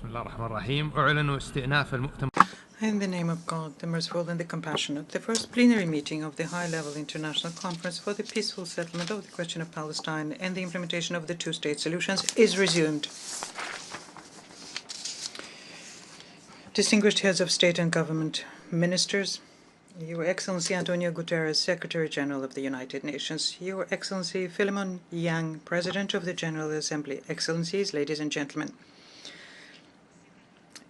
In the name of God, the merciful and the compassionate, the first plenary meeting of the High-Level International Conference for the Peaceful Settlement of the Question of Palestine and the Implementation of the Two-State Solutions is resumed. Distinguished heads of state and government, ministers, Your Excellency Antonio Guterres, Secretary General of the United Nations, Your Excellency Philemon Yang, President of the General Assembly, Excellencies, ladies and gentlemen.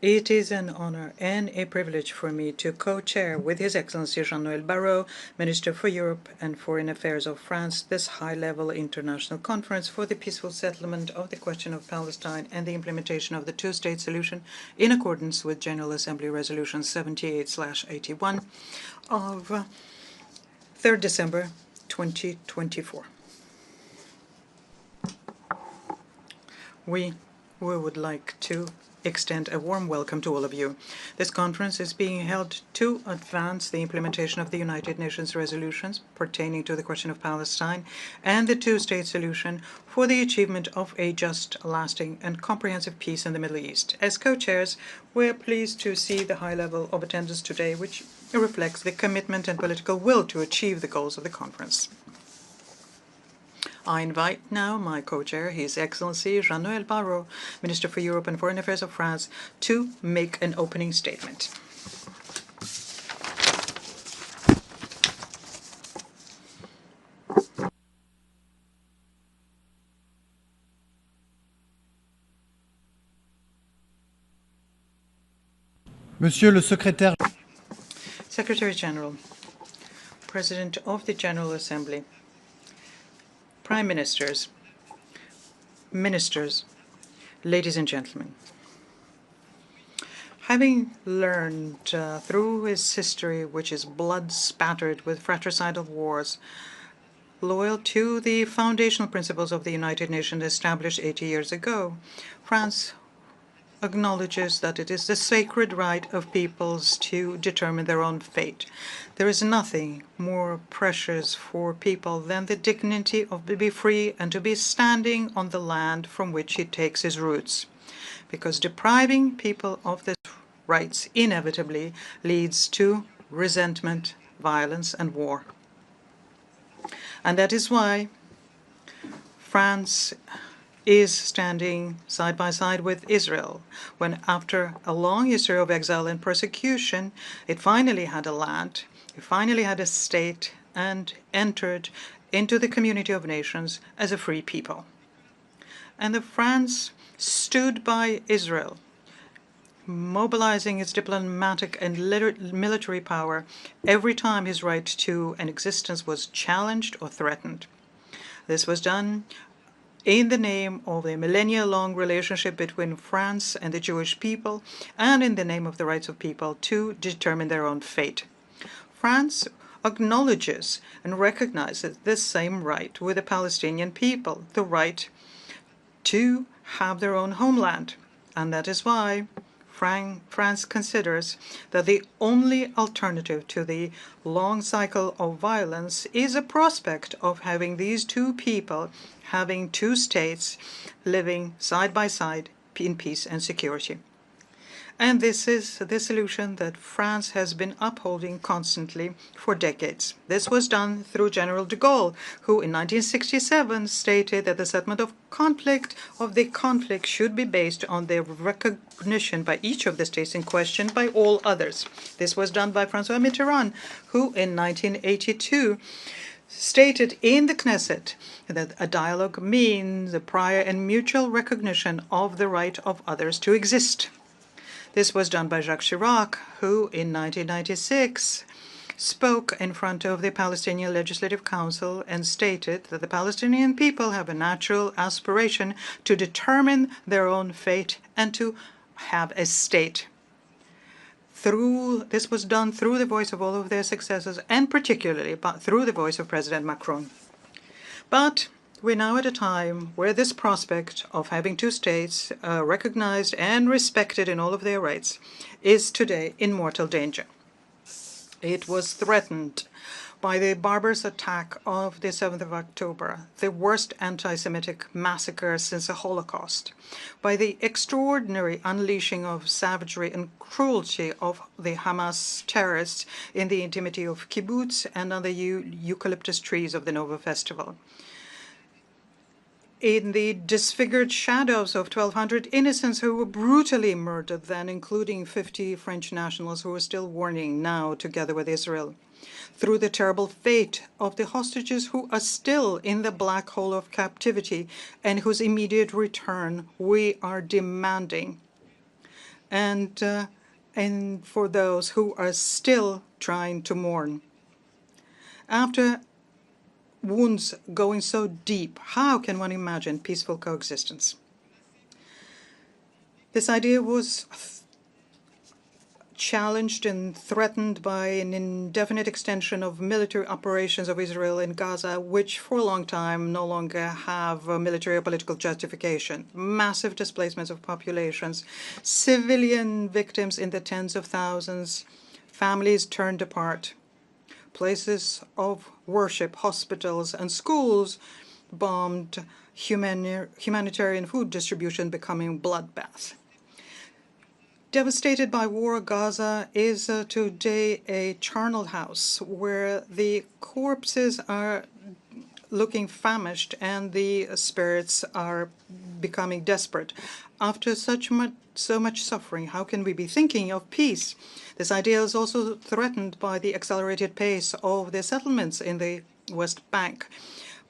It is an honor and a privilege for me to co-chair with His Excellency Jean-Noël Barrot, Minister for Europe and Foreign Affairs of France, this high-level international conference for the peaceful settlement of the question of Palestine and the implementation of the two-state solution in accordance with General Assembly Resolution 78/81 of 3rd December 2024. We would like to extend a warm welcome to all of you. This conference is being held to advance the implementation of the United Nations resolutions pertaining to the question of Palestine and the two-state solution for the achievement of a just, lasting, and comprehensive peace in the Middle East. As co-chairs, we're pleased to see the high level of attendance today, which reflects the commitment and political will to achieve the goals of the conference. I invite now my co-chair, His Excellency Jean-Noël Barrot, Minister for Europe and Foreign Affairs of France, to make an opening statement. Monsieur le Secrétaire. Secretary General, President of the General Assembly, Prime Ministers, Ministers, ladies and gentlemen. Having learned through his history, which is blood-spattered with fratricidal wars, loyal to the foundational principles of the United Nations established 80 years ago, France acknowledges that it is the sacred right of peoples to determine their own fate. There is nothing more precious for people than the dignity of to be free and to be standing on the land from which he takes his roots, because depriving people of these rights inevitably leads to resentment, violence, and war. And that is why France is standing side by side with Israel, when after a long history of exile and persecution, it finally had a land, it finally had a state, and entered into the community of nations as a free people. And the France stood by Israel, mobilizing its diplomatic and military power every time his right to an existence was challenged or threatened. This was done in the name of a millennia-long relationship between France and the Jewish people, and in the name of the rights of people to determine their own fate. France acknowledges and recognizes this same right with the Palestinian people, the right to have their own homeland. And that is why France considers that the only alternative to the long cycle of violence is a prospect of having these two people having two states living side by side in peace and security. And this is the solution that France has been upholding constantly for decades. This was done through General de Gaulle, who in 1967 stated that the settlement of the conflict should be based on the recognition by each of the states in question by all others. This was done by François Mitterrand, who in 1982 stated in the Knesset that a dialogue means the prior and mutual recognition of the right of others to exist. This was done by Jacques Chirac, who in 1996 spoke in front of the Palestinian Legislative Council and stated that the Palestinian people have a natural aspiration to determine their own fate and to have a state. This was done through the voice of all of their successors, and particularly through the voice of President Macron. But we're now at a time where this prospect of having two states recognized and respected in all of their rights is today in mortal danger. It was threatened by the barbarous attack of the 7th of October, the worst anti-Semitic massacre since the Holocaust, by the extraordinary unleashing of savagery and cruelty of the Hamas terrorists in the intimity of kibbutz and on the eucalyptus trees of the Nova Festival, in the disfigured shadows of 1,200 innocents who were brutally murdered then, including 50 French nationals who are still mourning now together with Israel, through the terrible fate of the hostages who are still in the black hole of captivity and whose immediate return we are demanding, and for those who are still trying to mourn. After wounds going so deep, how can one imagine peaceful coexistence? This idea was challenged and threatened by an indefinite extension of military operations of Israel in Gaza, which for a long time no longer have a military or political justification. Massive displacements of populations, civilian victims in the tens of thousands, families turned apart, places of worship, hospitals, and schools bombed, humanitarian food distribution becoming bloodbath. Devastated by war, Gaza is today a charnel house where the corpses are looking famished and the spirits are becoming desperate. After so much suffering, how can we be thinking of peace? This idea is also threatened by the accelerated pace of the settlements in the West Bank,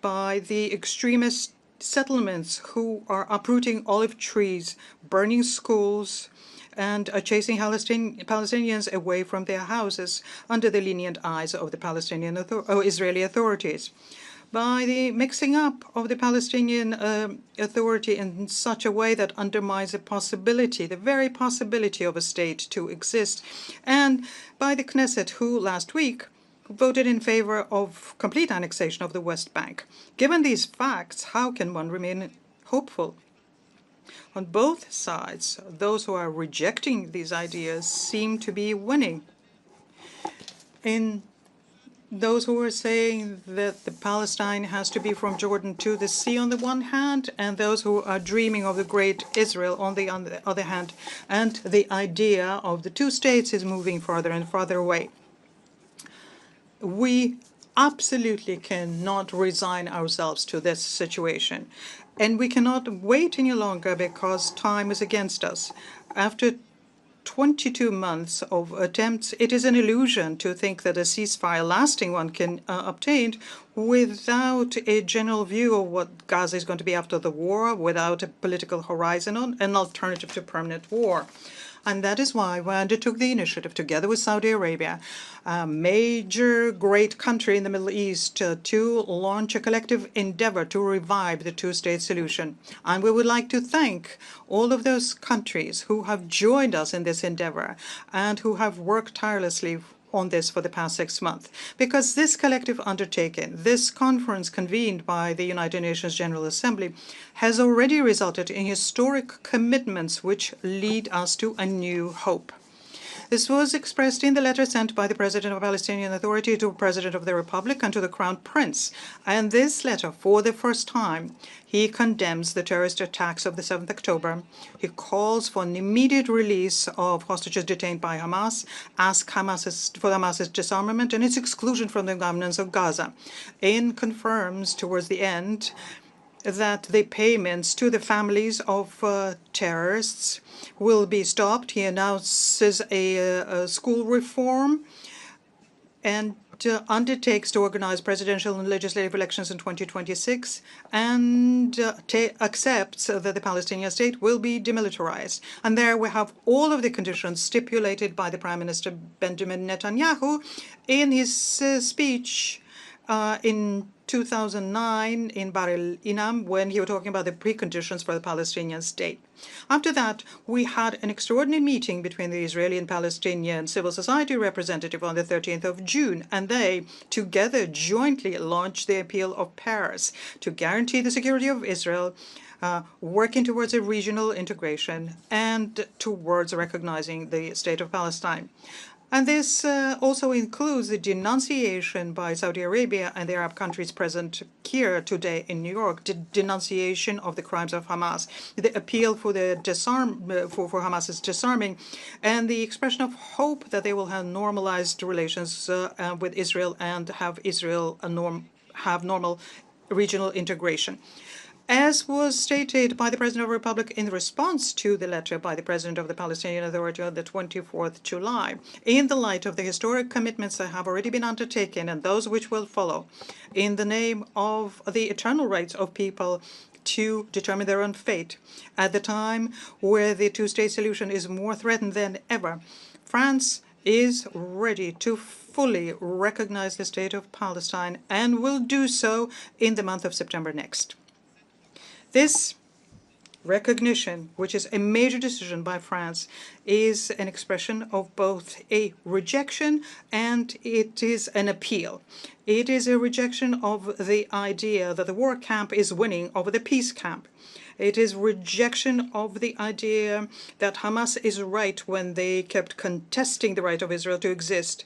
by the extremist settlements who are uprooting olive trees, burning schools, and are chasing Palestinians away from their houses under the lenient eyes of the Israeli authorities, by the mixing up of the Palestinian Authority in such a way that undermines the very possibility of a state to exist, and by the Knesset, who last week voted in favor of complete annexation of the West Bank. Given these facts, how can one remain hopeful? On both sides, those who are rejecting these ideas seem to be winning. In those who are saying that the Palestine has to be from Jordan to the sea on the one hand, and those who are dreaming of the great Israel on the other hand, and the idea of the two states is moving farther and farther away. We absolutely cannot resign ourselves to this situation, and we cannot wait any longer because time is against us. After 22 months of attempts, it is an illusion to think that a ceasefire, lasting one, can obtained without a general view of what Gaza is going to be after the war, without a political horizon on an alternative to permanent war. And that is why we undertook the initiative, together with Saudi Arabia, a major great country in the Middle East, to launch a collective endeavor to revive the two-state solution. And we would like to thank all of those countries who have joined us in this endeavor and who have worked tirelessly on this for the past 6 months, because this collective undertaking, this conference convened by the United Nations General Assembly, has already resulted in historic commitments which lead us to a new hope. This was expressed in the letter sent by the President of the Palestinian Authority to the President of the Republic and to the Crown Prince. And this letter, for the first time, he condemns the terrorist attacks of the 7th October. He calls for an immediate release of hostages detained by Hamas, asks for Hamas's disarmament and its exclusion from the governance of Gaza, and confirms towards the end that the payments to the families of terrorists will be stopped. He announces a school reform and undertakes to organize presidential and legislative elections in 2026 and accepts that the Palestinian state will be demilitarized. And there we have all of the conditions stipulated by the Prime Minister Benjamin Netanyahu in his speech in 2009 in Bar el-Inam, when he was talking about the preconditions for the Palestinian state. After that, we had an extraordinary meeting between the Israeli and Palestinian civil society representative on the 13th of June, and they together jointly launched the Appeal of Paris to guarantee the security of Israel, working towards a regional integration and towards recognizing the state of Palestine. And this also includes the denunciation by Saudi Arabia and the Arab countries present here today in New York, the denunciation of the crimes of Hamas, the appeal for the for Hamas's disarming, and the expression of hope that they will have normalized relations with Israel and have Israel have normal regional integration. As was stated by the President of the Republic in response to the letter by the President of the Palestinian Authority on the 24th July, in the light of the historic commitments that have already been undertaken and those which will follow, in the name of the eternal rights of people to determine their own fate, at the time where the two-state solution is more threatened than ever, France is ready to fully recognize the state of Palestine and will do so in the month of September next. This recognition, which is a major decision by France, is an expression of both a rejection and it is an appeal. It is a rejection of the idea that the war camp is winning over the peace camp. It is rejection of the idea that Hamas is right when they kept contesting the right of Israel to exist.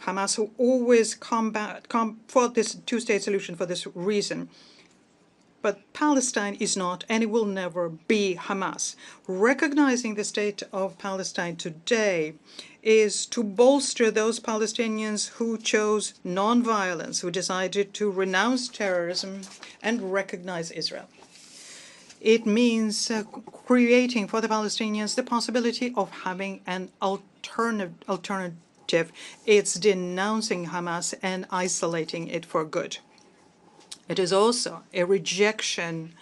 Hamas, who always fought this two-state solution for this reason. But Palestine is not, and it will never be, Hamas. Recognizing the state of Palestine today is to bolster those Palestinians who chose nonviolence, who decided to renounce terrorism and recognize Israel. It means creating for the Palestinians the possibility of having an alternative. It's denouncing Hamas and isolating it for good. It is also a rejection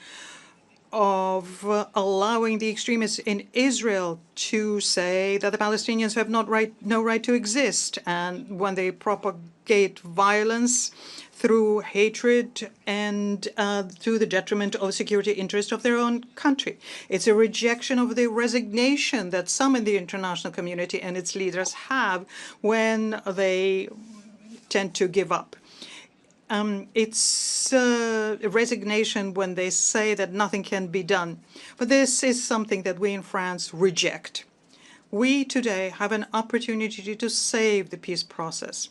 of allowing the extremists in Israel to say that the Palestinians have no right to exist, and when they propagate violence through hatred and through the detriment of security interests of their own country. It's a rejection of the resignation that some in the international community and its leaders have when they tend to give up. It's a resignation when they say that nothing can be done. But this is something that we in France reject. We today have an opportunity to save the peace process.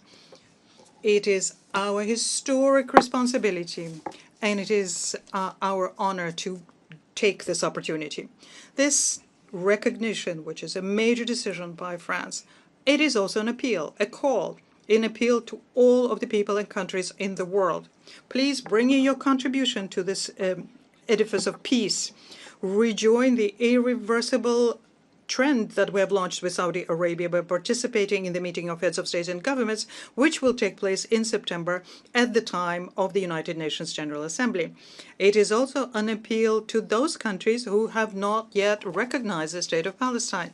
It is our historic responsibility, and it is our honor to take this opportunity. This recognition, which is a major decision by France, it is also an appeal, a call, an appeal to all of the people and countries in the world. Please bring in your contribution to this edifice of peace. Rejoin the irreversible trend that we have launched with Saudi Arabia by participating in the meeting of heads of states and governments, which will take place in September at the time of the United Nations General Assembly. It is also an appeal to those countries who have not yet recognized the state of Palestine.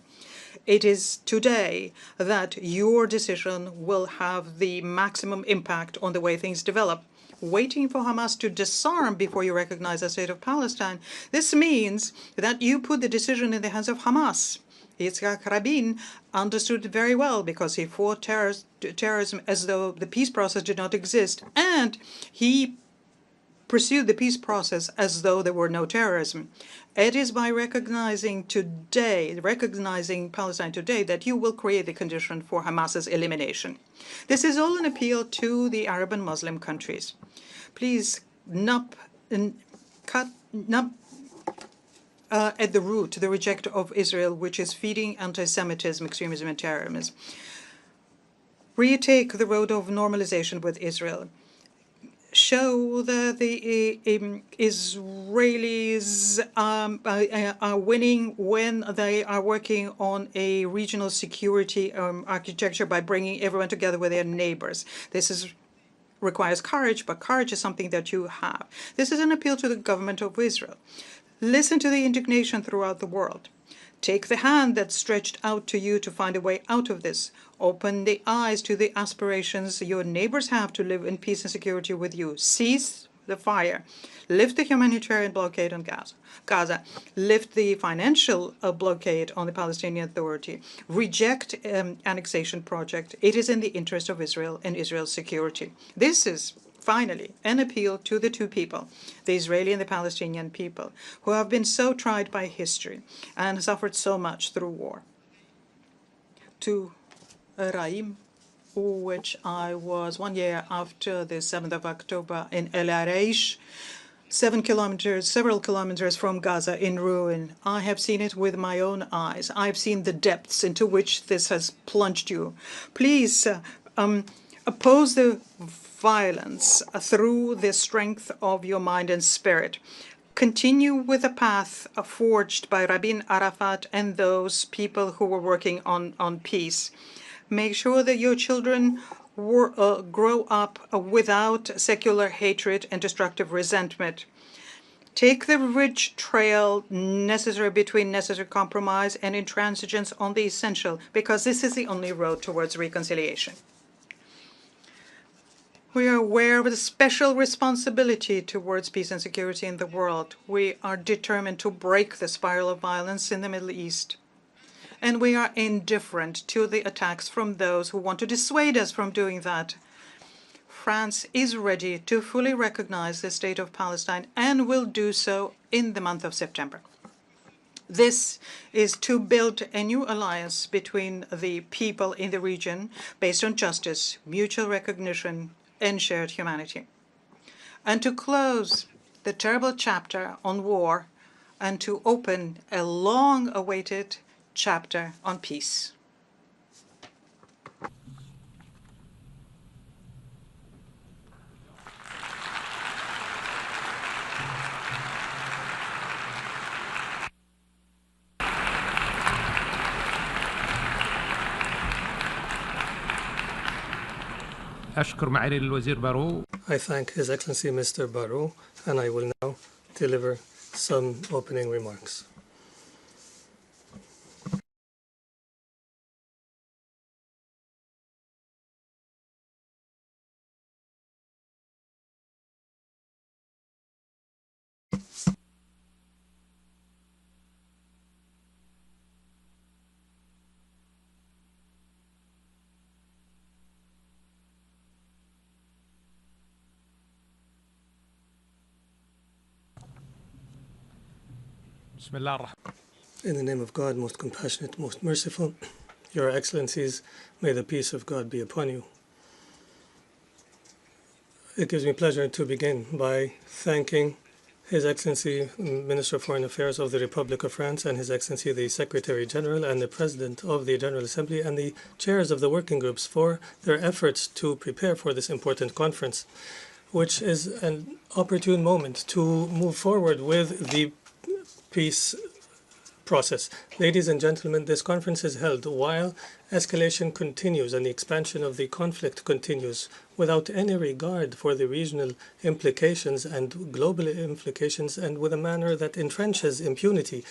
It is today that your decision will have the maximum impact on the way things develop. Waiting for Hamas to disarm before you recognize the state of Palestine, this means that you put the decision in the hands of Hamas. Yitzhak Rabin understood it very well because he fought terrorism as though the peace process did not exist, and he pursued the peace process as though there were no terrorism. It is by recognizing Palestine today, that you will create the condition for Hamas's elimination. This is all an appeal to the Arab and Muslim countries. Please cut at the root the rejection of Israel, which is feeding anti-Semitism, extremism, and terrorism. Retake the road of normalization with Israel. Show that the Israelis are winning when they are working on a regional security architecture by bringing everyone together with their neighbors. This requires courage, but courage is something that you have. This is an appeal to the government of Israel. Listen to the indignation throughout the world. Take the hand that's stretched out to you to find a way out of this. Open the eyes to the aspirations your neighbors have to live in peace and security with you. Cease the fire. Lift the humanitarian blockade on Gaza. Lift the financial blockade on the Palestinian Authority. Reject annexation project. It is in the interest of Israel and Israel's security. This is finally an appeal to the two people, the Israeli and the Palestinian people, who have been so tried by history and suffered so much through war, to Raim, which I was 1 year after the 7th of October in El Arish, several kilometers from Gaza in ruin. I have seen it with my own eyes. I've seen the depths into which this has plunged you. Please oppose the violence through the strength of your mind and spirit. Continue with the path forged by Rabin Arafat and those people who were working on peace. Make sure that your children grow up without secular hatred and destructive resentment. Take the ridge trail necessary between necessary compromise and intransigence on the essential, because this is the only road towards reconciliation. We are aware of the special responsibility towards peace and security in the world. We are determined to break the spiral of violence in the Middle East. And we are indifferent to the attacks from those who want to dissuade us from doing that. France is ready to fully recognize the state of Palestine and will do so in the month of September. This is to build a new alliance between the people in the region based on justice, mutual recognition, and shared humanity. And to close the terrible chapter on war and to open a long-awaited chapter on peace. I thank His Excellency Mr. Barrot, and I will now deliver some opening remarks. In the name of God, most compassionate, most merciful, Your Excellencies, may the peace of God be upon you. It gives me pleasure to begin by thanking His Excellency Minister of Foreign Affairs of the Republic of France and His Excellency the Secretary General and the President of the General Assembly and the chairs of the working groups for their efforts to prepare for this important conference, which is an opportune moment to move forward with the peace process. Ladies and gentlemen, this conference is held while escalation continues and the expansion of the conflict continues without any regard for the regional implications and global implications and with a manner that entrenches impunity.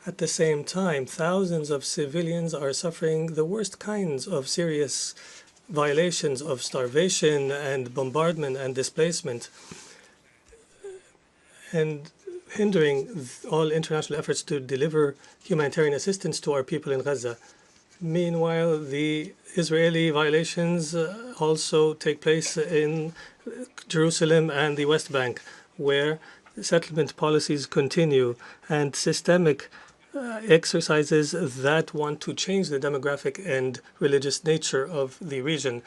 At the same time, thousands of civilians are suffering the worst kinds of serious violations of starvation and bombardment and displacement, and hindering all international efforts to deliver humanitarian assistance to our people in Gaza. Meanwhile, the Israeli violations also take place in Jerusalem and the West Bank, where settlement policies continue and systemic exercises that want to change the demographic and religious nature of the region.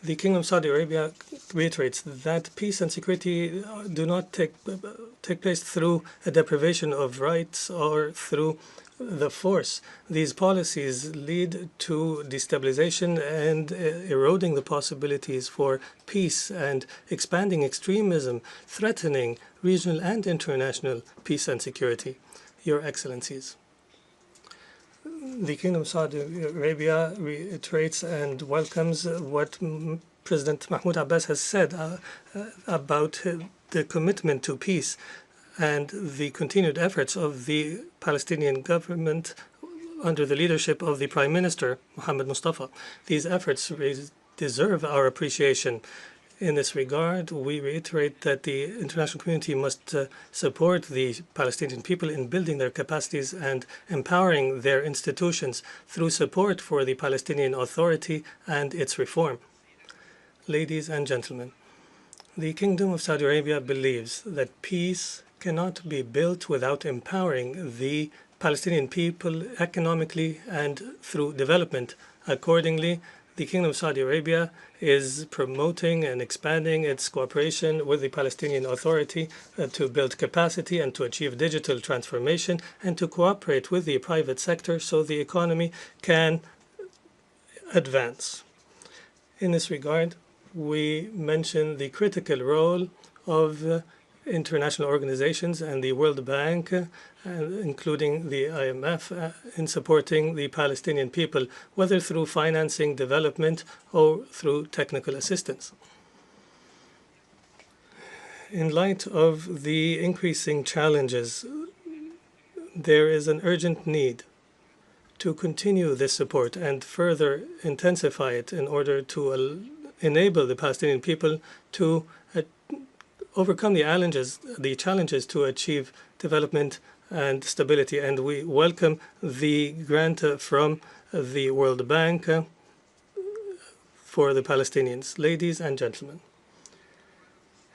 The Kingdom of Saudi Arabia reiterates that peace and security do not take place through a deprivation of rights or through the force. These policies lead to destabilization and eroding the possibilities for peace and expanding extremism, threatening regional and international peace and security. Your Excellencies, the Kingdom of Saudi Arabia reiterates and welcomes what President Mahmoud Abbas has said about the commitment to peace and the continued efforts of the Palestinian government under the leadership of the Prime Minister Mohammed Mustafa. These efforts deserve our appreciation. In this regard, we reiterate that the international community must support the Palestinian people in building their capacities and empowering their institutions through support for the Palestinian Authority and its reform. Ladies and gentlemen, the Kingdom of Saudi Arabia believes that peace cannot be built without empowering the Palestinian people economically and through development. Accordingly, The Kingdom of Saudi Arabia is promoting and expanding its cooperation with the Palestinian Authority to build capacity and to achieve digital transformation and to cooperate with the private sector so the economy can advance. In this regard, we mention the critical role of international organizations and the World Bank, including the IMF, in supporting the Palestinian people, whether through financing development or through technical assistance. In light of the increasing challenges, there is an urgent need to continue this support and further intensify it in order to enable the Palestinian people to overcome the challenges to achieve development and stability. And we welcome the grant from the World Bank for the Palestinians. Ladies and gentlemen,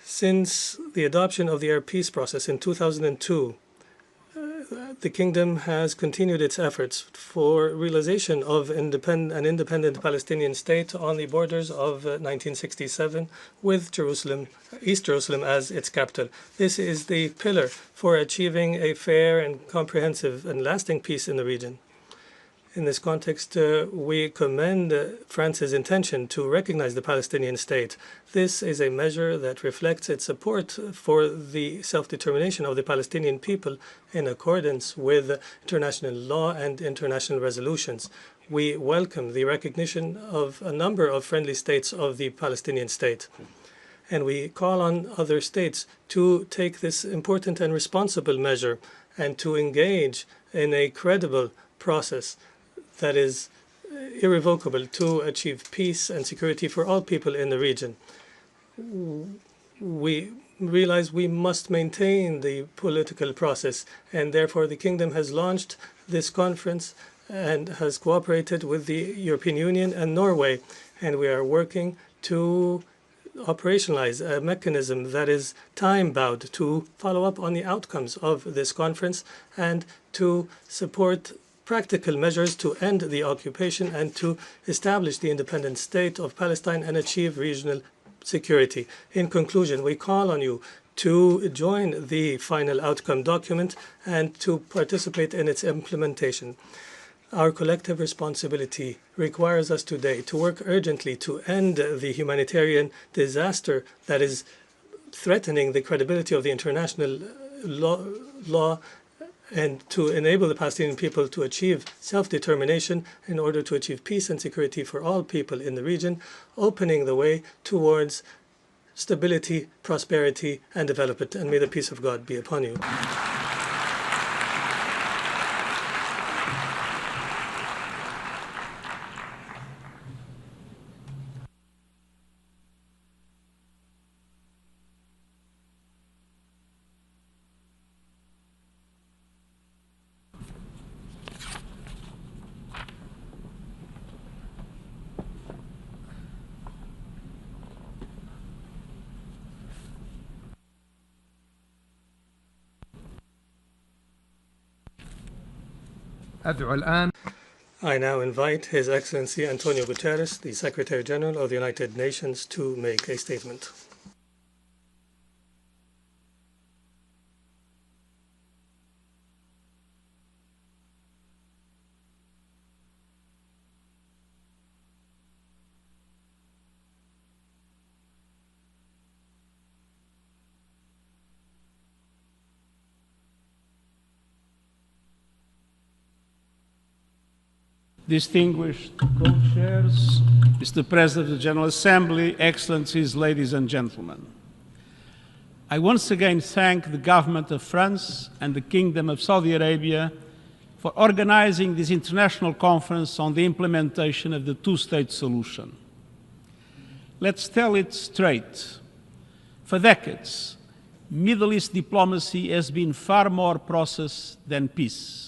since the adoption of the Arab peace process in 2002, the Kingdom has continued its efforts for realization of an independent Palestinian state on the borders of 1967 with Jerusalem, East Jerusalem as its capital. This is the pillar for achieving a fair and comprehensive and lasting peace in the region. In this context, we commend France's intention to recognize the Palestinian state. This is a measure that reflects its support for the self-determination of the Palestinian people in accordance with international law and international resolutions. We welcome the recognition of a number of friendly states of the Palestinian state. And we call on other states to take this important and responsible measure and to engage in a credible process that is irrevocable to achieve peace and security for all people in the region. We realize we must maintain the political process, and therefore the Kingdom has launched this conference and has cooperated with the European Union and Norway, and we are working to operationalize a mechanism that is time-bound to follow up on the outcomes of this conference and to support practical measures to end the occupation and to establish the independent state of Palestine and achieve regional security. In conclusion, we call on you to join the final outcome document and to participate in its implementation. Our collective responsibility requires us today to work urgently to end the humanitarian disaster that is threatening the credibility of the international law and to enable the Palestinian people to achieve self-determination in order to achieve peace and security for all people in the region, opening the way towards stability, prosperity, and development. And may the peace of God be upon you. I now invite His Excellency Antonio Guterres, the Secretary General of the United Nations, to make a statement. Distinguished co-chairs, Mr. President of the General Assembly, Excellencies, ladies and gentlemen. I once again thank the government of France and the Kingdom of Saudi Arabia for organizing this international conference on the implementation of the two-state solution. Let's tell it straight. For decades, Middle East diplomacy has been far more process than peace.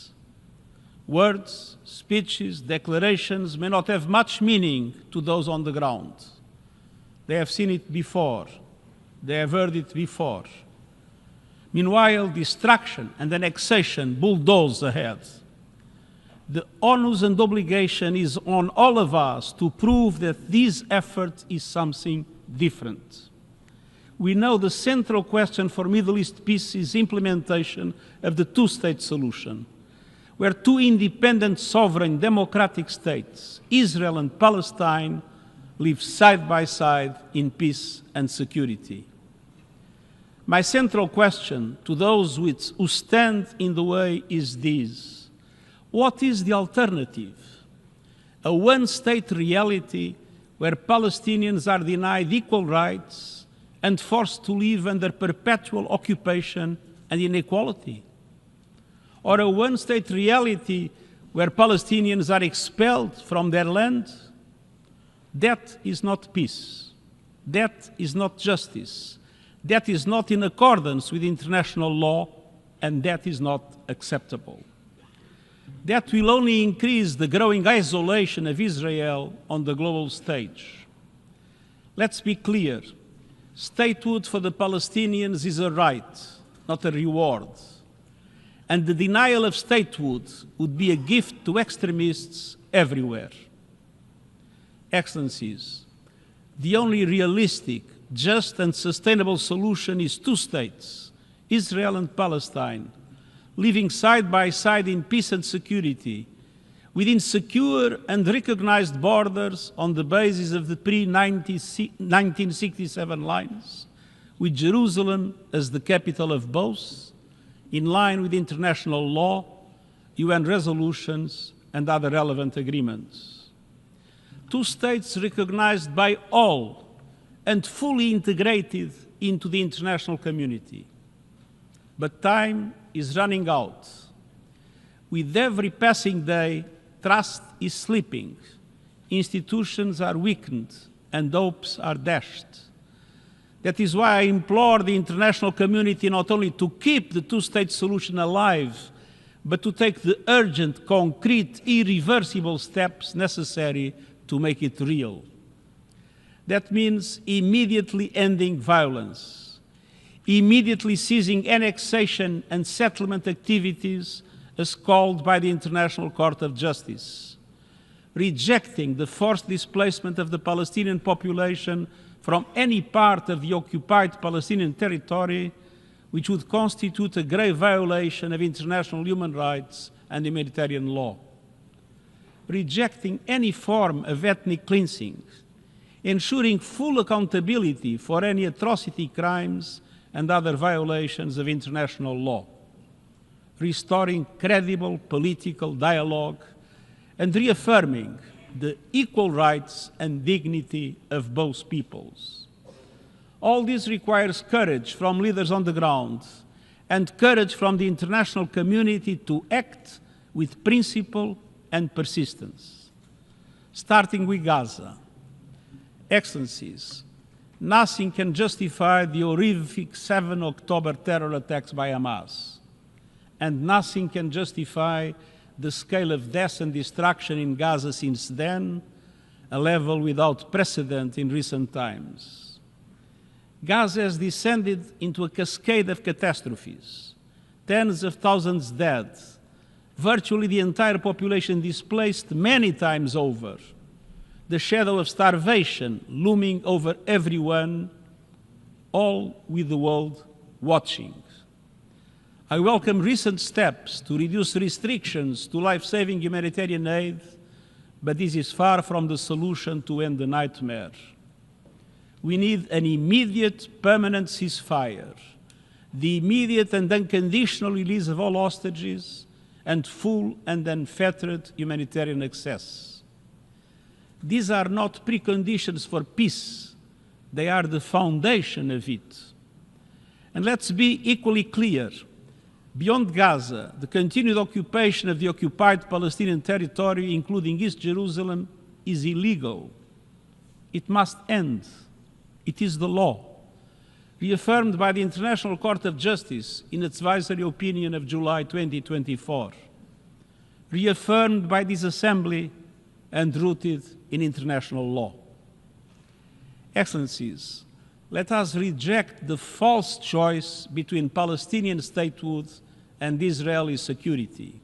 Words, speeches, declarations may not have much meaning to those on the ground. They have seen it before. They have heard it before. Meanwhile, destruction and annexation bulldoze ahead. the onus and obligation is on all of us to prove that this effort is something different. We know the central question for Middle East peace is implementation of the two-state solution, where two independent, sovereign, democratic states, Israel and Palestine, live side by side in peace and security. My central question to those who stand in the way is this: what is the alternative? A one-state reality where Palestinians are denied equal rights and forced to live under perpetual occupation and inequality? Or a one-state reality where Palestinians are expelled from their land? That is not peace. That is not justice. That is not in accordance with international law, and that is not acceptable. That will only increase the growing isolation of Israel on the global stage. Let's be clear. Statehood for the Palestinians is a right, not a reward. And the denial of statehood would be a gift to extremists everywhere. Excellencies, the only realistic, just and sustainable solution is two states, Israel and Palestine, living side by side in peace and security, within secure and recognized borders on the basis of the pre-1967 lines, with Jerusalem as the capital of both, in line with international law, UN resolutions, and other relevant agreements. Two states recognized by all and fully integrated into the international community. But time is running out. With every passing day, trust is slipping, institutions are weakened, and hopes are dashed. That is why I implore the international community not only to keep the two-state solution alive, but to take the urgent, concrete, irreversible steps necessary to make it real. That means immediately ending violence, immediately ceasing annexation and settlement activities as called by the International Court of Justice, rejecting the forced displacement of the Palestinian population from any part of the occupied Palestinian territory, which would constitute a grave violation of international human rights and humanitarian law, rejecting any form of ethnic cleansing, ensuring full accountability for any atrocity crimes and other violations of international law, restoring credible political dialogue, and reaffirming the equal rights and dignity of both peoples. All this requires courage from leaders on the ground and courage from the international community to act with principle and persistence. Starting with Gaza. Excellencies, nothing can justify the horrific 7 October terror attacks by Hamas, and nothing can justify the scale of death and destruction in Gaza since then, a level without precedent in recent times. Gaza has descended into a cascade of catastrophes, tens of thousands dead, virtually the entire population displaced many times over, the shadow of starvation looming over everyone, all with the world watching. I welcome recent steps to reduce restrictions to life-saving humanitarian aid, but this is far from the solution to end the nightmare. We need an immediate, permanent ceasefire, the immediate and unconditional release of all hostages, and full and unfettered humanitarian access. These are not preconditions for peace. They are the foundation of it. And let's be equally clear. Beyond Gaza, the continued occupation of the occupied Palestinian territory, including East Jerusalem, is illegal. It must end. It is the law, reaffirmed by the International Court of Justice in its advisory opinion of July 2024, reaffirmed by this Assembly and rooted in international law. Excellencies, let us reject the false choice between Palestinian statehood and Israeli security.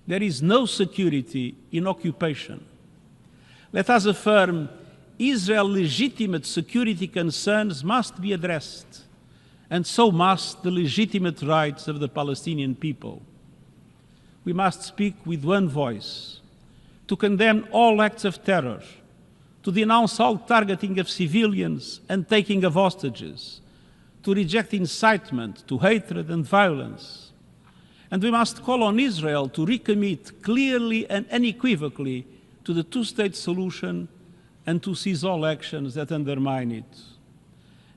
There is no security in occupation. Let us affirm Israel's legitimate security concerns must be addressed, and so must the legitimate rights of the Palestinian people. We must speak with one voice to condemn all acts of terror, to denounce all targeting of civilians and taking of hostages, to reject incitement to hatred and violence. And we must call on Israel to recommit clearly and unequivocally to the two-state solution and to cease all actions that undermine it.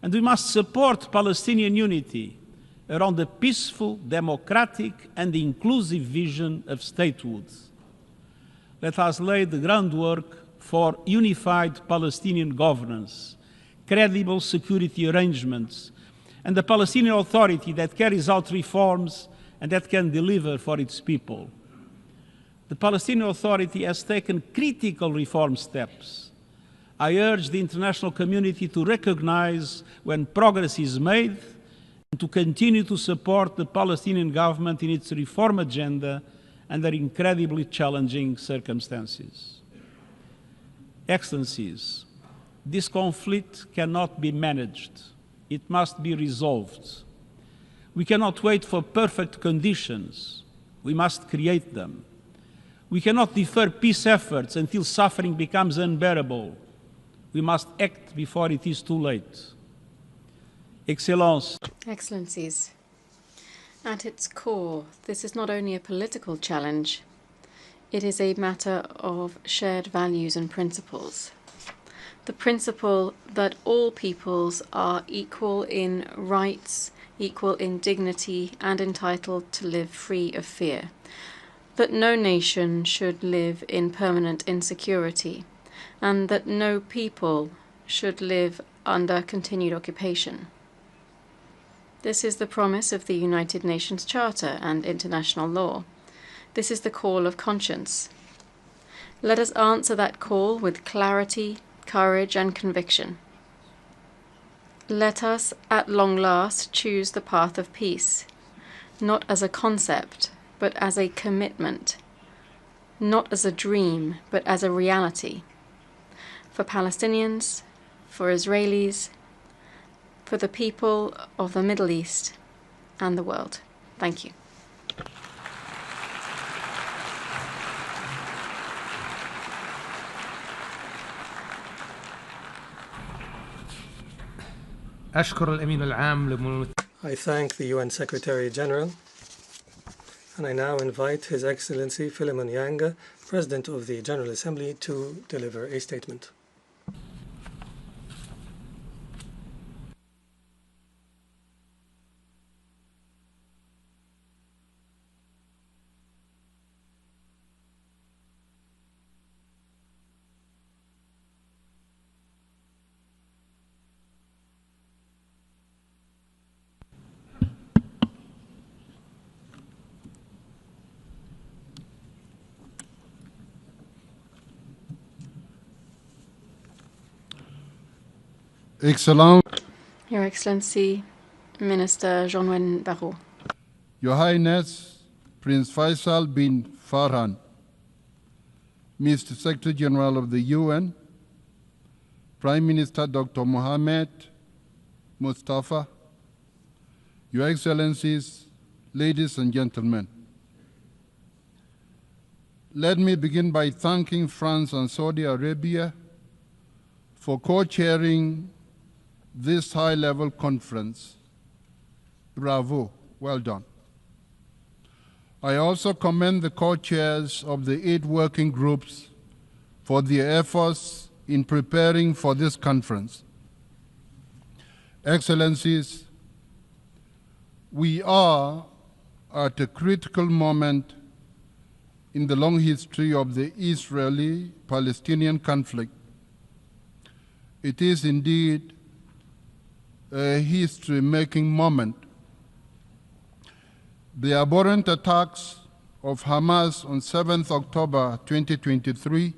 And we must support Palestinian unity around a peaceful, democratic, and inclusive vision of statehood. Let us lay the groundwork for unified Palestinian governance, credible security arrangements, and a Palestinian Authority that carries out reforms and that can deliver for its people. The Palestinian Authority has taken critical reform steps. I urge the international community to recognize when progress is made and to continue to support the Palestinian government in its reform agenda under incredibly challenging circumstances. Excellencies, this conflict cannot be managed. It must be resolved. We cannot wait for perfect conditions. We must create them. We cannot defer peace efforts until suffering becomes unbearable. We must act before it is too late. Excellencies, at its core, this is not only a political challenge, it is a matter of shared values and principles. The principle that all peoples are equal in rights, equal in dignity, and entitled to live free of fear. That no nation should live in permanent insecurity, and that no people should live under continued occupation. This is the promise of the United Nations Charter and international law. This is the call of conscience. Let us answer that call with clarity, courage, and conviction. Let us, at long last, choose the path of peace, not as a concept, but as a commitment, not as a dream, but as a reality, for Palestinians, for Israelis, for the people of the Middle East and the world. Thank you. I thank the UN Secretary General, and I now invite His Excellency Philemon Yang, President of the General Assembly, to deliver a statement. Excellent. Your Excellency, Minister Jean-Noël Barrot. Your Highness, Prince Faisal bin Farhan, Mr. Secretary General of the UN, Prime Minister Dr. Mohammed Mustafa, Your Excellencies, ladies and gentlemen. Let me begin by thanking France and Saudi Arabia for co-chairing this high-level conference. Bravo, well done. I also commend the co-chairs of the 8 working groups for their efforts in preparing for this conference. Excellencies, we are at a critical moment in the long history of the Israeli-Palestinian conflict. It is indeed a history-making moment. The abhorrent attacks of Hamas on 7th October 2023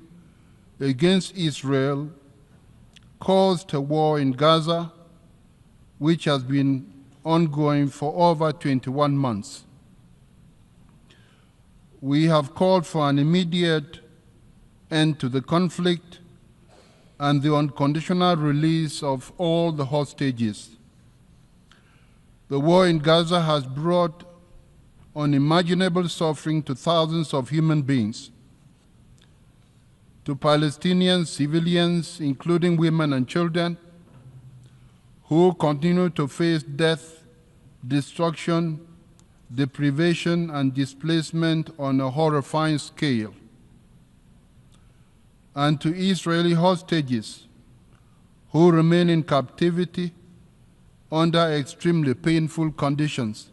against Israel caused a war in Gaza, which has been ongoing for over 21 months. we have called for an immediate end to the conflict and the unconditional release of all the hostages. The war in Gaza has brought unimaginable suffering to thousands of human beings. To Palestinian civilians, including women and children, who continue to face death, destruction, deprivation, and displacement on a horrifying scale. And to Israeli hostages who remain in captivity under extremely painful conditions.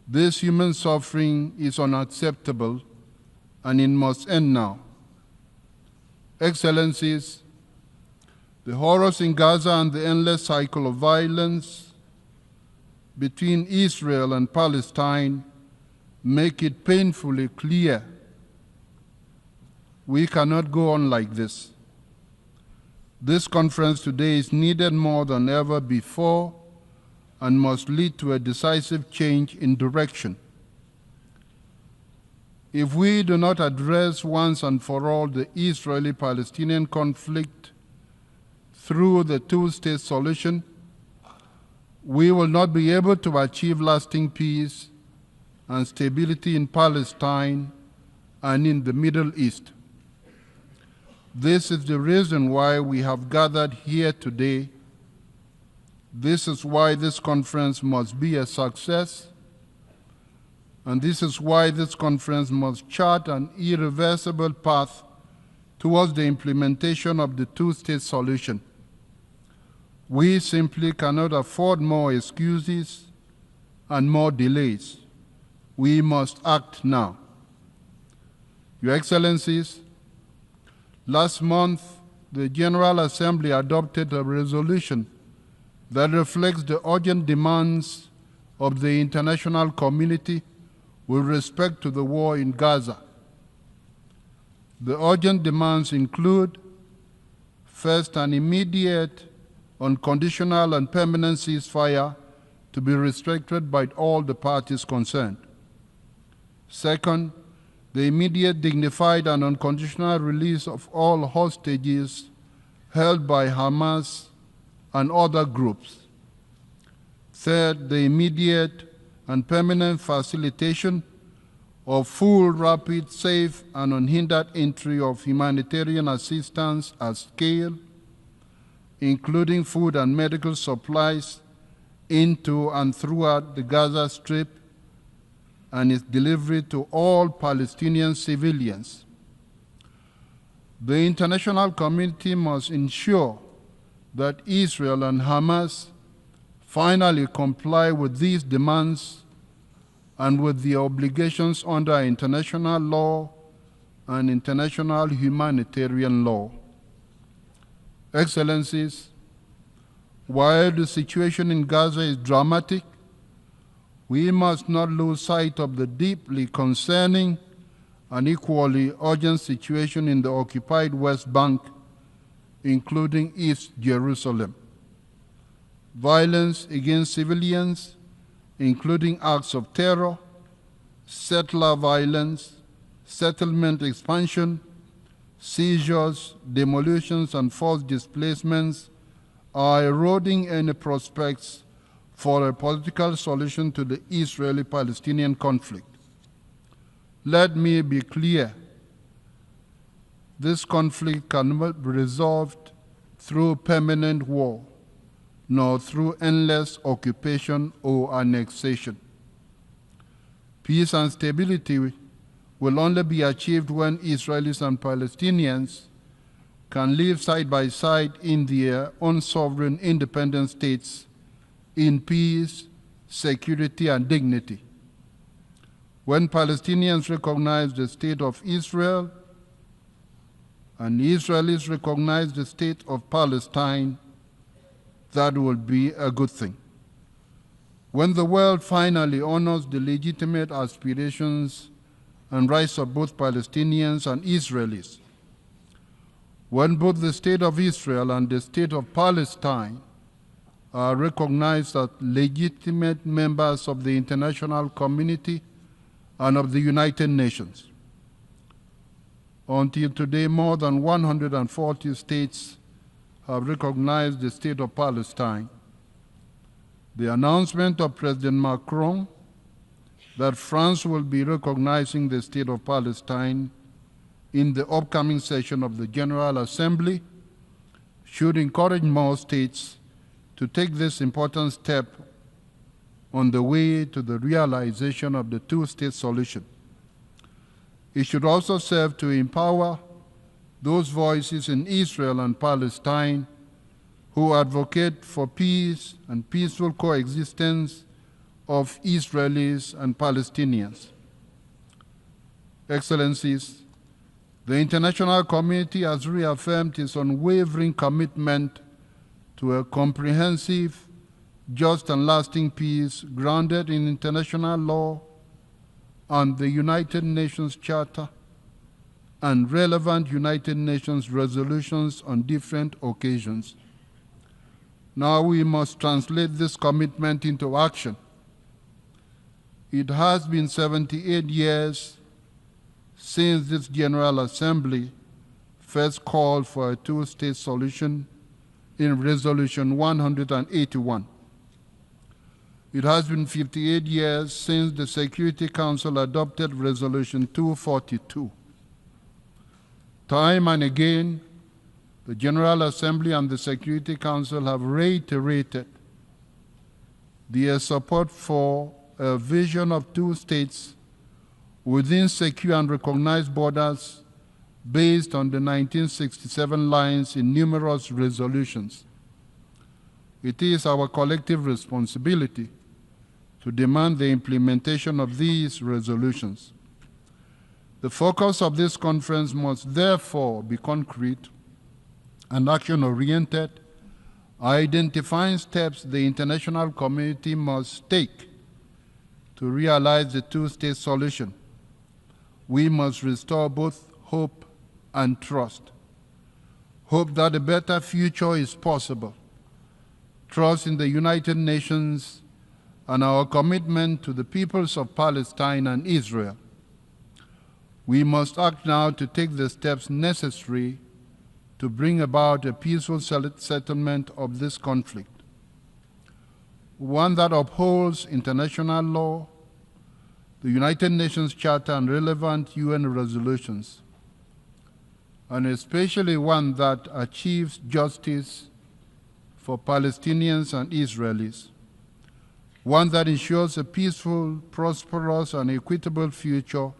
This human suffering is unacceptable and it must end now. Excellencies, the horrors in Gaza and the endless cycle of violence between Israel and Palestine make it painfully clear we cannot go on like this. This conference today is needed more than ever before and must lead to a decisive change in direction. If we do not address once and for all the Israeli-Palestinian conflict through the two-state solution, we will not be able to achieve lasting peace and stability in Palestine and in the Middle East. This is the reason why we have gathered here today. This is why this conference must be a success, and this is why this conference must chart an irreversible path towards the implementation of the two-state solution. We simply cannot afford more excuses and more delays. We must act now. Your Excellencies, last month, the General Assembly adopted a resolution that reflects the urgent demands of the international community with respect to the war in Gaza. The urgent demands include, first, an immediate, unconditional, and permanent ceasefire to be respected by all the parties concerned. Second, the immediate, dignified, and unconditional release of all hostages held by Hamas and other groups. Third, the immediate and permanent facilitation of full, rapid, safe, and unhindered entry of humanitarian assistance at scale, including food and medical supplies, into and throughout the Gaza Strip, and its delivery to all Palestinian civilians. The international community must ensure that Israel and Hamas finally comply with these demands and with the obligations under international law and international humanitarian law. Excellencies, while the situation in Gaza is dramatic, we must not lose sight of the deeply concerning and equally urgent situation in the occupied West Bank, including East Jerusalem. Violence against civilians, including acts of terror, settler violence, settlement expansion, seizures, demolitions, and forced displacements are eroding any prospects for a political solution to the Israeli-Palestinian conflict. Let me be clear. This conflict cannot be resolved through permanent war, nor through endless occupation or annexation. Peace and stability will only be achieved when Israelis and Palestinians can live side by side in their own sovereign independent states in peace, security, and dignity. When Palestinians recognize the state of Israel and Israelis recognize the state of Palestine, that will be a good thing. When the world finally honors the legitimate aspirations and rights of both Palestinians and Israelis, when both the state of Israel and the state of Palestine are recognized as legitimate members of the international community and of the United Nations. Until today, more than 140 states have recognized the State of Palestine. The announcement of President Macron that France will be recognizing the State of Palestine in the upcoming session of the General Assembly should encourage more states to take this important step on the way to the realization of the two-state solution. It should also serve to empower those voices in Israel and Palestine who advocate for peace and peaceful coexistence of Israelis and Palestinians. Excellencies, the international community has reaffirmed its unwavering commitment to a comprehensive, just and lasting peace grounded in international law and the United Nations Charter and relevant United Nations resolutions on different occasions. Now we must translate this commitment into action. It has been 78 years since this General Assembly first called for a two-state solution in Resolution 181. It has been 58 years since the Security Council adopted Resolution 242. Time and again, the General Assembly and the Security Council have reiterated their support for a vision of two states within secure and recognized borders based on the 1967 lines in numerous resolutions. It is our collective responsibility to demand the implementation of these resolutions. The focus of this conference must therefore be concrete and action-oriented, identifying steps the international community must take to realize the two-state solution. We must restore both hope and trust. Hope that a better future is possible, trust in the United Nations, and our commitment to the peoples of Palestine and Israel. We must act now to take the steps necessary to bring about a peaceful settlement of this conflict, one that upholds international law, the United Nations Charter and relevant UN resolutions, and especially one that achieves justice for Palestinians and Israelis, one that ensures a peaceful, prosperous, and equitable future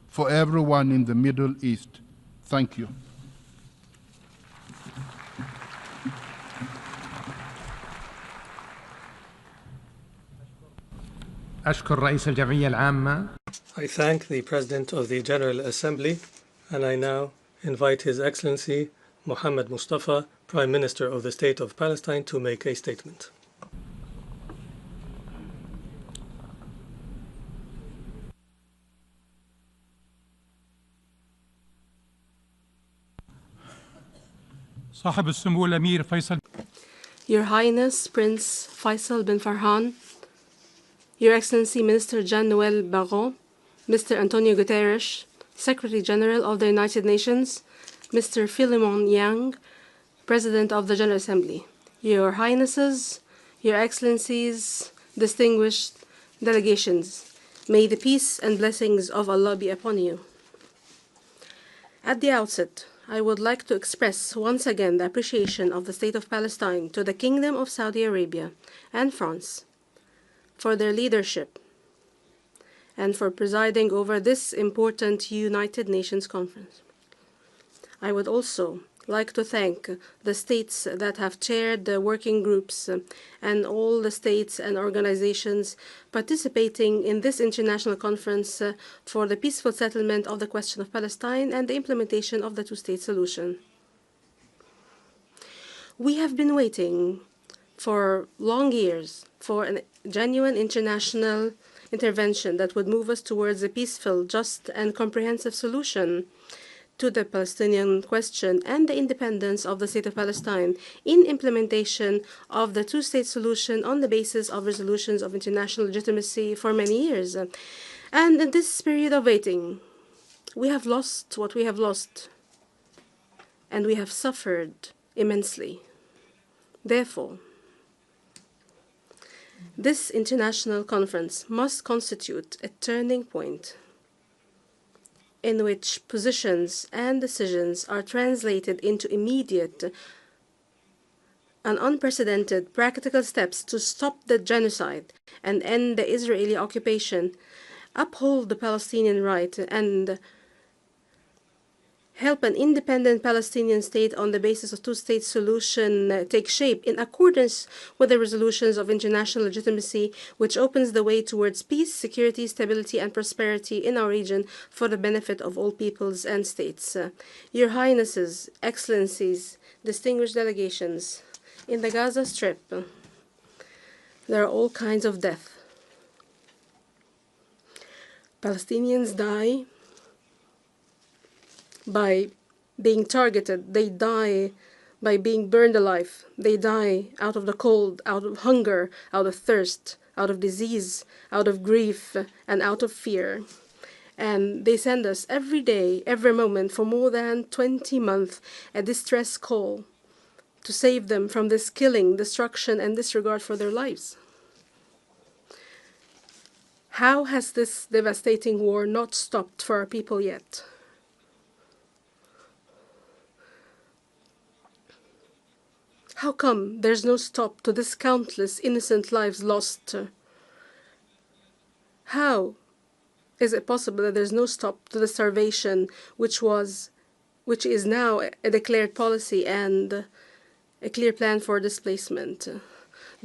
for everyone in the Middle East. Thank you. أشكر رئيس الجمعية العامة. I thank the President of the General Assembly, and I now invite His Excellency Mohammed Mustafa, Prime Minister of the State of Palestine, to make a statement. صاحب السمو الأمير فيصل. Your Highness Prince Faisal bin Farhan, Your Excellency Minister Jean-Noël Barrot, Mr. Antonio Guterres, Secretary General of the United Nations, Mr. Philemon Yang, President of the General Assembly, Your Highnesses, Your Excellencies, distinguished delegations, may the peace and blessings of Allah be upon you. At the outset, I would like to express once again the appreciation of the State of Palestine to the Kingdom of Saudi Arabia and France for their leadership and for presiding over this important United Nations conference. I would also like to thank the states that have chaired the working groups and all the states and organizations participating in this international conference for the peaceful settlement of the question of Palestine and the implementation of the two-state solution. We have been waiting for long years for a genuine international intervention that would move us towards a peaceful, just, and comprehensive solution to the Palestinian question and the independence of the State of Palestine in implementation of the two-state solution on the basis of resolutions of international legitimacy for many years. And in this period of waiting, we have lost what we have lost, and we have suffered immensely. Therefore, this international conference must constitute a turning point in which positions and decisions are translated into immediate and unprecedented practical steps to stop the genocide and end the Israeli occupation, uphold the Palestinian right, and help an independent Palestinian state on the basis of two-state solution take shape in accordance with the resolutions of international legitimacy, which opens the way towards peace, security, stability, and prosperity in our region for the benefit of all peoples and states. Your Highnesses, Excellencies, distinguished delegations, in the Gaza Strip, there are all kinds of death. Palestinians die by being targeted. They die by being burned alive. They die out of the cold, out of hunger, out of thirst, out of disease, out of grief, and out of fear. And they send us every day, every moment, for more than 20 months, a distress call to save them from this killing, destruction, and disregard for their lives. How has this devastating war not stopped for our people yet? How come there's no stop to this countless innocent lives lost? How is it possible that there's no stop to the starvation, which is now a declared policy and a clear plan for displacement?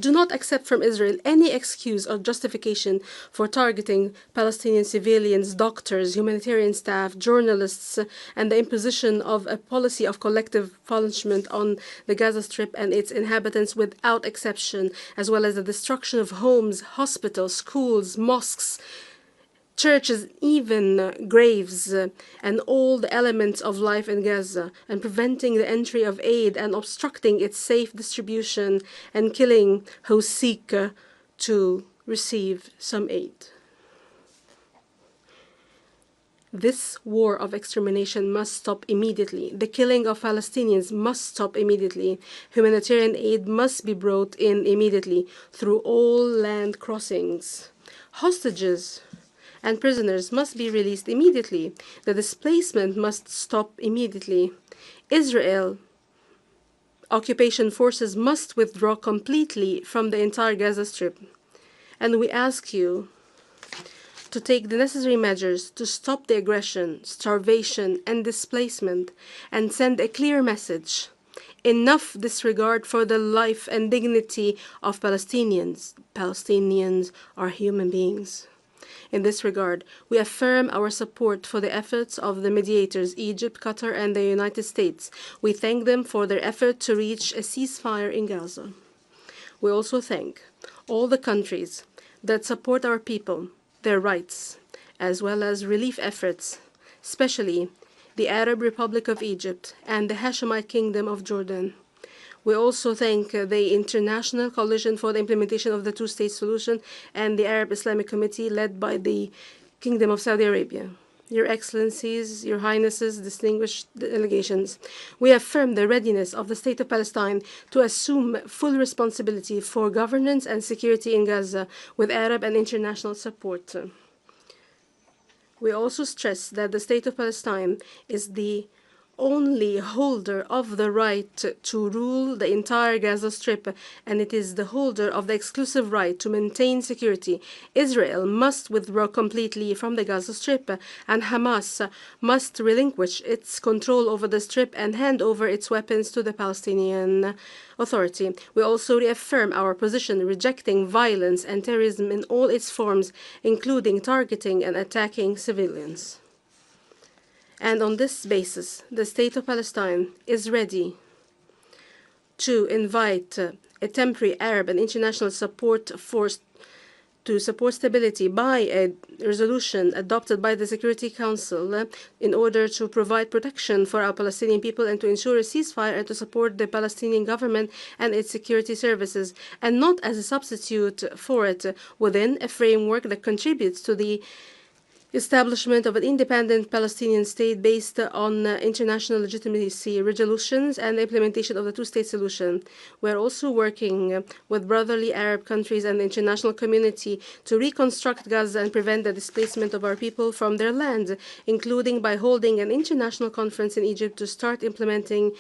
Do not accept from Israel any excuse or justification for targeting Palestinian civilians, doctors, humanitarian staff, journalists, and the imposition of a policy of collective punishment on the Gaza Strip and its inhabitants without exception, as well as the destruction of homes, hospitals, schools, mosques, churches, even graves, and all the elements of life in Gaza, and preventing the entry of aid and obstructing its safe distribution and killing who seek to receive some aid. This war of extermination must stop immediately. The killing of Palestinians must stop immediately. Humanitarian aid must be brought in immediately through all land crossings. Hostages and prisoners must be released immediately. The displacement must stop immediately. Israel occupation forces must withdraw completely from the entire Gaza Strip. And we ask you to take the necessary measures to stop the aggression, starvation, and displacement, and send a clear message. Enough disregard for the life and dignity of Palestinians. Palestinians are human beings. In this regard, we affirm our support for the efforts of the mediators, Egypt, Qatar, and the United States. We thank them for their effort to reach a ceasefire in Gaza. We also thank all the countries that support our people, their rights, as well as relief efforts, especially the Arab Republic of Egypt and the Hashemite Kingdom of Jordan. We also thank the International Coalition for the Implementation of the Two-State Solution and the Arab Islamic Committee led by the Kingdom of Saudi Arabia. Your Excellencies, Your Highnesses, distinguished delegations, we affirm the readiness of the State of Palestine to assume full responsibility for governance and security in Gaza with Arab and international support. We also stress that the State of Palestine is the only holder of the right to rule the entire Gaza Strip, and it is the holder of the exclusive right to maintain security. Israel must withdraw completely from the Gaza Strip, and Hamas must relinquish its control over the Strip and hand over its weapons to the Palestinian Authority. We also reaffirm our position rejecting violence and terrorism in all its forms, including targeting and attacking civilians. And on this basis, the State of Palestine is ready to invite a temporary Arab and international support force to support stability by a resolution adopted by the Security Council in order to provide protection for our Palestinian people and to ensure a ceasefire and to support the Palestinian government and its security services, and not as a substitute for it, within a framework that contributes to the establishment of an independent Palestinian state based on international legitimacy resolutions and the implementation of the two-state solution. We are also working with brotherly Arab countries and the international community to reconstruct Gaza and prevent the displacement of our people from their land, including by holding an international conference in Egypt to start implementing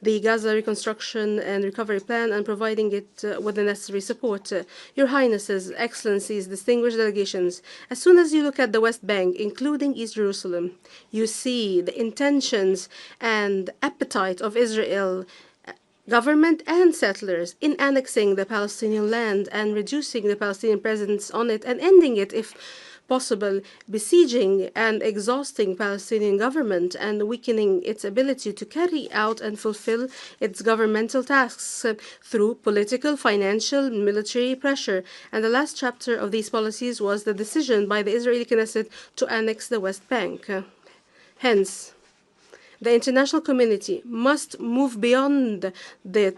the Gaza Reconstruction and Recovery Plan and providing it with the necessary support. Your Highnesses, Excellencies, distinguished delegations, as soon as you look at the West Bank, including East Jerusalem, you see the intentions and appetite of Israel government and settlers in annexing the Palestinian land and reducing the Palestinian presence on it and ending it if possible, besieging and exhausting Palestinian government and weakening its ability to carry out and fulfill its governmental tasks through political, financial, military pressure. And the last chapter of these policies was the decision by the Israeli Knesset to annex the West Bank. Hence, the international community must move beyond the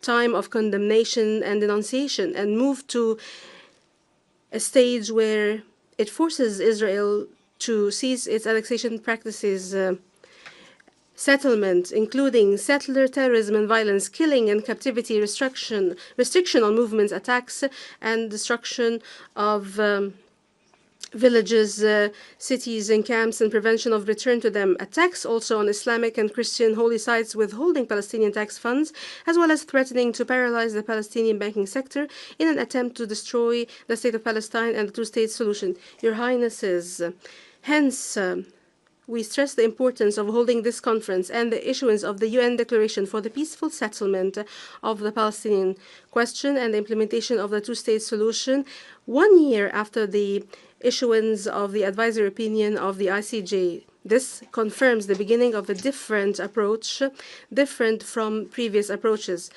time of condemnation and denunciation and move to a stage where it forces Israel to cease its annexation practices, settlement, including settler terrorism and violence, killing and captivity, restriction on movements, attacks, and destruction of villages, cities, and camps, and prevention of return to them. Attacks also on Islamic and Christian holy sites, withholding Palestinian tax funds, as well as threatening to paralyze the Palestinian banking sector in an attempt to destroy the state of Palestine and the two-state solution. Your Highnesses, hence, we stress the importance of holding this conference and the issuance of the UN Declaration for the peaceful settlement of the Palestinian question and the implementation of the two-state solution 1 year after the issuance of the advisory opinion of the ICJ. This confirms the beginning of a different approach, different from previous approaches,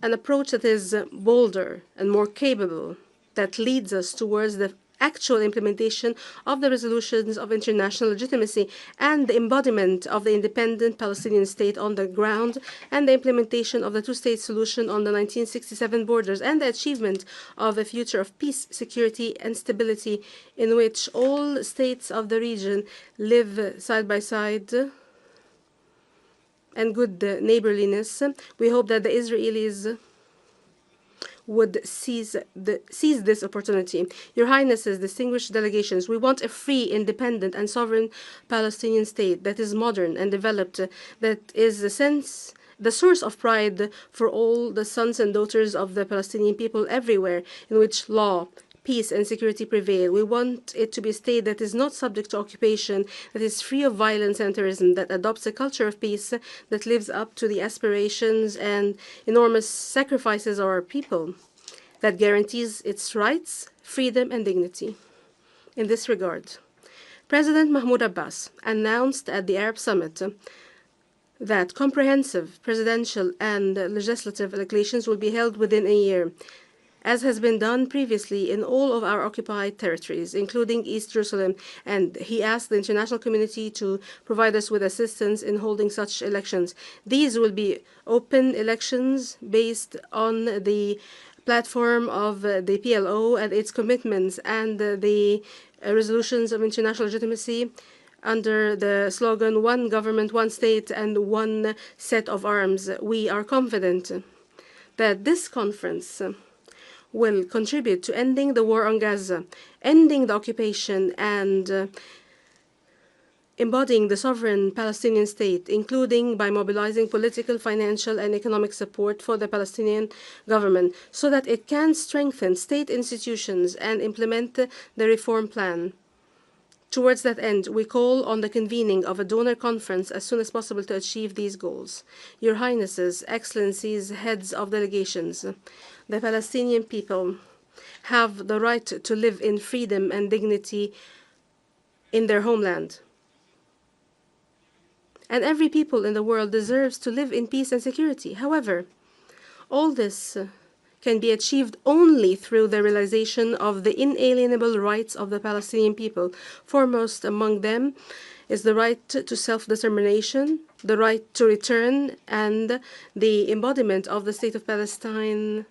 an approach that is bolder and more capable, that leads us towards the actual implementation of the resolutions of international legitimacy and the embodiment of the independent Palestinian state on the ground and the implementation of the two-state solution on the 1967 borders and the achievement of a future of peace, security, and stability in which all states of the region live side by side and good neighborliness. We hope that the Israelis would seize this opportunity. Your Highnesses, distinguished delegations, we want a free, independent, and sovereign Palestinian state that is modern and developed, that is the source of pride for all the sons and daughters of the Palestinian people everywhere, in which law, peace, and security prevail. We want it to be a state that is not subject to occupation, that is free of violence and terrorism, that adopts a culture of peace, that lives up to the aspirations and enormous sacrifices of our people, that guarantees its rights, freedom, and dignity. In this regard, President Mahmoud Abbas announced at the Arab Summit that comprehensive presidential and legislative elections will be held within a year, as has been done previously in all of our occupied territories, including East Jerusalem, and he asked the international community to provide us with assistance in holding such elections. These will be open elections based on the platform of the PLO and its commitments and the resolutions of international legitimacy under the slogan, "One government, one state, and one set of arms." We are confident that this conference will contribute to ending the war on Gaza, ending the occupation, and embodying the sovereign Palestinian state, including by mobilizing political, financial, and economic support for the Palestinian government so that it can strengthen state institutions and implement the reform plan. Towards that end, we call on the convening of a donor conference as soon as possible to achieve these goals. Your Highnesses, Excellencies, heads of delegations, the Palestinian people have the right to live in freedom and dignity in their homeland. And every people in the world deserves to live in peace and security. However, all this can be achieved only through the realization of the inalienable rights of the Palestinian people. Foremost among them is the right to self-determination, the right to return, and the embodiment of the state of Palestine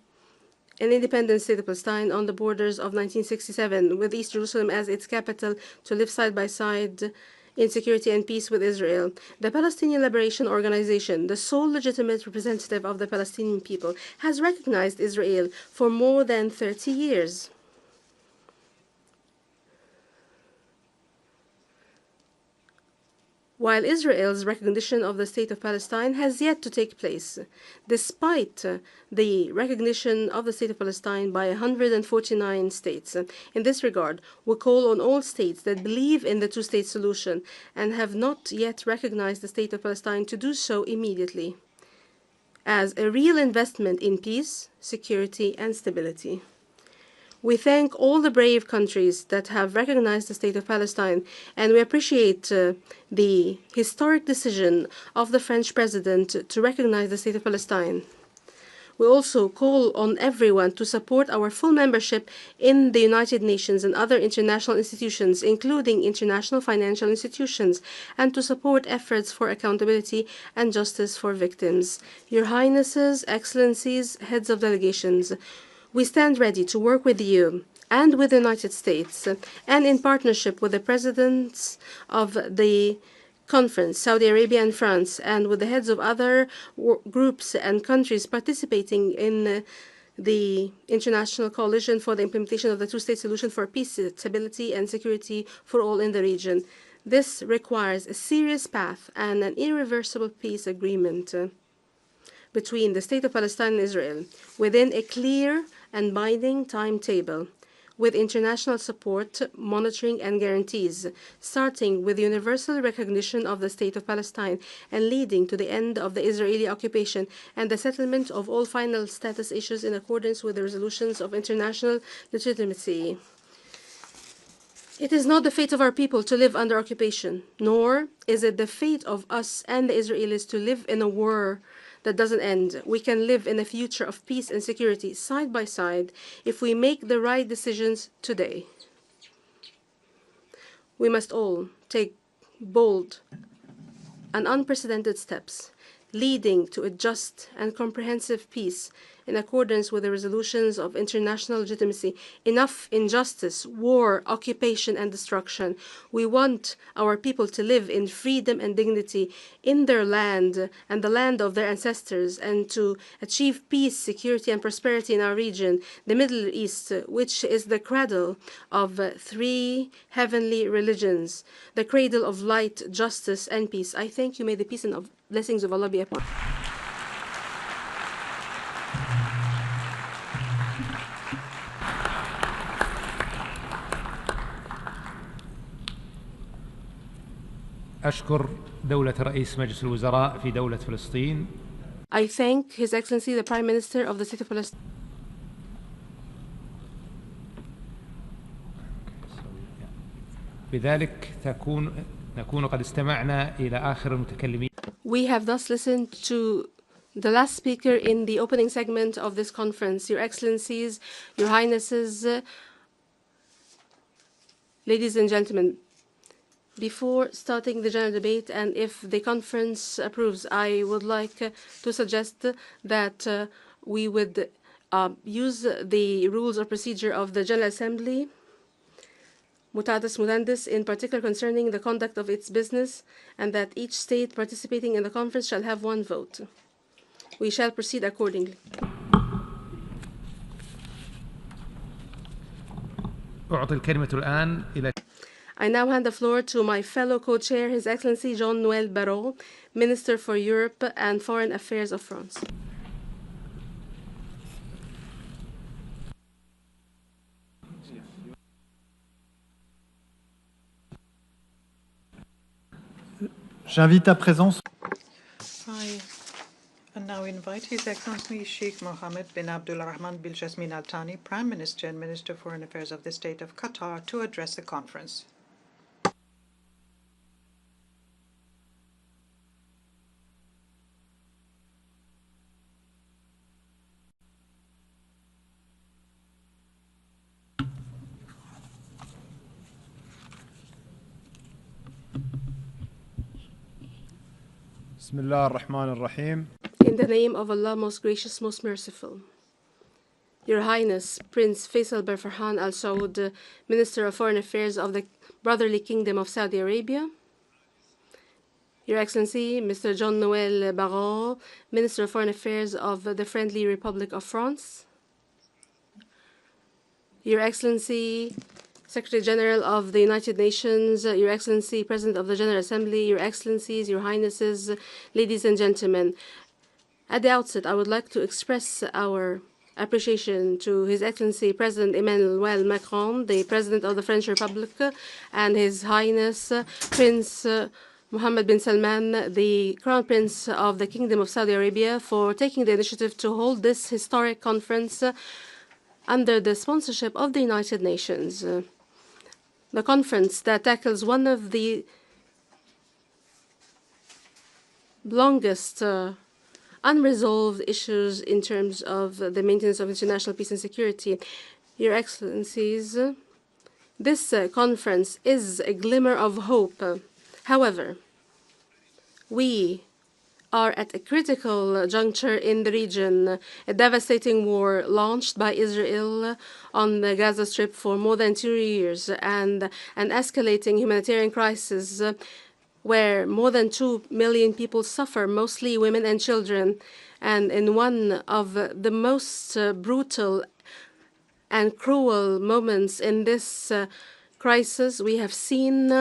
an independent state of Palestine on the borders of 1967, with East Jerusalem as its capital, to live side by side in security and peace with Israel. The Palestinian Liberation Organization, the sole legitimate representative of the Palestinian people, has recognized Israel for more than 30 years. While Israel's recognition of the State of Palestine has yet to take place, despite the recognition of the State of Palestine by 149 states. In this regard, we call on all states that believe in the two-state solution and have not yet recognized the State of Palestine to do so immediately, as a real investment in peace, security, and stability. We thank all the brave countries that have recognized the State of Palestine, and we appreciate the historic decision of the French president to recognize the State of Palestine. We also call on everyone to support our full membership in the United Nations and other international institutions, including international financial institutions, and to support efforts for accountability and justice for victims. Your Highnesses, Excellencies, heads of delegations, we stand ready to work with you and with the United States, and in partnership with the presidents of the conference, Saudi Arabia and France, and with the heads of other groups and countries participating in the International Coalition for the Implementation of the Two-State Solution for Peace, Stability, and Security for All in the region. This requires a serious path and an irreversible peace agreement between the State of Palestine and Israel within a clear and binding timetable, with international support, monitoring, and guarantees, starting with universal recognition of the State of Palestine and leading to the end of the Israeli occupation and the settlement of all final status issues in accordance with the resolutions of international legitimacy. It is not the fate of our people to live under occupation, nor is it the fate of us and the Israelis to live in a war that doesn't end. We can live in a future of peace and security side by side if we make the right decisions today. We must all take bold and unprecedented steps leading to a just and comprehensive peace in accordance with the resolutions of international legitimacy. Enough injustice, war, occupation, and destruction. We want our people to live in freedom and dignity in their land and the land of their ancestors, and to achieve peace, security, and prosperity in our region, the Middle East, which is the cradle of three heavenly religions, the cradle of light, justice, and peace. I thank you. May the peace and blessings of Allah be upon you. أشكر دولة رئيس مجلس الوزراء في دولة فلسطين. I thank His Excellency the Prime Minister of the State of Palestine. بذلك نكون قد استمعنا إلى آخر المتكلمين. We have thus listened to the last speaker in the opening segment of this conference. Your Excellencies, Your Highnesses, ladies and gentlemen, before starting the general debate, and if the conference approves, I would like to suggest that we would use the rules of procedure of the General Assembly, mutatis mutandis, in particular concerning the conduct of its business, and that each state participating in the conference shall have one vote. We shall proceed accordingly. أعطي الكلمة الآن إلى I now hand the floor to my fellow co-chair, His Excellency Jean-Noël Barrot, Minister for Europe and Foreign Affairs of France. J'invite à présent. I now invite His Excellency Sheikh Mohammed bin Abdul Rahman bin Jasmin Al Thani, Prime Minister and Minister for Foreign Affairs of the State of Qatar, to address the conference. بسم الله الرحمن الرحيم. In the name of Allah, most gracious, most merciful. Your Highness Prince Faisal bin Farhan Al Saud, Minister of Foreign Affairs of the Brotherly Kingdom of Saudi Arabia, Your Excellency Mr. Jean-Noël Barrot, Minister of Foreign Affairs of the Friendly Republic of France, Your Excellency Secretary General of the United Nations, Your Excellency President of the General Assembly, Your Excellencies, Your Highnesses, ladies and gentlemen. At the outset, I would like to express our appreciation to His Excellency President Emmanuel Macron, the President of the French Republic, and His Highness Prince Mohammed bin Salman, the Crown Prince of the Kingdom of Saudi Arabia, for taking the initiative to hold this historic conference under the sponsorship of the United Nations. The conference that tackles one of the longest unresolved issues in terms of the maintenance of international peace and security. Your Excellencies, this conference is a glimmer of hope. However, we are at a critical juncture in the region. A devastating war launched by Israel on the Gaza Strip for more than 2 years, and an escalating humanitarian crisis where more than 2 million people suffer, mostly women and children. And in one of the most brutal and cruel moments in this crisis, we have seen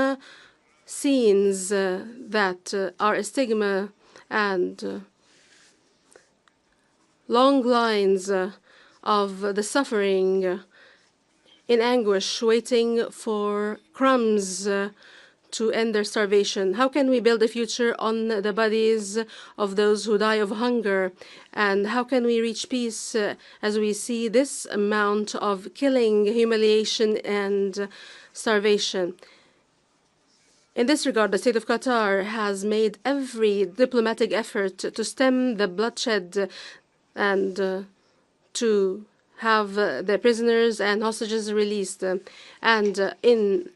scenes that are a stigma and long lines of the suffering in anguish, waiting for crumbs to end their starvation. How can we build a future on the bodies of those who die of hunger? And how can we reach peace as we see this amount of killing, humiliation, and starvation? In this regard, the State of Qatar has made every diplomatic effort to stem the bloodshed and to have the prisoners and hostages released. And in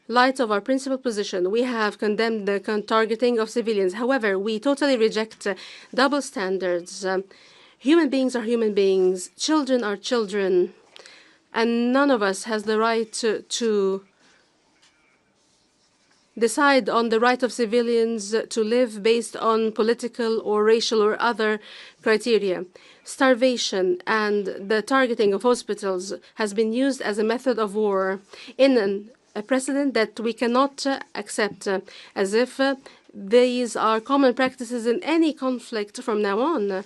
light of our principal position, we have condemned the targeting of civilians. However, we totally reject double standards. Human beings are human beings. Children are children. And none of us has the right to decide on the right of civilians to live based on political or racial or other criteria. Starvation and the targeting of hospitals has been used as a method of war in a precedent that we cannot accept, as if these are common practices in any conflict from now on.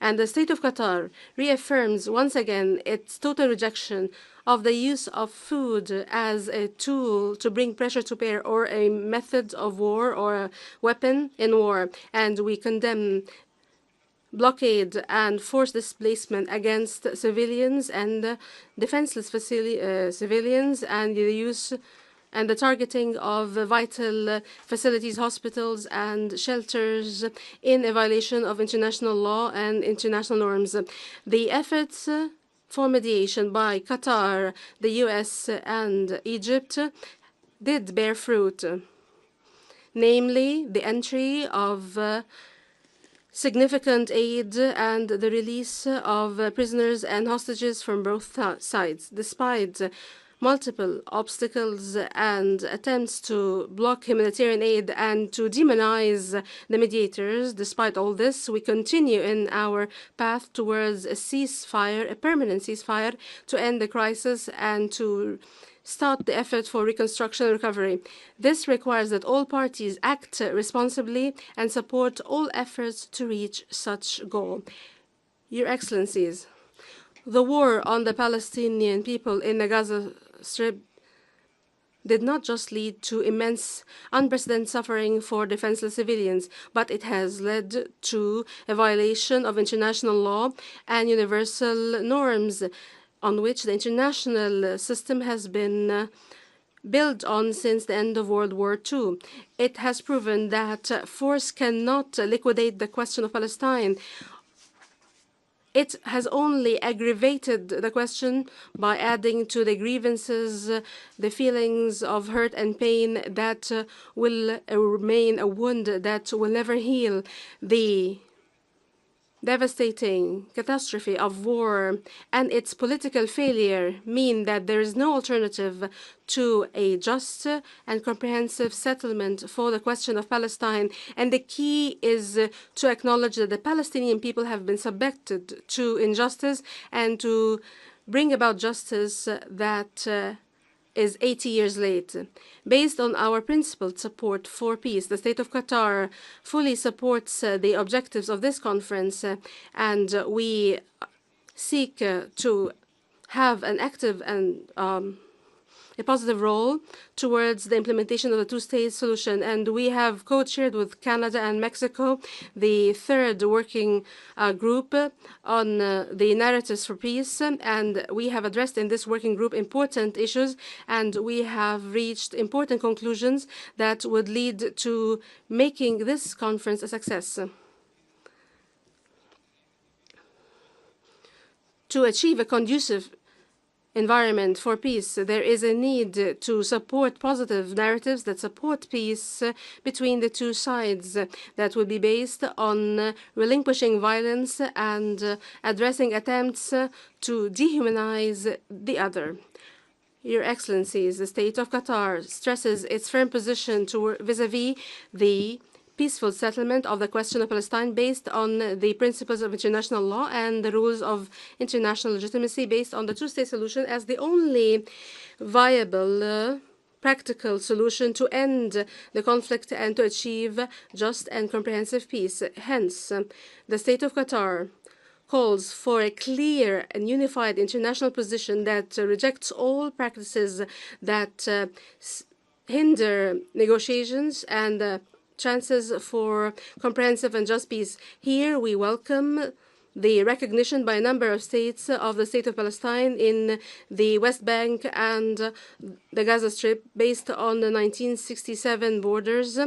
And the State of Qatar reaffirms once again its total rejection of the use of food as a tool to bring pressure to bear or a method of war or a weapon in war. And we condemn blockade and forced displacement against civilians and defenseless civilians, and the use and the targeting of vital facilities, hospitals, and shelters in a violation of international law and international norms. The efforts for mediation by Qatar, the US, and Egypt did bear fruit, namely the entry of significant aid and the release of prisoners and hostages from both sides. Despite multiple obstacles and attempts to block humanitarian aid and to demonize the mediators, despite all this, we continue in our path towards a ceasefire, a permanent ceasefire, to end the crisis and to start the effort for reconstruction and recovery. This requires that all parties act responsibly and support all efforts to reach such goal. Your Excellencies, the war on the Palestinian people in the Gaza Strip did not just lead to immense, unprecedented suffering for defenseless civilians, but it has led to a violation of international law and universal norms on which the international system has been built on since the end of World War II. It has proven that force cannot liquidate the question of Palestine. It has only aggravated the question by adding to the grievances the feelings of hurt and pain that will remain a wound that will never heal. The devastating catastrophe of war and its political failure mean that there is no alternative to a just and comprehensive settlement for the question of Palestine. And the key is to acknowledge that the Palestinian people have been subjected to injustice and to bring about justice that is 80 years late. Based on our principled support for peace, the State of Qatar fully supports the objectives of this conference, and we seek to have an active and a positive role towards the implementation of the two-state solution. And we have co-chaired with Canada and Mexico the third working group on the narratives for peace. And we have addressed in this working group important issues, and we have reached important conclusions that would lead to making this conference a success. To achieve a conducive environment for peace, there is a need to support positive narratives that support peace between the two sides that will be based on relinquishing violence and addressing attempts to dehumanize the other. Your Excellencies, the State of Qatar stresses its firm position vis-à-vis the peaceful settlement of the question of Palestine based on the principles of international law and the rules of international legitimacy based on the two-state solution as the only viable practical solution to end the conflict and to achieve just and comprehensive peace. Hence, the State of Qatar calls for a clear and unified international position that rejects all practices that hinder negotiations and chances for comprehensive and just peace. Here, we welcome the recognition by a number of states of the State of Palestine in the West Bank and the Gaza Strip based on the 1967 borders,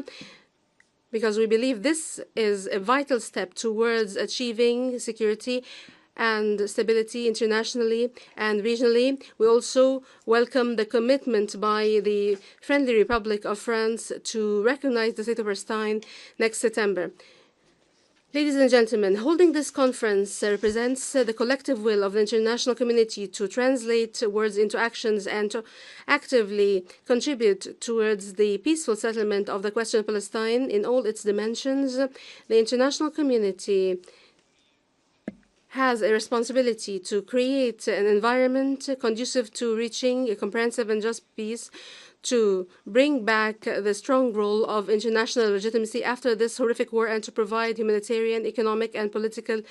because we believe this is a vital step towards achieving security and stability internationally and regionally. We also welcome the commitment by the Friendly Republic of France to recognize the State of Palestine next September. Ladies and gentlemen, holding this conference represents the collective will of the international community to translate words into actions and to actively contribute towards the peaceful settlement of the question of Palestine in all its dimensions. The international community has a responsibility to create an environment conducive to reaching a comprehensive and just peace, to bring back the strong role of international legitimacy after this horrific war, and to provide humanitarian, economic, and political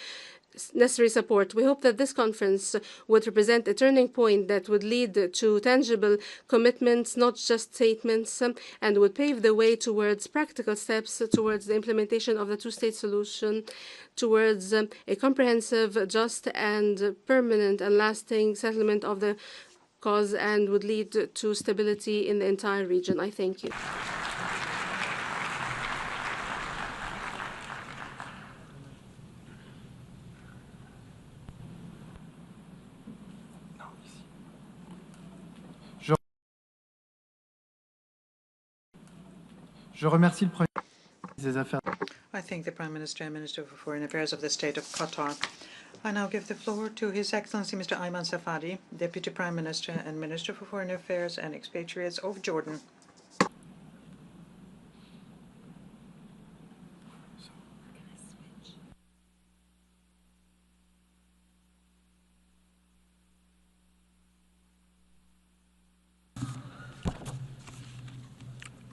necessary support. We hope that this conference would represent a turning point that would lead to tangible commitments, not just statements, and would pave the way towards practical steps towards the implementation of the two-state solution, towards a comprehensive, just, and permanent and lasting settlement of the cause, and would lead to stability in the entire region. I thank you. Je remercie le Premier ministre des Affaires. I thank the Prime Minister and Minister for Foreign Affairs of the State of Qatar. I now give the floor to His Excellency Mr. Ayman Safadi, Deputy Prime Minister and Minister for Foreign Affairs and Expatriates of Jordan.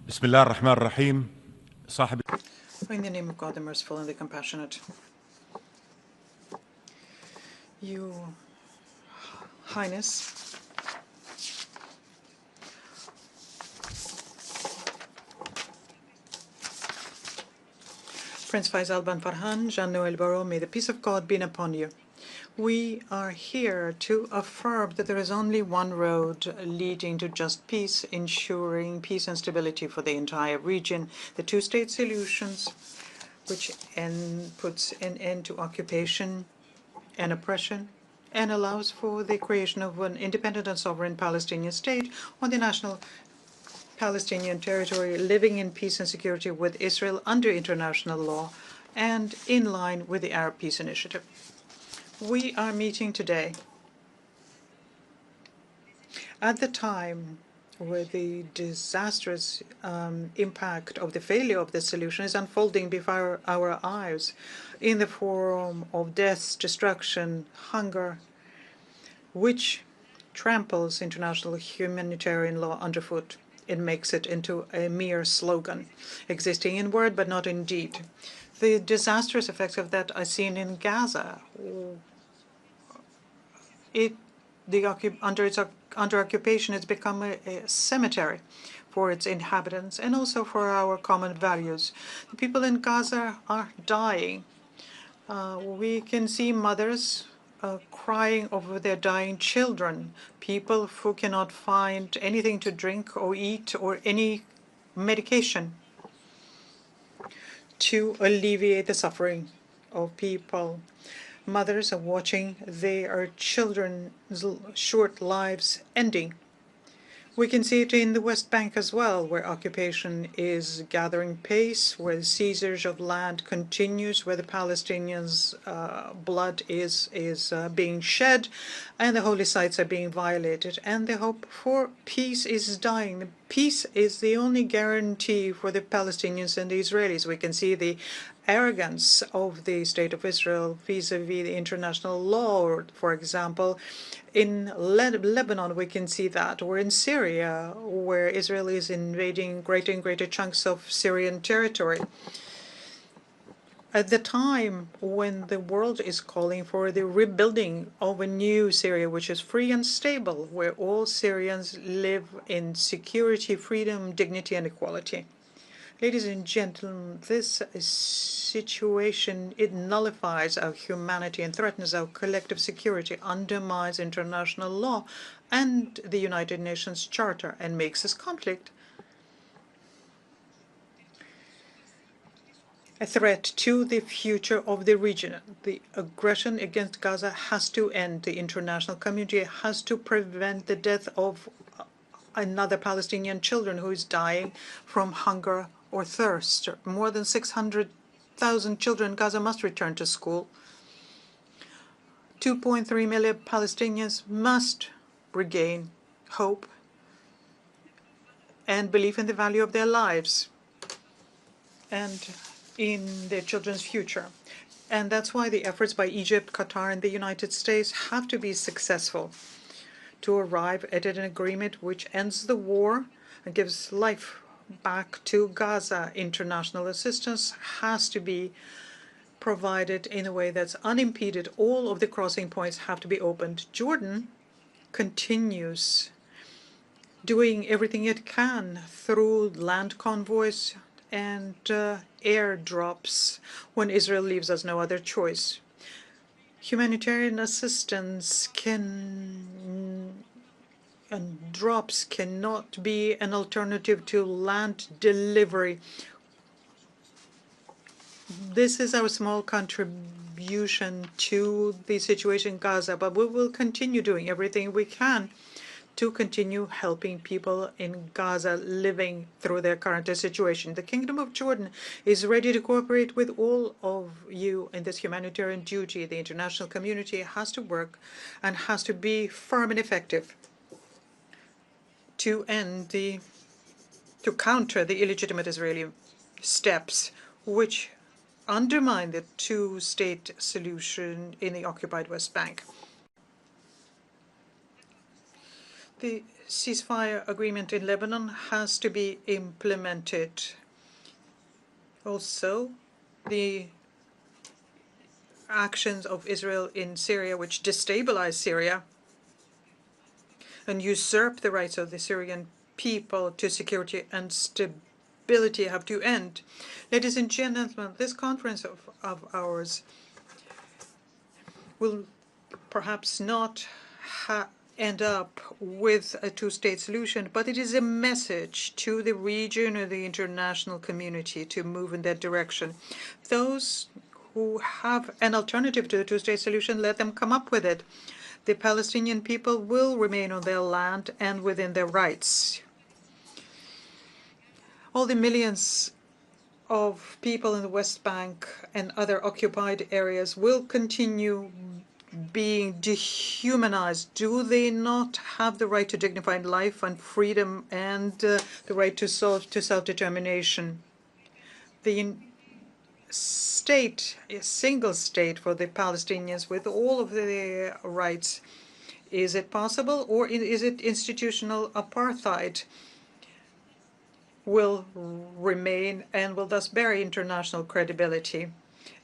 Bismillah ar-Rahman ar-Rahim. In the name of God, the Merciful and the Compassionate. Your Highness, Prince Faisal bin Farhan, Jean-Noël Barrot, may the peace of God be upon you. We are here to affirm that there is only one road leading to just peace, ensuring peace and stability for the entire region. The two-state solutions, which puts an end to occupation and oppression and allows for the creation of an independent and sovereign Palestinian state on the national Palestinian territory, living in peace and security with Israel under international law and in line with the Arab Peace Initiative. We are meeting today at the time where the disastrous impact of the failure of this solution is unfolding before our eyes in the form of death, destruction, hunger, which tramples international humanitarian law underfoot. It makes it into a mere slogan, existing in word but not in deed. The disastrous effects of that are seen in Gaza. Under occupation, it's become a cemetery for its inhabitants and also for our common values. The people in Gaza are dying. We can see mothers crying over their dying children, people who cannot find anything to drink or eat or any medication to alleviate the suffering of people. Mothers are watching their children's short lives ending. We can see it in the West Bank as well, where occupation is gathering pace, where the seizures of land continues, where the Palestinians' blood is being shed, and the holy sites are being violated, and the hope for peace is dying. The peace is the only guarantee for the Palestinians and the Israelis. We can see the arrogance of the State of Israel vis-à-vis the international law. For example, in Lebanon, we can see that, or in Syria, where Israel is invading greater and greater chunks of Syrian territory. At the time when the world is calling for the rebuilding of a new Syria, which is free and stable, where all Syrians live in security, freedom, dignity, and equality. Ladies and gentlemen, this situation, it nullifies our humanity and threatens our collective security, undermines international law and the United Nations Charter, and makes this conflict a threat to the future of the region. The aggression against Gaza has to end. The international community has to prevent the death of another Palestinian children who is dying from hunger or thirst. More than 600,000 children in Gaza must return to school. 2.3 million Palestinians must regain hope and belief in the value of their lives and in their children's future. And that's why the efforts by Egypt, Qatar, and the United States have to be successful to arrive at an agreement which ends the war and gives life back to Gaza. International assistance has to be provided in a way that's unimpeded. All of the crossing points have to be opened. Jordan continues doing everything it can through land convoys and airdrops when Israel leaves us no other choice. Humanitarian assistance and drops cannot be an alternative to land delivery. This is our small contribution to the situation in Gaza, but we will continue doing everything we can to continue helping people in Gaza living through their current situation. The Kingdom of Jordan is ready to cooperate with all of you in this humanitarian duty. The international community has to work and has to be firm and effective to counter the illegitimate Israeli steps which undermine the two-state solution in the occupied West Bank. The ceasefire agreement in Lebanon has to be implemented. Also, the actions of Israel in Syria, which destabilize Syria and usurp the rights of the Syrian people to security and stability, have to end. Ladies and gentlemen, this conference of ours will perhaps not end up with a two-state solution, but it is a message to the region or the international community to move in that direction. Those who have an alternative to the two-state solution, let them come up with it. The Palestinian people will remain on their land and within their rights. All the millions of people in the West Bank and other occupied areas will continue being dehumanized? Do they not have the right to dignified life and freedom and the right to self-determination? The state, a single state for the Palestinians with all of their rights, is it possible, or is it institutional apartheid will remain and will thus bury international credibility?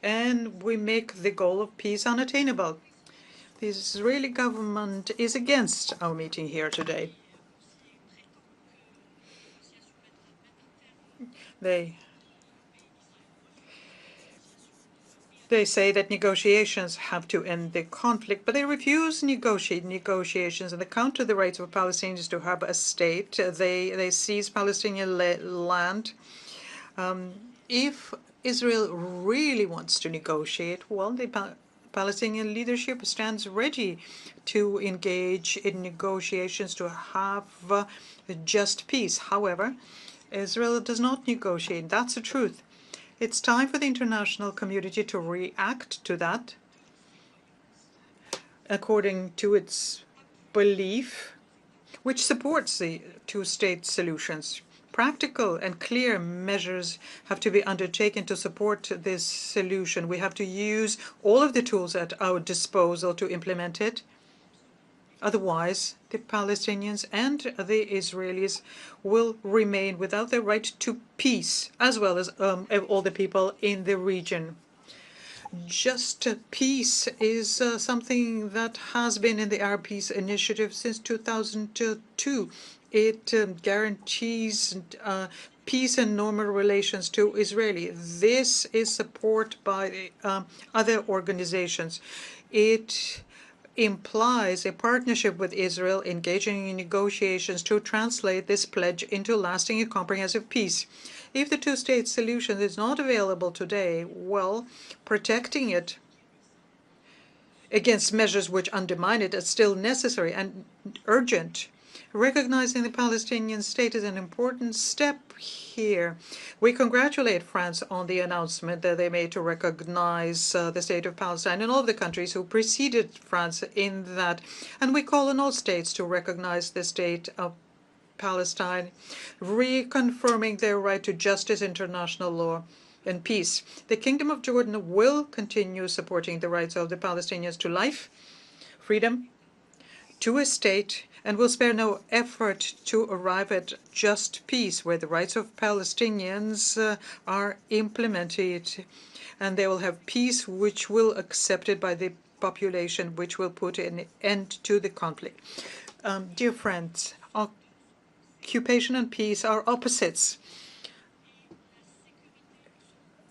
And we make the goal of peace unattainable. The Israeli government is against our meeting here today. They say that negotiations have to end the conflict, but they refuse to negotiate negotiations, and they counter the rights of Palestinians to have a state. They seize Palestinian land. If Israel really wants to negotiate, well, the Palestinian leadership stands ready to engage in negotiations to have just peace. However, Israel does not negotiate. That's the truth. It's time for the international community to react to that according to its belief, which supports the two-state solutions. Practical and clear measures have to be undertaken to support this solution. We have to use all of the tools at our disposal to implement it. Otherwise, the Palestinians and the Israelis will remain without the right to peace, as well as all the people in the region. Just peace is something that has been in the Arab Peace Initiative since 2002. It guarantees peace and normal relations to Israeli. This is support by other organizations. It implies a partnership with Israel engaging in negotiations to translate this pledge into lasting and comprehensive peace. If the two-state solution is not available today, well, protecting it against measures which undermine it is still necessary and urgent. Recognizing the Palestinian state is an important step here. We congratulate France on the announcement that they made to recognize the state of Palestine and all of the countries who preceded France in that. And we call on all states to recognize the state of Palestine, reconfirming their right to justice, international law, and peace. The Kingdom of Jordan will continue supporting the rights of the Palestinians to life, freedom, to a state, and will spare no effort to arrive at just peace, where the rights of Palestinians are implemented, and they will have peace which will be accepted by the population, which will put an end to the conflict. Dear friends, occupation and peace are opposites.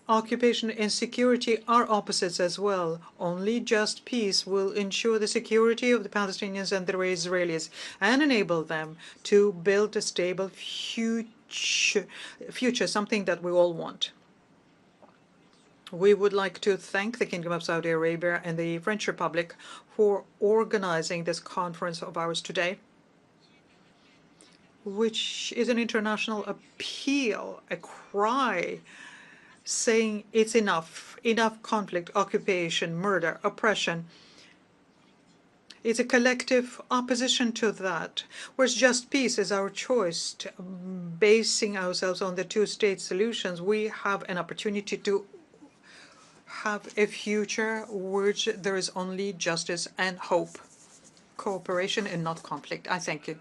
Occupation and security are opposites as well. Only just peace will ensure the security of the Palestinians and the Israelis and enable them to build a stable future, something that we all want. We would like to thank the Kingdom of Saudi Arabia and the French Republic for organizing this conference of ours today, which is an international appeal, a cry saying it's enough conflict, occupation, murder, oppression. It's a collective opposition to that, whereas just peace is our choice. Basing ourselves on the two-state solutions, we have an opportunity to have a future which there is only justice and hope, cooperation and not conflict. I thank you.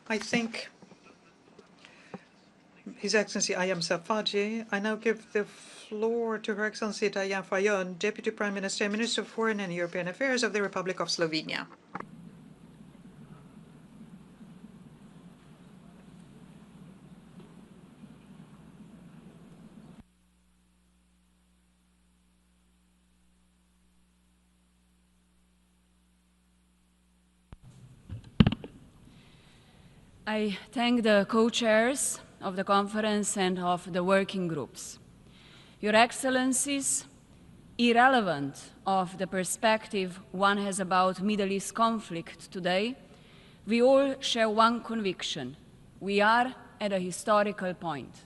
I think His Excellency Ayam Safaji. I now give the floor to Her Excellency Diane Fayon, Deputy Prime Minister, Minister of Foreign and European Affairs of the Republic of Slovenia. I thank the co-chairs of the conference and of the working groups. Your Excellencies, irrelevant of the perspective one has about Middle East conflict today, we all share one conviction: we are at a historical point.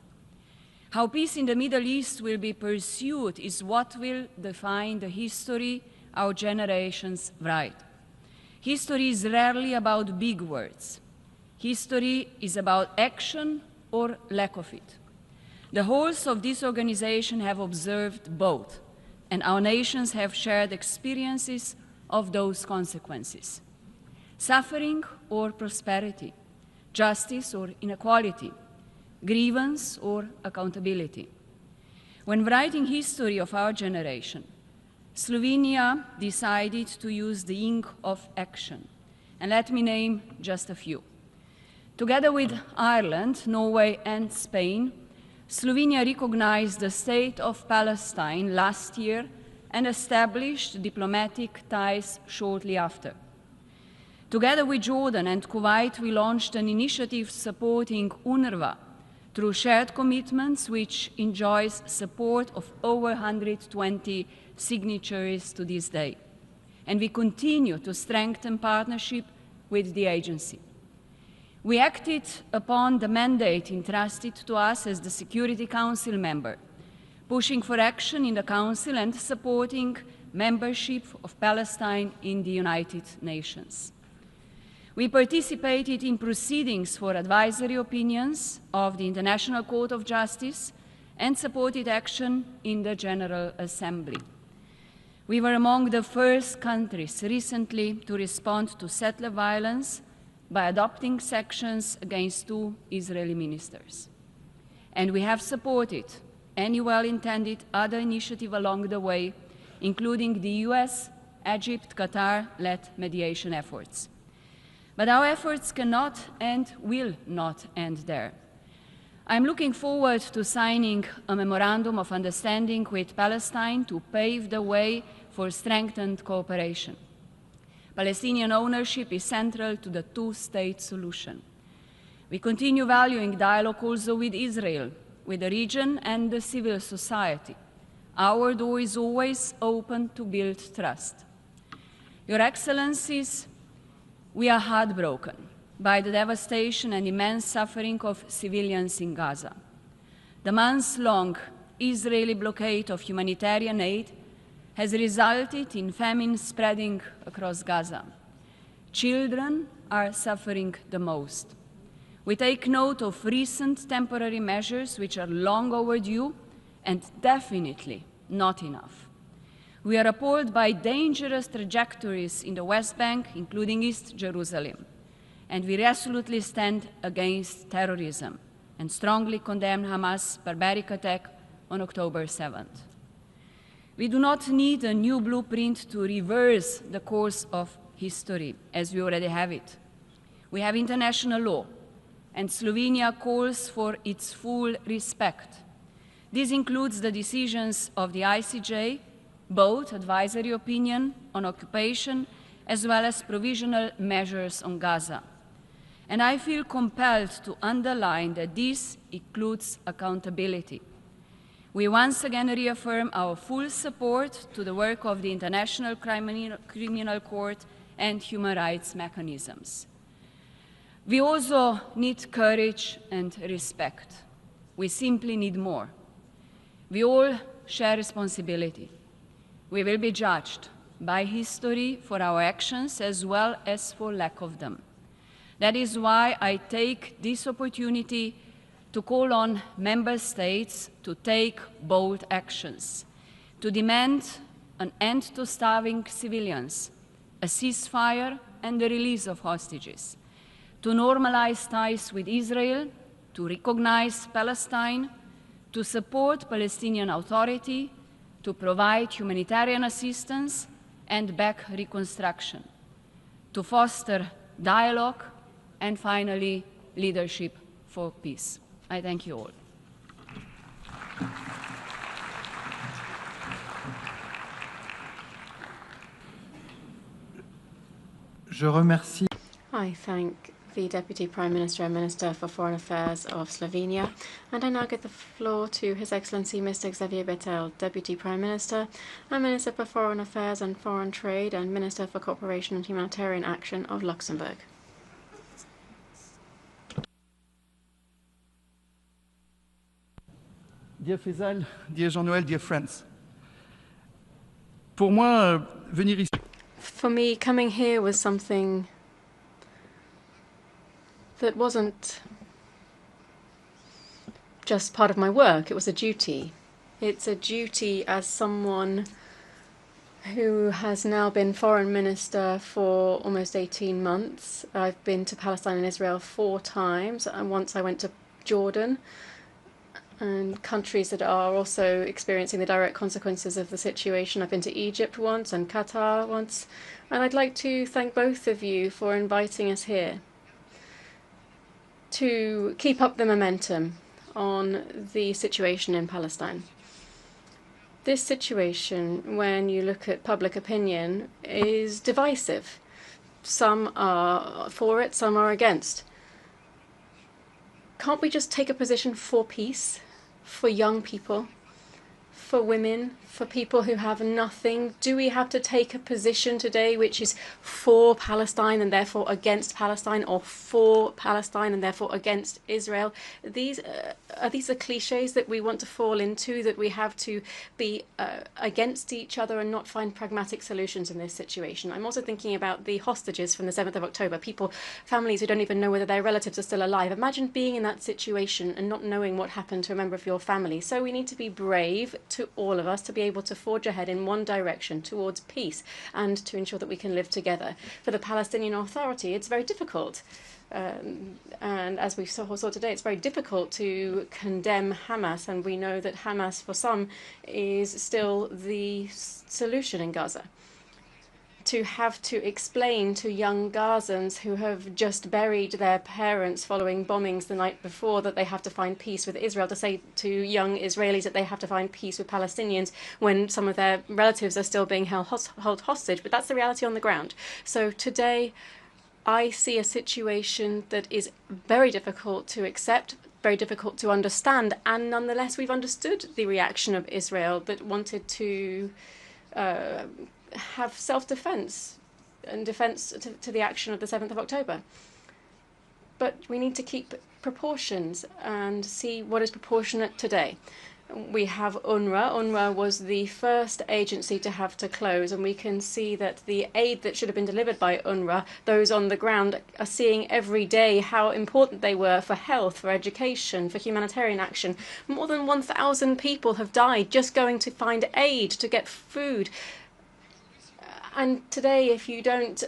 How peace in the Middle East will be pursued is what will define the history our generations write. History is rarely about big words. History is about action or lack of it. The wholes of this organization have observed both, and our nations have shared experiences of those consequences. Suffering or prosperity, justice or inequality, grievance or accountability. When writing history of our generation, Slovenia decided to use the ink of action. And let me name just a few. Together with Ireland, Norway, and Spain, Slovenia recognized the State of Palestine last year and established diplomatic ties shortly after. Together with Jordan and Kuwait, we launched an initiative supporting UNRWA through shared commitments, which enjoys support of over 120 signatories to this day. And we continue to strengthen partnership with the agency. We acted upon the mandate entrusted to us as the Security Council member, pushing for action in the Council and supporting membership of Palestine in the United Nations. We participated in proceedings for advisory opinions of the International Court of Justice and supported action in the General Assembly. We were among the first countries recently to respond to settler violence by adopting sanctions against 2 Israeli ministers. And we have supported any well-intended other initiative along the way, including the US, Egypt, Qatar-led mediation efforts. But our efforts cannot and will not end there. I'm looking forward to signing a memorandum of understanding with Palestine to pave the way for strengthened cooperation. Palestinian ownership is central to the two-state solution. We continue valuing dialogue also with Israel, with the region and the civil society. Our door is always open to build trust. Your Excellencies, we are heartbroken by the devastation and immense suffering of civilians in Gaza. The months-long Israeli blockade of humanitarian aid has resulted in famine spreading across Gaza. Children are suffering the most. We take note of recent temporary measures which are long overdue and definitely not enough. We are appalled by dangerous trajectories in the West Bank, including East Jerusalem, and we resolutely stand against terrorism and strongly condemn Hamas' barbaric attack on October 7th. We do not need a new blueprint to reverse the course of history, as we already have it. We have international law, and Slovenia calls for its full respect. This includes the decisions of the ICJ, both advisory opinion on occupation as well as provisional measures on Gaza. And I feel compelled to underline that this includes accountability. We once again reaffirm our full support to the work of the International Criminal Court and human rights mechanisms. We also need courage and respect. We simply need more. We all share responsibility. We will be judged by history for our actions as well as for lack of them. That is why I take this opportunity to call on member states to take bold actions, to demand an end to starving civilians, a ceasefire and the release of hostages, to normalize ties with Israel, to recognize Palestine, to support Palestinian Authority, to provide humanitarian assistance and back reconstruction, to foster dialogue, and finally, leadership for peace. I thank you all. Je remercie. I thank the Deputy Prime Minister and Minister for Foreign Affairs of Slovenia, and I now give the floor to His Excellency Mr. Xavier Bettel, Deputy Prime Minister and Minister for Foreign Affairs and Foreign Trade and Minister for Cooperation and Humanitarian Action of Luxembourg. dear Faisal, dear Jean-Noël, dear friends. Pour moi, venir ici. For me, coming here was something that wasn't just part of my work, it was a duty. It's a duty as someone who has now been Foreign Minister for almost 18 months. I've been to Palestine and Israel 4 times, and once I went to Jordan, and countries that are also experiencing the direct consequences of the situation. I've been to Egypt once and Qatar once, and I'd like to thank both of you for inviting us here to keep up the momentum on the situation in Palestine. This situation, when you look at public opinion, is divisive. Some are for it, some are against. Can't we just take a position for peace, for young people, for women, for people who have nothing? Do we have to take a position today which is for Palestine and therefore against Palestine, or for Palestine and therefore against Israel? Are these the cliches that we want to fall into, that we have to be against each other and not find pragmatic solutions in this situation? I'm also thinking about the hostages from the 7th of October, families who don't even know whether their relatives are still alive. Imagine being in that situation and not knowing what happened to a member of your family. So we need to be brave, to all of us, to be able to forge ahead in one direction towards peace and to ensure that we can live together. For the Palestinian Authority, it's very difficult. And as we saw today, it's very difficult to condemn Hamas, and we know that Hamas, for some, is still the solution in Gaza. To have to explain to young Gazans who have just buried their parents following bombings the night before that they have to find peace with Israel, to say to young Israelis that they have to find peace with Palestinians when some of their relatives are still being held hostage. But that's the reality on the ground. So today, I see a situation that is very difficult to accept, very difficult to understand, and nonetheless we've understood the reaction of Israel that wanted to have self-defense and defense to the action of the 7th of October. But we need to keep proportions and see what is proportionate today. We have UNRWA. UNRWA was the first agency to have to close, and we can see that the aid that should have been delivered by UNRWA, those on the ground are seeing every day how important they were for health, for education, for humanitarian action. More than 1,000 people have died just going to find aid, to get food. And today, if you don't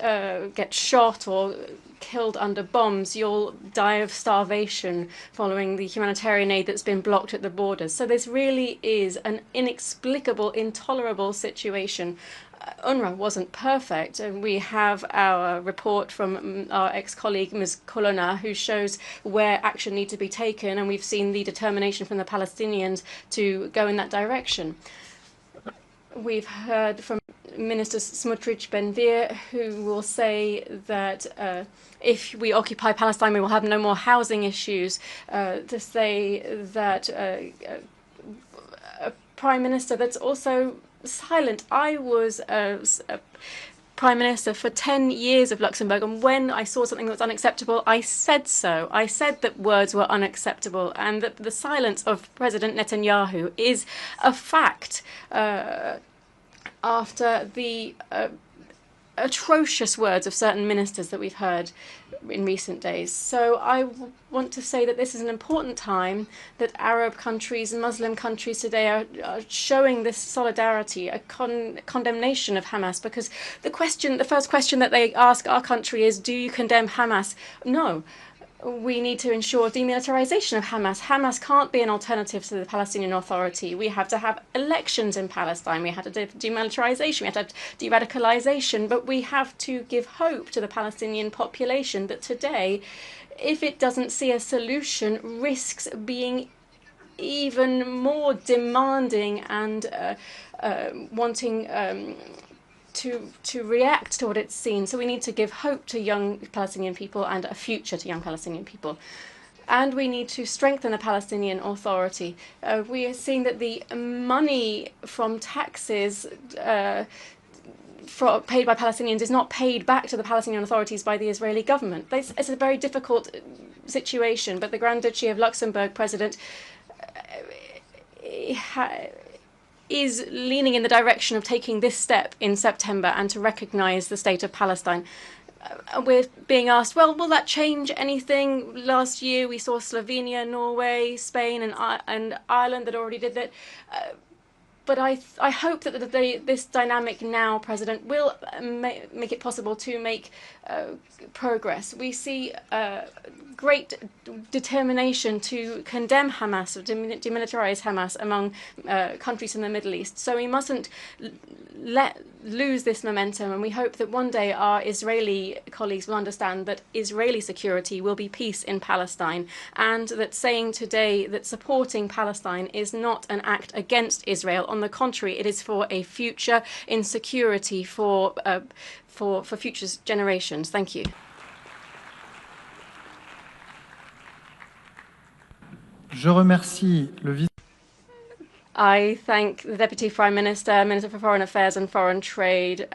get shot or killed under bombs, you'll die of starvation following the humanitarian aid that's been blocked at the borders. So this really is an inexplicable, intolerable situation. UNRWA wasn't perfect. We have our report from our ex-colleague, Ms. Colonna, who shows where action needs to be taken, and we've seen the determination from the Palestinians to go in that direction. We've heard from Minister Smotrich Ben-Gvir, who will say that if we occupy Palestine, we will have no more housing issues, to say that a Prime Minister that's also silent. I was a Prime Minister for 10 years of Luxembourg, and when I saw something that was unacceptable, I said so. I said that words were unacceptable, and that the silence of President Netanyahu is a fact. After the atrocious words of certain ministers that we've heard in recent days. So I want to say that this is an important time, that Arab countries and Muslim countries today are showing this solidarity, a condemnation of Hamas, because the first question that they ask our country is, do you condemn Hamas? No. We need to ensure demilitarization of Hamas. Hamas can't be an alternative to the Palestinian Authority. We have to have elections in Palestine. We have to have demilitarization. We have to have de-radicalization. But we have to give hope to the Palestinian population that today, if it doesn't see a solution, risks being even more demanding and wanting to react to what it's seen. So we need to give hope to young Palestinian people and a future to young Palestinian people. And we need to strengthen the Palestinian Authority. We are seeing that the money from taxes paid by Palestinians is not paid back to the Palestinian authorities by the Israeli government. It's a very difficult situation, but the Grand Duchy of Luxembourg president is leaning in the direction of taking this step in September and to recognise the state of Palestine. We're being asked, well, will that change anything? Last year we saw Slovenia, Norway, Spain and Ireland that already did that. But I hope that this dynamic now, President, will make it possible to make progress. We see great determination to condemn Hamas, or demilitarize Hamas among countries in the Middle East. So we mustn't lose this momentum, and we hope that one day our Israeli colleagues will understand that Israeli security will be peace in Palestine, and that saying today that supporting Palestine is not an act against Israel. On the contrary, it is for a future in security for future generations. Thank you. Je remercie le vice. I thank the Deputy Prime Minister, Minister for Foreign Affairs and Foreign Trade,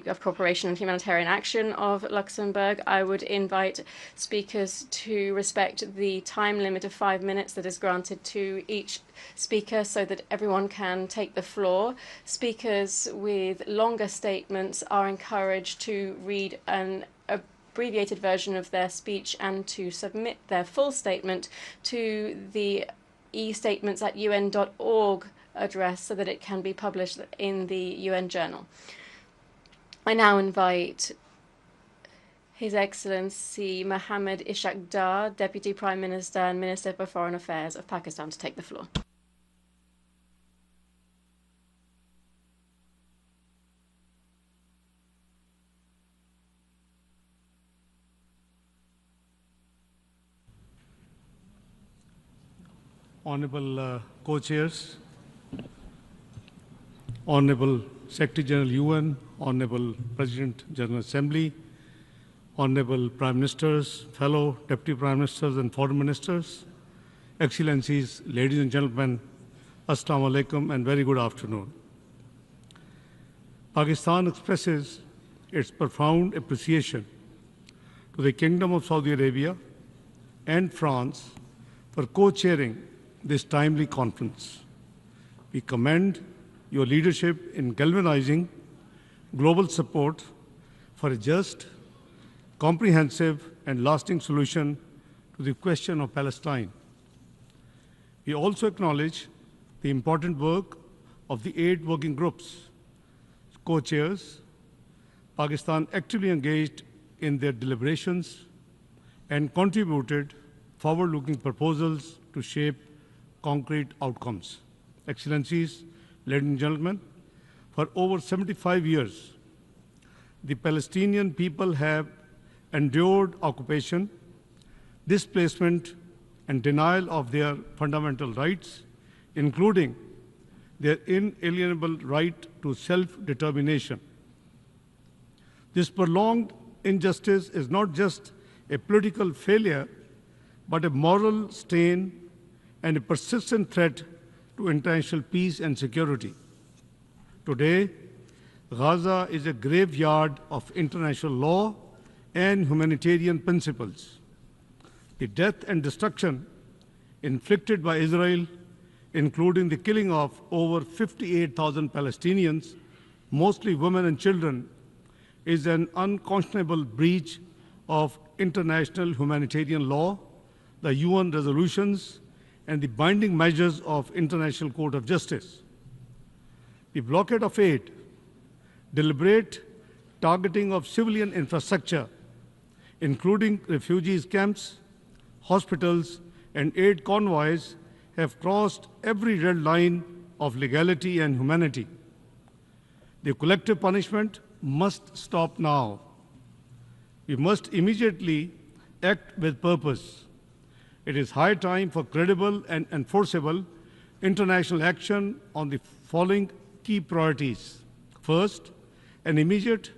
of Cooperation and Humanitarian Action of Luxembourg. I would invite speakers to respect the time limit of 5 minutes that is granted to each speaker so that everyone can take the floor. Speakers with longer statements are encouraged to read an abbreviated version of their speech and to submit their full statement to the e-statements@un.org address so that it can be published in the UN Journal. I now invite His Excellency Mohammed Ishaq Dar, Deputy Prime Minister and Minister for Foreign Affairs of Pakistan, to take the floor. Honorable co-chairs, Honorable Secretary General UN, Honorable President General Assembly, Honorable Prime Ministers, fellow Deputy Prime Ministers and Foreign Ministers, Excellencies, ladies and gentlemen, Assalamu alaikum and very good afternoon. Pakistan expresses its profound appreciation to the Kingdom of Saudi Arabia and France for co-chairing this timely conference. We commend your leadership in galvanizing global support for a just, comprehensive, and lasting solution to the question of Palestine. We also acknowledge the important work of the 8 working groups. Co-chairs, Pakistan actively engaged in their deliberations and contributed forward-looking proposals to shape concrete outcomes. Excellencies, ladies and gentlemen, for over 75 years, the Palestinian people have endured occupation, displacement, and denial of their fundamental rights, including their inalienable right to self-determination. This prolonged injustice is not just a political failure, but a moral stain and a persistent threat to international peace and security. Today, Gaza is a graveyard of international law and humanitarian principles. The death and destruction inflicted by Israel, including the killing of over 58,000 Palestinians, mostly women and children, is an unconscionable breach of international humanitarian law, the UN resolutions, and the binding measures of International Court of Justice. The blockade of aid, deliberate targeting of civilian infrastructure, including refugees camps, hospitals, and aid convoys, have crossed every red line of legality and humanity. The collective punishment must stop now. We must immediately act with purpose. It is high time for credible and enforceable international action on the following key priorities. First, an immediate,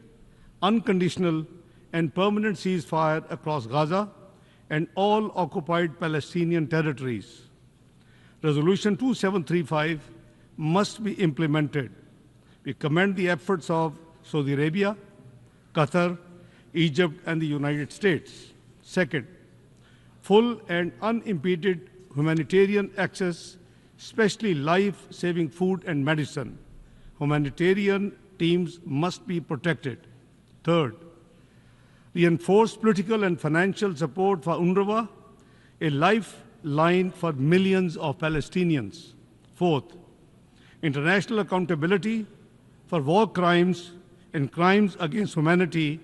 unconditional, and permanent ceasefire across Gaza and all occupied Palestinian territories. Resolution 2735 must be implemented. We commend the efforts of Saudi Arabia, Qatar, Egypt, and the United States. Second, full and unimpeded humanitarian access, especially life-saving food and medicine. Humanitarian teams must be protected. Third, reinforce political and financial support for UNRWA, a lifeline for millions of Palestinians. Fourth, international accountability for war crimes and crimes against humanity.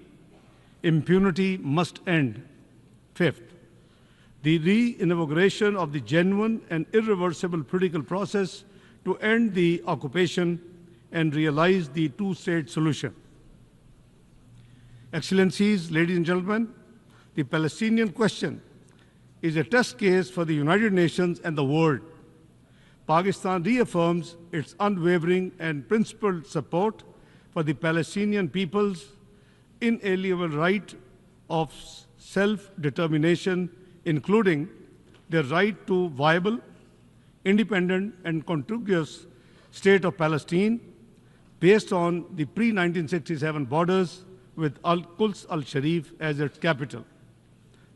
Impunity must end. Fifth, the re-inauguration of the genuine and irreversible political process to end the occupation and realize the two-state solution. Excellencies, ladies and gentlemen, the Palestinian question is a test case for the United Nations and the world. Pakistan reaffirms its unwavering and principled support for the Palestinian people's inalienable right of self-determination, including their right to viable, independent, and contiguous state of Palestine based on the pre-1967 borders with Al-Quds al-Sharif as its capital.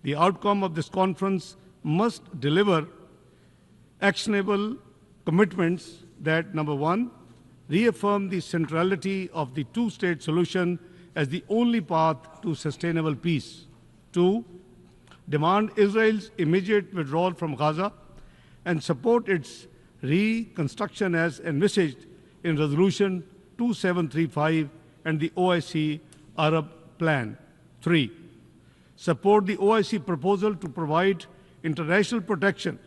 The outcome of this conference must deliver actionable commitments that, number one, reaffirm the centrality of the two-state solution as the only path to sustainable peace. Two, demand Israel's immediate withdrawal from Gaza and support its reconstruction as envisaged in Resolution 2735 and the OIC Arab Plan. Three, support the OIC proposal to provide international protection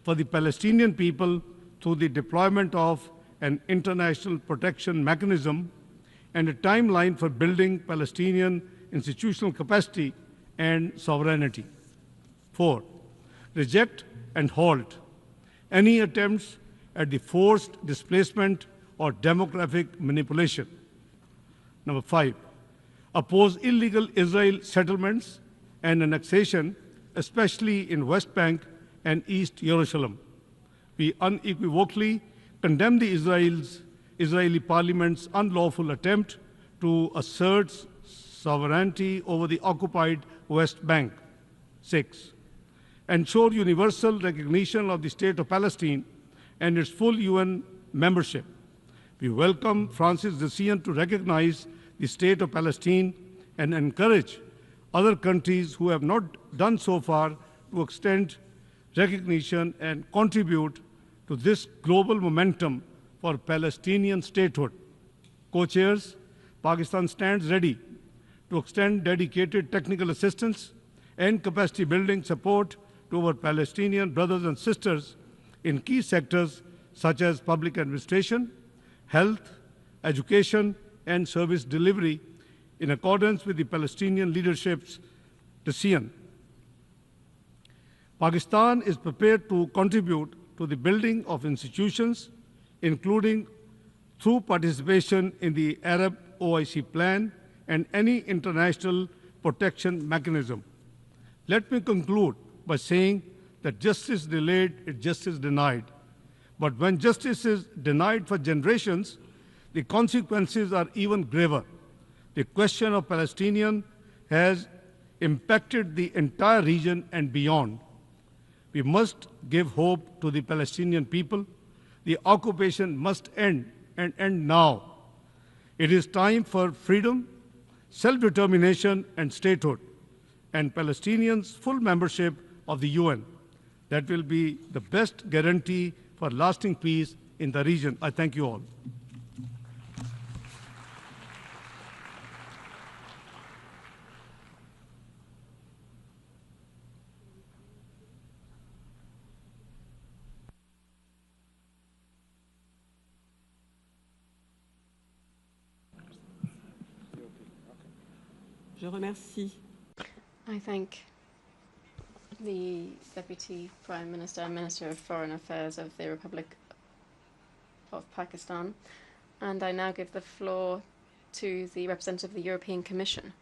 for the Palestinian people through the deployment of an international protection mechanism and a timeline for building Palestinian institutional capacity and sovereignty. Four, reject and halt any attempts at the forced displacement or demographic manipulation. Number five, oppose illegal Israel settlements and annexation, especially in West Bank and East Jerusalem. We unequivocally condemn the Israeli parliament's unlawful attempt to assert sovereignty over the occupied West Bank. Six, ensure universal recognition of the State of Palestine and its full UN membership. We welcome France's decision to recognize the State of Palestine and encourage other countries who have not done so far to extend recognition and contribute to this global momentum for Palestinian statehood. Co-chairs, Pakistan stands ready to extend dedicated technical assistance and capacity building support to our Palestinian brothers and sisters in key sectors such as public administration, health, education, and service delivery in accordance with the Palestinian leadership's decision. Pakistan is prepared to contribute to the building of institutions, including through participation in the Arab OIC plan and any international protection mechanism. Let me conclude by saying that justice delayed is justice denied. But when justice is denied for generations, the consequences are even graver. The question of Palestinians has impacted the entire region and beyond. We must give hope to the Palestinian people. The occupation must end, and end now. It is time for freedom, self-determination, and statehood, and Palestinians' full membership of the UN. That will be the best guarantee for lasting peace in the region. I thank you all. Je remercie. I thank the Deputy Prime Minister and Minister of Foreign Affairs of the Republic of Pakistan, and I now give the floor to the representative of the European Commission.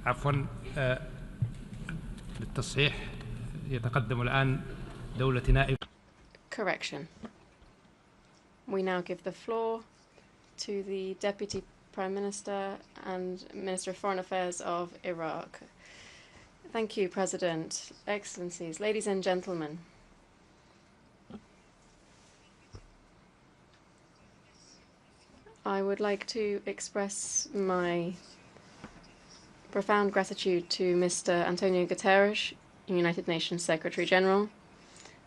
عفوا للتصحيح يتقدم الآن دولة نائب. Correction. We now give the floor to the Deputy Prime Minister and Minister of Foreign Affairs of Iraq. Thank you, President, Excellencies, ladies and gentlemen. I would like to express my profound gratitude to Mr. Antonio Guterres, United Nations Secretary General,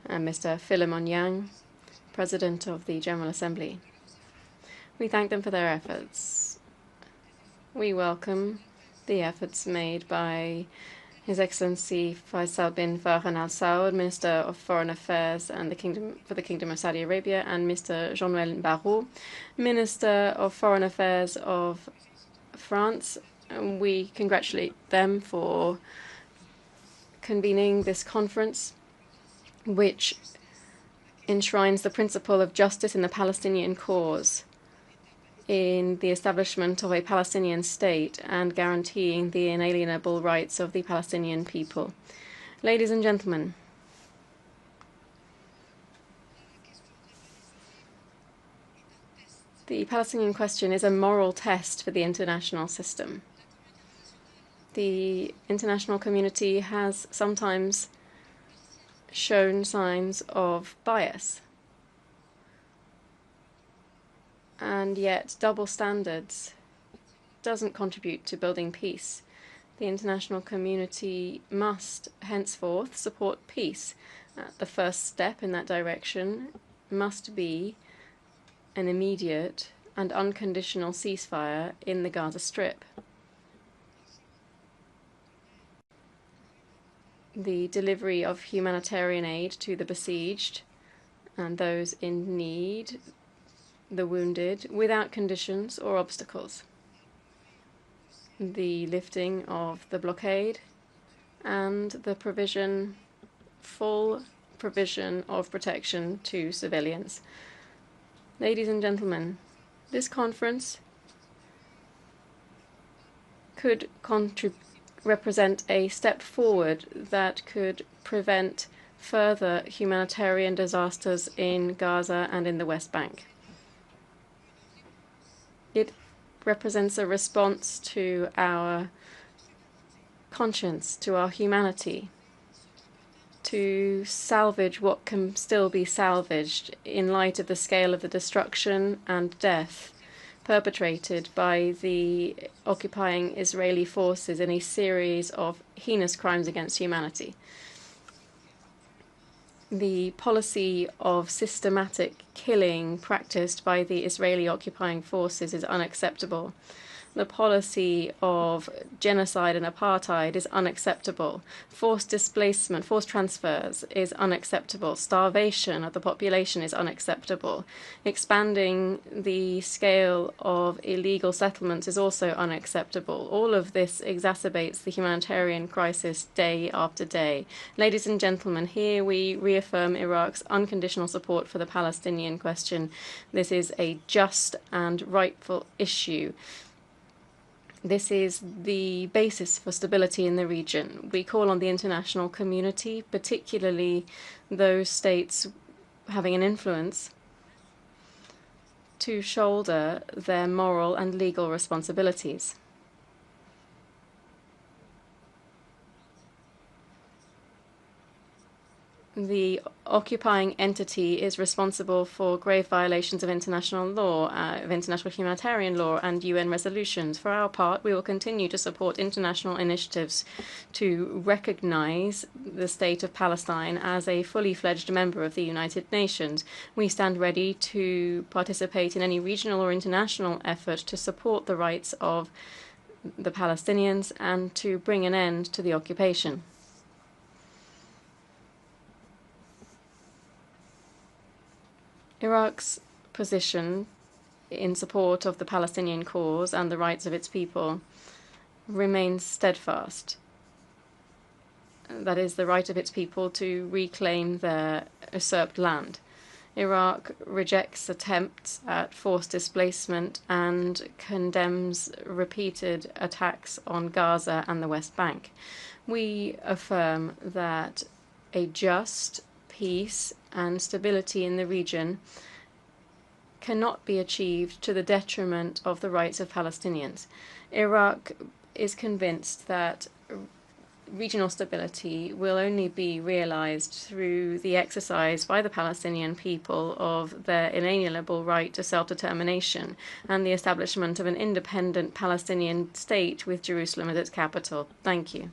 and Mr. Philemon Yang, President of the General Assembly. We thank them for their efforts. We welcome the efforts made by His Excellency Faisal bin Farhan Al Saud, Minister of Foreign Affairs and for the Kingdom of Saudi Arabia, and Mr. Jean-Noël Barrot, Minister of Foreign Affairs of France. And we congratulate them for convening this conference, which enshrines the principle of justice in the Palestinian cause, in the establishment of a Palestinian state, and guaranteeing the inalienable rights of the Palestinian people. Ladies and gentlemen, the Palestinian question is a moral test for the international system. The international community has sometimes shown signs of bias, and yet double standards doesn't contribute to building peace. The international community must henceforth support peace. The first step in that direction must be an immediate and unconditional ceasefire in the Gaza Strip. The delivery of humanitarian aid to the besieged and those in need, the wounded, without conditions or obstacles. The lifting of the blockade and the full provision of protection to civilians. Ladies and gentlemen, this conference could represent a step forward that could prevent further humanitarian disasters in Gaza and in the West Bank. It represents a response to our conscience, to our humanity, to salvage what can still be salvaged in light of the scale of the destruction and death perpetrated by the occupying Israeli forces in a series of heinous crimes against humanity. The policy of systematic killing practiced by the Israeli occupying forces is unacceptable. The policy of genocide and apartheid is unacceptable. Forced displacement, forced transfers is unacceptable. Starvation of the population is unacceptable. Expanding the scale of illegal settlements is also unacceptable. All of this exacerbates the humanitarian crisis day after day. Ladies and gentlemen, here we reaffirm Iraq's unconditional support for the Palestinian question. This is a just and rightful issue. This is the basis for stability in the region. We call on the international community, particularly those states having an influence, to shoulder their moral and legal responsibilities. The occupying entity is responsible for grave violations of international law, of international humanitarian law and UN resolutions. For our part, we will continue to support international initiatives to recognize the state of Palestine as a fully fledged member of the United Nations. We stand ready to participate in any regional or international effort to support the rights of the Palestinians and to bring an end to the occupation. Iraq's position in support of the Palestinian cause and the rights of its people remains steadfast. That is, the right of its people to reclaim their usurped land. Iraq rejects attempts at forced displacement and condemns repeated attacks on Gaza and the West Bank. We affirm that a just peace and stability in the region cannot be achieved to the detriment of the rights of Palestinians. Iraq is convinced that regional stability will only be realized through the exercise by the Palestinian people of their inalienable right to self-determination and the establishment of an independent Palestinian state with Jerusalem as its capital. Thank you.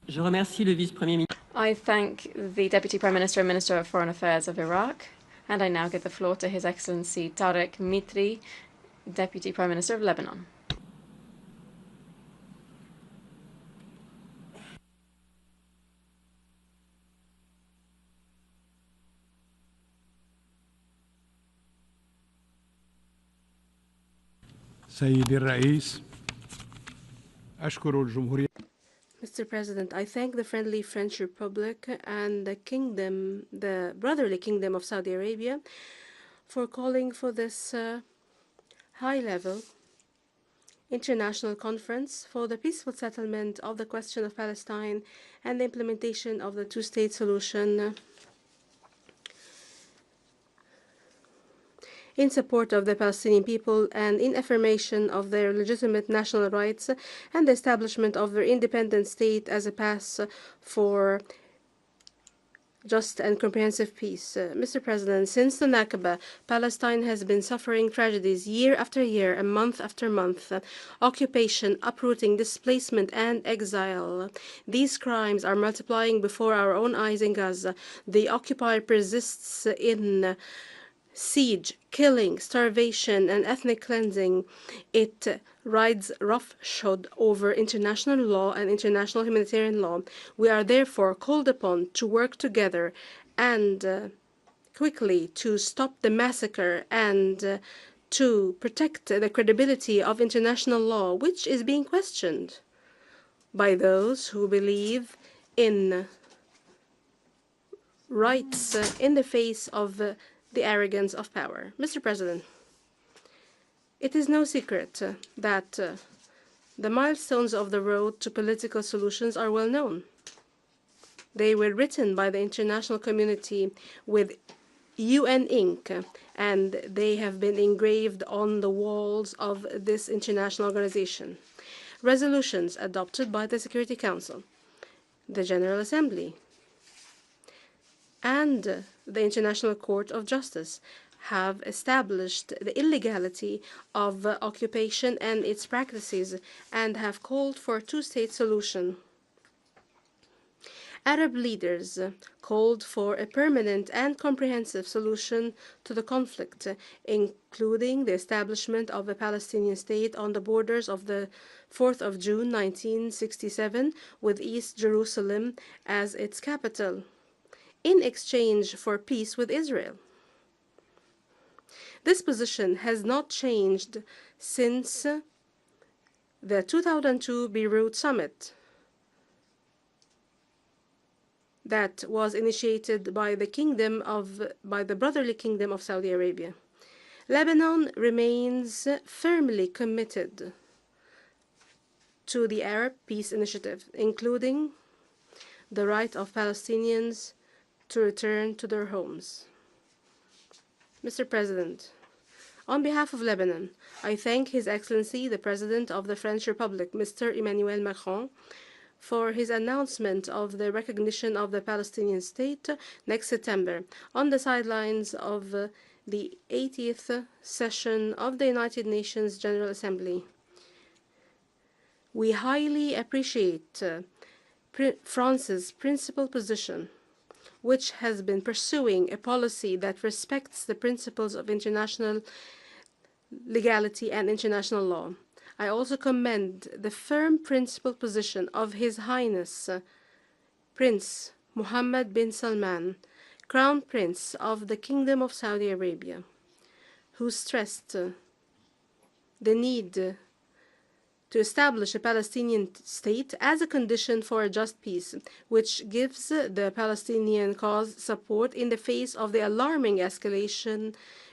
Je remercie le vice-premier ministre. I thank the Deputy Prime Minister and Minister of Foreign Affairs of Iraq, and I now give the floor to His Excellency Tarek Mitri, Deputy Prime Minister of Lebanon. سيدي الرئيس أشكر الجمهورية. Mr. President, I thank the friendly French Republic and the brotherly Kingdom of Saudi Arabia for calling for this high-level international conference for the peaceful settlement of the question of Palestine and the implementation of the two-state solution in support of the Palestinian people and in affirmation of their legitimate national rights and the establishment of their independent state as a path for just and comprehensive peace. Mr. President, since the Nakba, Palestine has been suffering tragedies year after year and month after month. Occupation, uprooting, displacement, and exile. These crimes are multiplying before our own eyes in Gaza. The occupier persists in siege, killing, starvation, and ethnic cleansing. It rides roughshod over international law and international humanitarian law. We are therefore called upon to work together and quickly to stop the massacre and to protect the credibility of international law, which is being questioned by those who believe in rights in the face of the arrogance of power. Mr. President, it is no secret that the milestones of the road to political solutions are well known. They were written by the international community with UN ink, and they have been engraved on the walls of this international organization. Resolutions adopted by the Security Council, the General Assembly, and the International Court of Justice have established the illegality of occupation and its practices and have called for a two-state solution. Arab leaders called for a permanent and comprehensive solution to the conflict, including the establishment of a Palestinian state on the borders of the 4th of June 1967 with East Jerusalem as its capital, in exchange for peace with Israel. This position has not changed since the 2002 Beirut summit that was initiated by the brotherly Kingdom of Saudi Arabia. Lebanon remains firmly committed to the Arab Peace Initiative, including the right of Palestinians to return to their homes. Mr. President, on behalf of Lebanon, I thank His Excellency, the President of the French Republic, Mr. Emmanuel Macron, for his announcement of the recognition of the Palestinian state next September on the sidelines of the 80th session of the United Nations General Assembly. We highly appreciate France's principled position, which has been pursuing a policy that respects the principles of international legality and international law. I also commend the firm principled position of His Highness Prince Mohammed bin Salman, Crown Prince of the Kingdom of Saudi Arabia, who stressed the need to establish a Palestinian state as a condition for a just peace, which gives the Palestinian cause support in the face of the alarming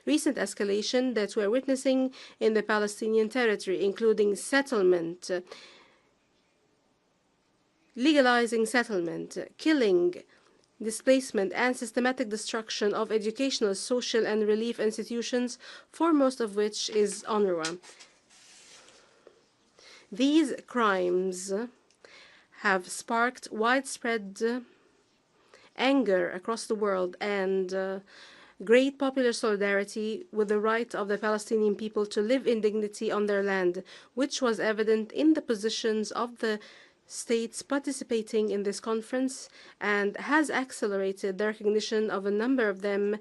recent escalation that we're witnessing in the Palestinian territory, including settlement, legalizing settlement, killing, displacement, and systematic destruction of educational, social, and relief institutions, foremost of which is UNRWA. These crimes have sparked widespread anger across the world and great popular solidarity with the right of the Palestinian people to live in dignity on their land, which was evident in the positions of the states participating in this conference and has accelerated the recognition of a number of them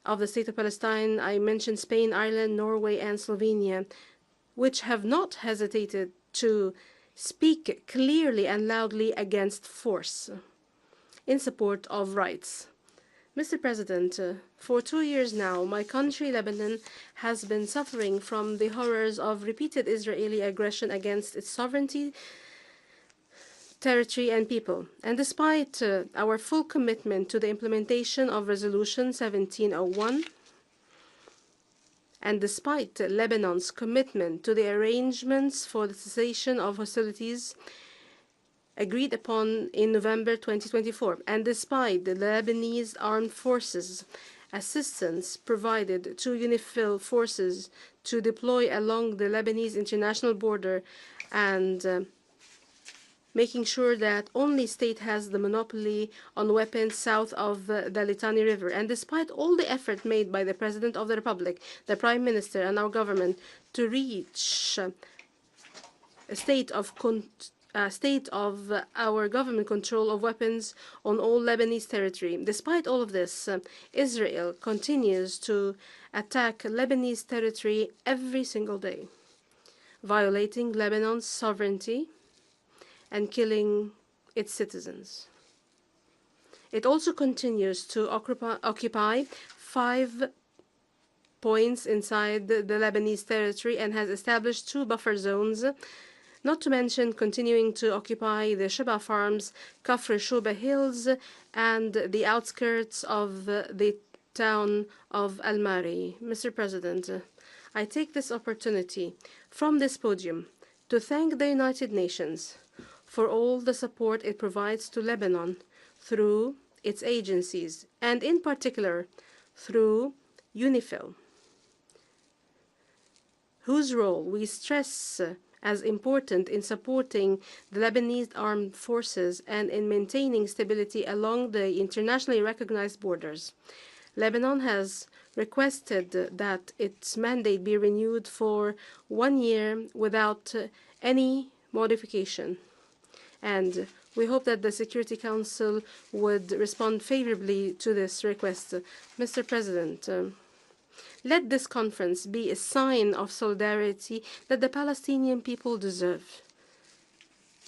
of the State of Palestine. I mentioned Spain, Ireland, Norway, and Slovenia, which have not hesitated to speak clearly and loudly against force in support of rights. Mr. President, for 2 years now, my country, Lebanon, has been suffering from the horrors of repeated Israeli aggression against its sovereignty, territory, and people. And despite our full commitment to the implementation of Resolution 1701, and despite Lebanon's commitment to the arrangements for the cessation of hostilities agreed upon in November 2024, and despite the Lebanese armed forces assistance provided to UNIFIL forces to deploy along the Lebanese international border and making sure that only state has the monopoly on weapons south of the Litani River. And despite all the effort made by the President of the Republic, the Prime Minister, and our government to reach a state of our government control of weapons on all Lebanese territory, despite all of this, Israel continues to attack Lebanese territory every single day, violating Lebanon's sovereignty and killing its citizens. It also continues to occupy 5 points inside the Lebanese territory and has established 2 buffer zones, not to mention continuing to occupy the Sheba Farms, Kafr Shuba Hills, and the outskirts of the town of Al-Mari. Mr. President, I take this opportunity from this podium to thank the United Nations for all the support it provides to Lebanon through its agencies, and in particular through UNIFIL, whose role we stress as important in supporting the Lebanese armed forces and in maintaining stability along the internationally recognized borders. Lebanon has requested that its mandate be renewed for 1 year without any modification. And we hope that the Security Council would respond favorably to this request. Mr. President, let this conference be a sign of solidarity that the Palestinian people deserve,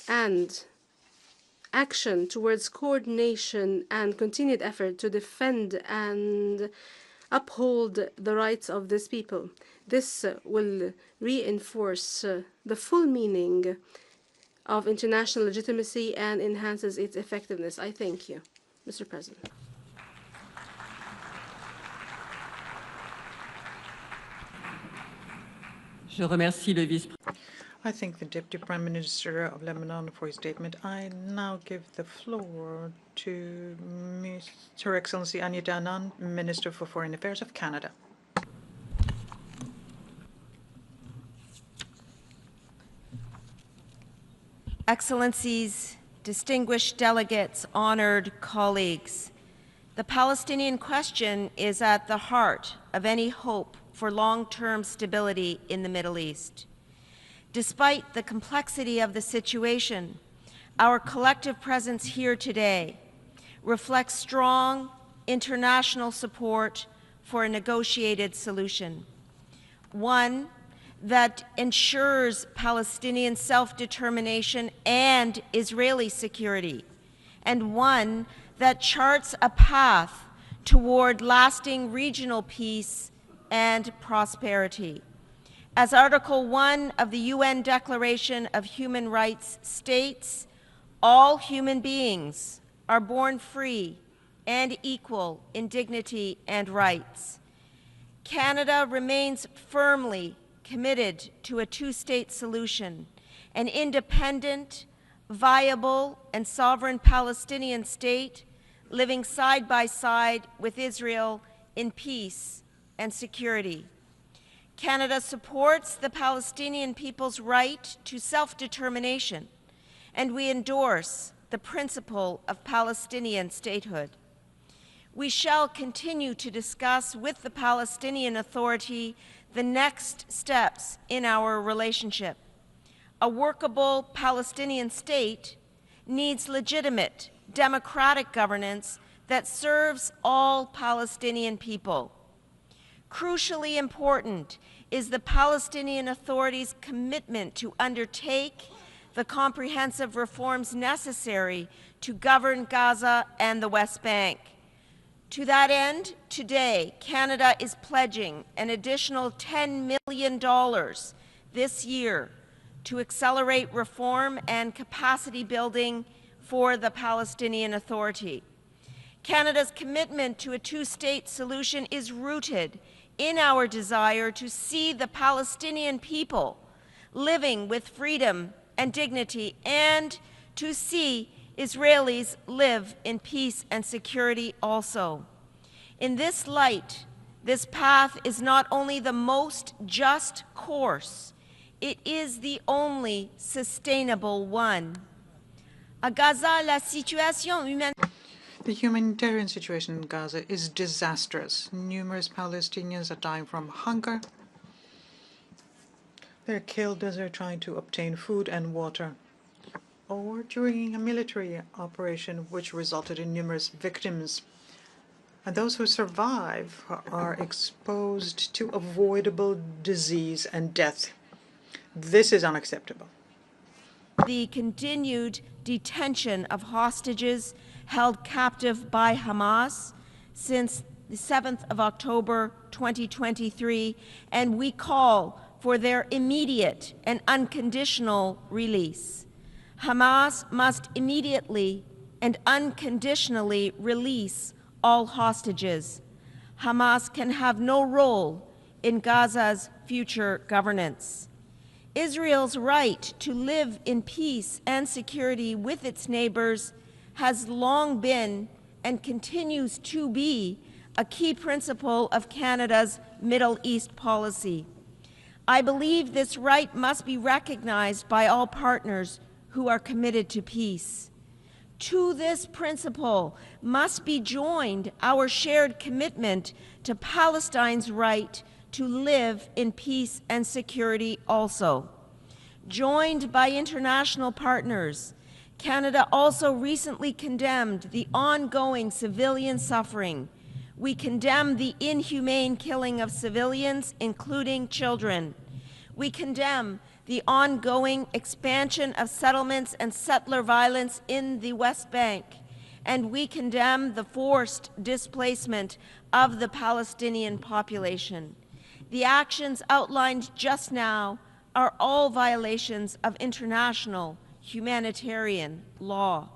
and action towards coordination and continued effort to defend and uphold the rights of this people. This will reinforce the full meaning of international legitimacy and enhances its effectiveness. I thank you, Mr. President. I thank the Deputy Prime Minister of Lebanon for his statement. I now give the floor to Her Excellency Anya Danan, Minister for Foreign Affairs of Canada. Excellencies, distinguished delegates, honored colleagues, the Palestinian question is at the heart of any hope for long-term stability in the Middle East. Despite the complexity of the situation, our collective presence here today reflects strong international support for a negotiated solution, one that ensures Palestinian self-determination and Israeli security, and one that charts a path toward lasting regional peace and prosperity. As Article 1 of the UN Declaration of Human Rights states, all human beings are born free and equal in dignity and rights. Canada remains firmly committed to a two-state solution, an independent, viable, and sovereign Palestinian state living side by side with Israel in peace and security. Canada supports the Palestinian people's right to self-determination, and we endorse the principle of Palestinian statehood. We shall continue to discuss with the Palestinian Authority the next steps in our relationship. A workable Palestinian state needs legitimate, democratic governance that serves all Palestinian people. Crucially important is the Palestinian Authority's commitment to undertake the comprehensive reforms necessary to govern Gaza and the West Bank. To that end, today, Canada is pledging an additional $10 million this year to accelerate reform and capacity building for the Palestinian Authority. Canada's commitment to a two-state solution is rooted in our desire to see the Palestinian people living with freedom and dignity, and to see Israelis live in peace and security also. In this light, this path is not only the most just course, it is the only sustainable one. À Gaza, la situation humaine. The humanitarian situation in Gaza is disastrous. Numerous Palestinians are dying from hunger. They're killed as they're trying to obtain food and water, or during a military operation which resulted in numerous victims. And those who survive are exposed to avoidable disease and death. This is unacceptable. The continued detention of hostages held captive by Hamas since the 7th of October 2023, and we call for their immediate and unconditional release. Hamas must immediately and unconditionally release all hostages. Hamas can have no role in Gaza's future governance. Israel's right to live in peace and security with its neighbors has long been and continues to be a key principle of Canada's Middle East policy. I believe this right must be recognized by all partners who are committed to peace. To this principle must be joined our shared commitment to Palestine's right to live in peace and security also. Joined by international partners, Canada also recently condemned the ongoing civilian suffering. We condemn the inhumane killing of civilians, including children. We condemn the ongoing expansion of settlements and settler violence in the West Bank, and we condemn the forced displacement of the Palestinian population. The actions outlined just now are all violations of international humanitarian law.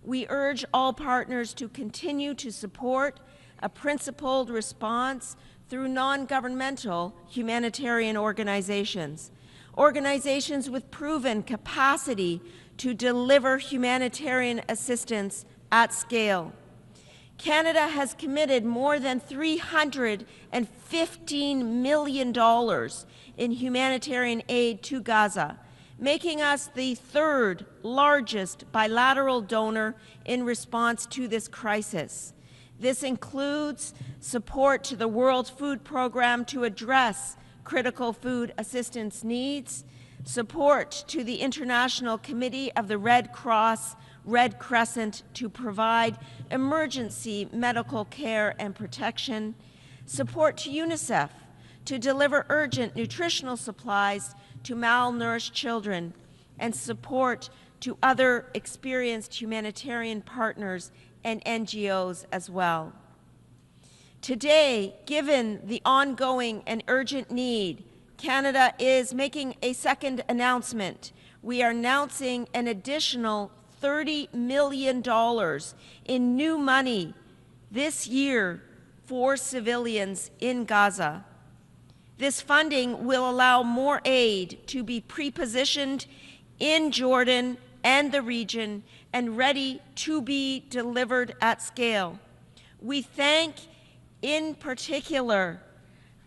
We urge all partners to continue to support a principled response through non-governmental humanitarian organizations, organizations with proven capacity to deliver humanitarian assistance at scale. Canada has committed more than $315 million in humanitarian aid to Gaza, making us the third largest bilateral donor in response to this crisis. This includes support to the World Food Program to address critical food assistance needs, support to the International Committee of the Red Cross, Red Crescent to provide emergency medical care and protection, support to UNICEF to deliver urgent nutritional supplies to malnourished children, and support to other experienced humanitarian partners and NGOs as well. Today, given the ongoing and urgent need Canada is making a second announcement. We are announcing an additional $30 million in new money this year for civilians in Gaza. This funding will allow more aid to be pre-positioned in Jordan and the region and ready to be delivered at scale. We thank, in particular,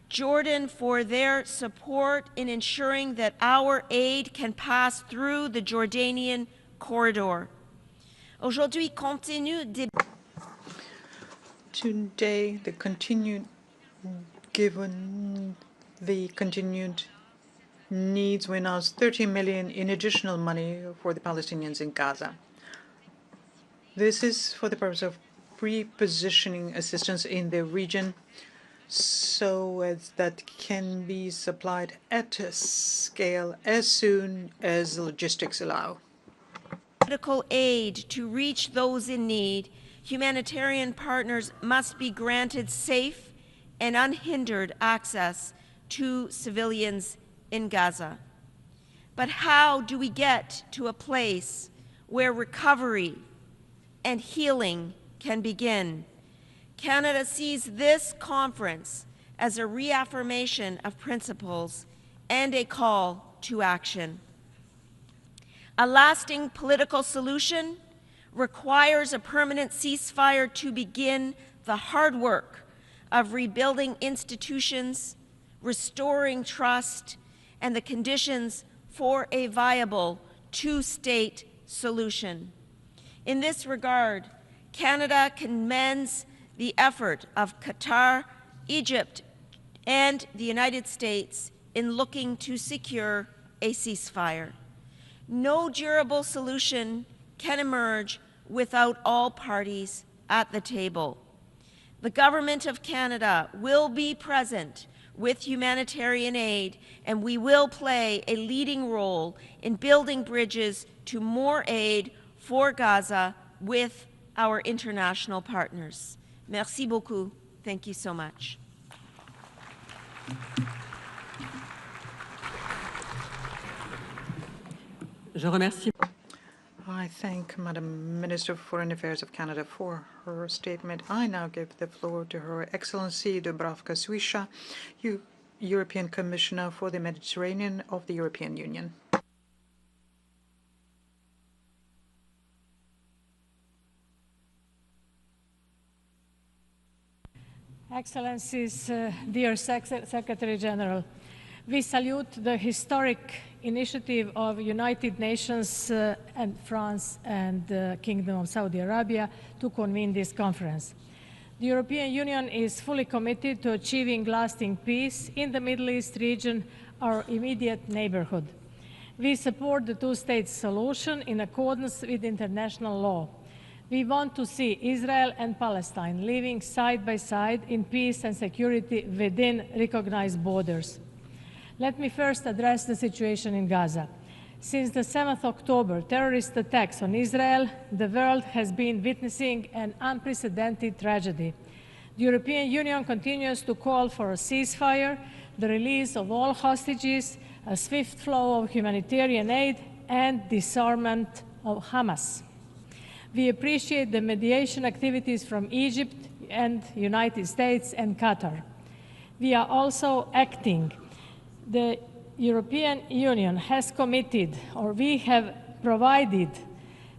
Jordan for their support in ensuring that our aid can pass through the Jordanian corridor. Aujourd'hui, compte tenu des Today, given the continued needs, we announced $30 million in additional money for the Palestinians in Gaza. This is for the purpose of pre-positioning assistance in the region so as that can be supplied at a scale as soon as the logistics allow. Medical aid to reach those in need, humanitarian partners must be granted safe and unhindered access to civilians in Gaza. But how do we get to a place where recovery and healing can begin? Canada sees this conference as a reaffirmation of principles and a call to action. A lasting political solution requires a permanent ceasefire to begin the hard work of rebuilding institutions, restoring trust, and the conditions for a viable two-state solution. In this regard, Canada commends the effort of Qatar, Egypt, and the United States in looking to secure a ceasefire. No durable solution can emerge without all parties at the table. The Government of Canada will be present with humanitarian aid, and we will play a leading role in building bridges to more aid for Gaza with our international partners. Merci beaucoup. Thank you so much. Je remercie. I thank Madam Minister for Foreign Affairs of Canada for her statement. I now give the floor to Her Excellency Dubravka Suica, European Commissioner for the Mediterranean of the European Union. Excellencies, dear Secretary General, we salute the historic initiative of United Nations and France and the Kingdom of Saudi Arabia to convene this conference. The European Union is fully committed to achieving lasting peace in the Middle East region, our immediate neighborhood. We support the two-state solution in accordance with international law. We want to see Israel and Palestine living side by side in peace and security within recognized borders. Let me first address the situation in Gaza. Since the 7th October terrorist attacks on Israel, the world has been witnessing an unprecedented tragedy. The European Union continues to call for a ceasefire, the release of all hostages, a swift flow of humanitarian aid, and disarmament of Hamas. We appreciate the mediation activities from Egypt and United States and Qatar. We are also acting. The European Union has committed, or we have provided,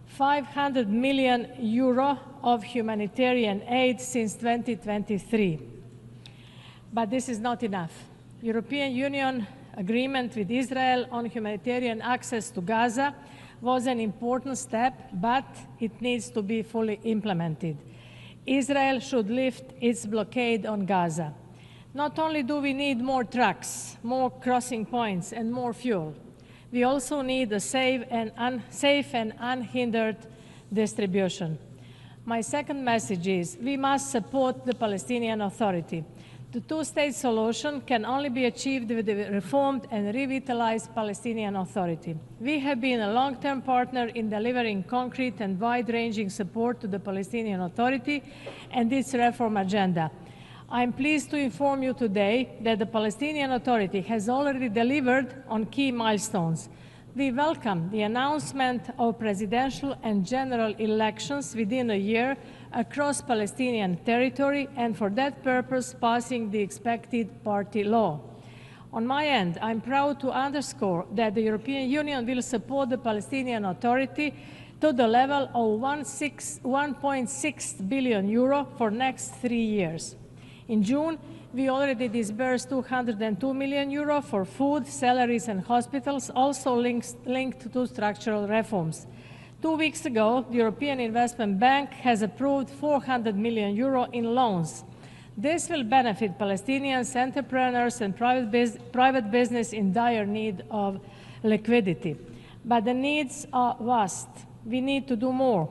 500 million euro of humanitarian aid since 2023. But this is not enough. European Union agreement with Israel on humanitarian access to Gaza was an important step, but it needs to be fully implemented. Israel should lift its blockade on Gaza. Not only do we need more trucks, more crossing points, and more fuel, we also need a safe and unhindered distribution. My second message is we must support the Palestinian Authority. The two-state solution can only be achieved with a reformed and revitalized Palestinian Authority. We have been a long-term partner in delivering concrete and wide-ranging support to the Palestinian Authority and its reform agenda. I'm pleased to inform you today that the Palestinian Authority has already delivered on key milestones. We welcome the announcement of presidential and general elections within a year across Palestinian territory, and for that purpose passing the expected party law. On my end, I'm proud to underscore that the European Union will support the Palestinian Authority to the level of 1.6 billion euro for next 3 years. In June, we already disbursed 202 million euro for food, salaries, and hospitals, also linked to structural reforms. 2 weeks ago, the European Investment Bank has approved 400 million euro in loans. This will benefit Palestinians, entrepreneurs, and private business in dire need of liquidity. But the needs are vast. We need to do more.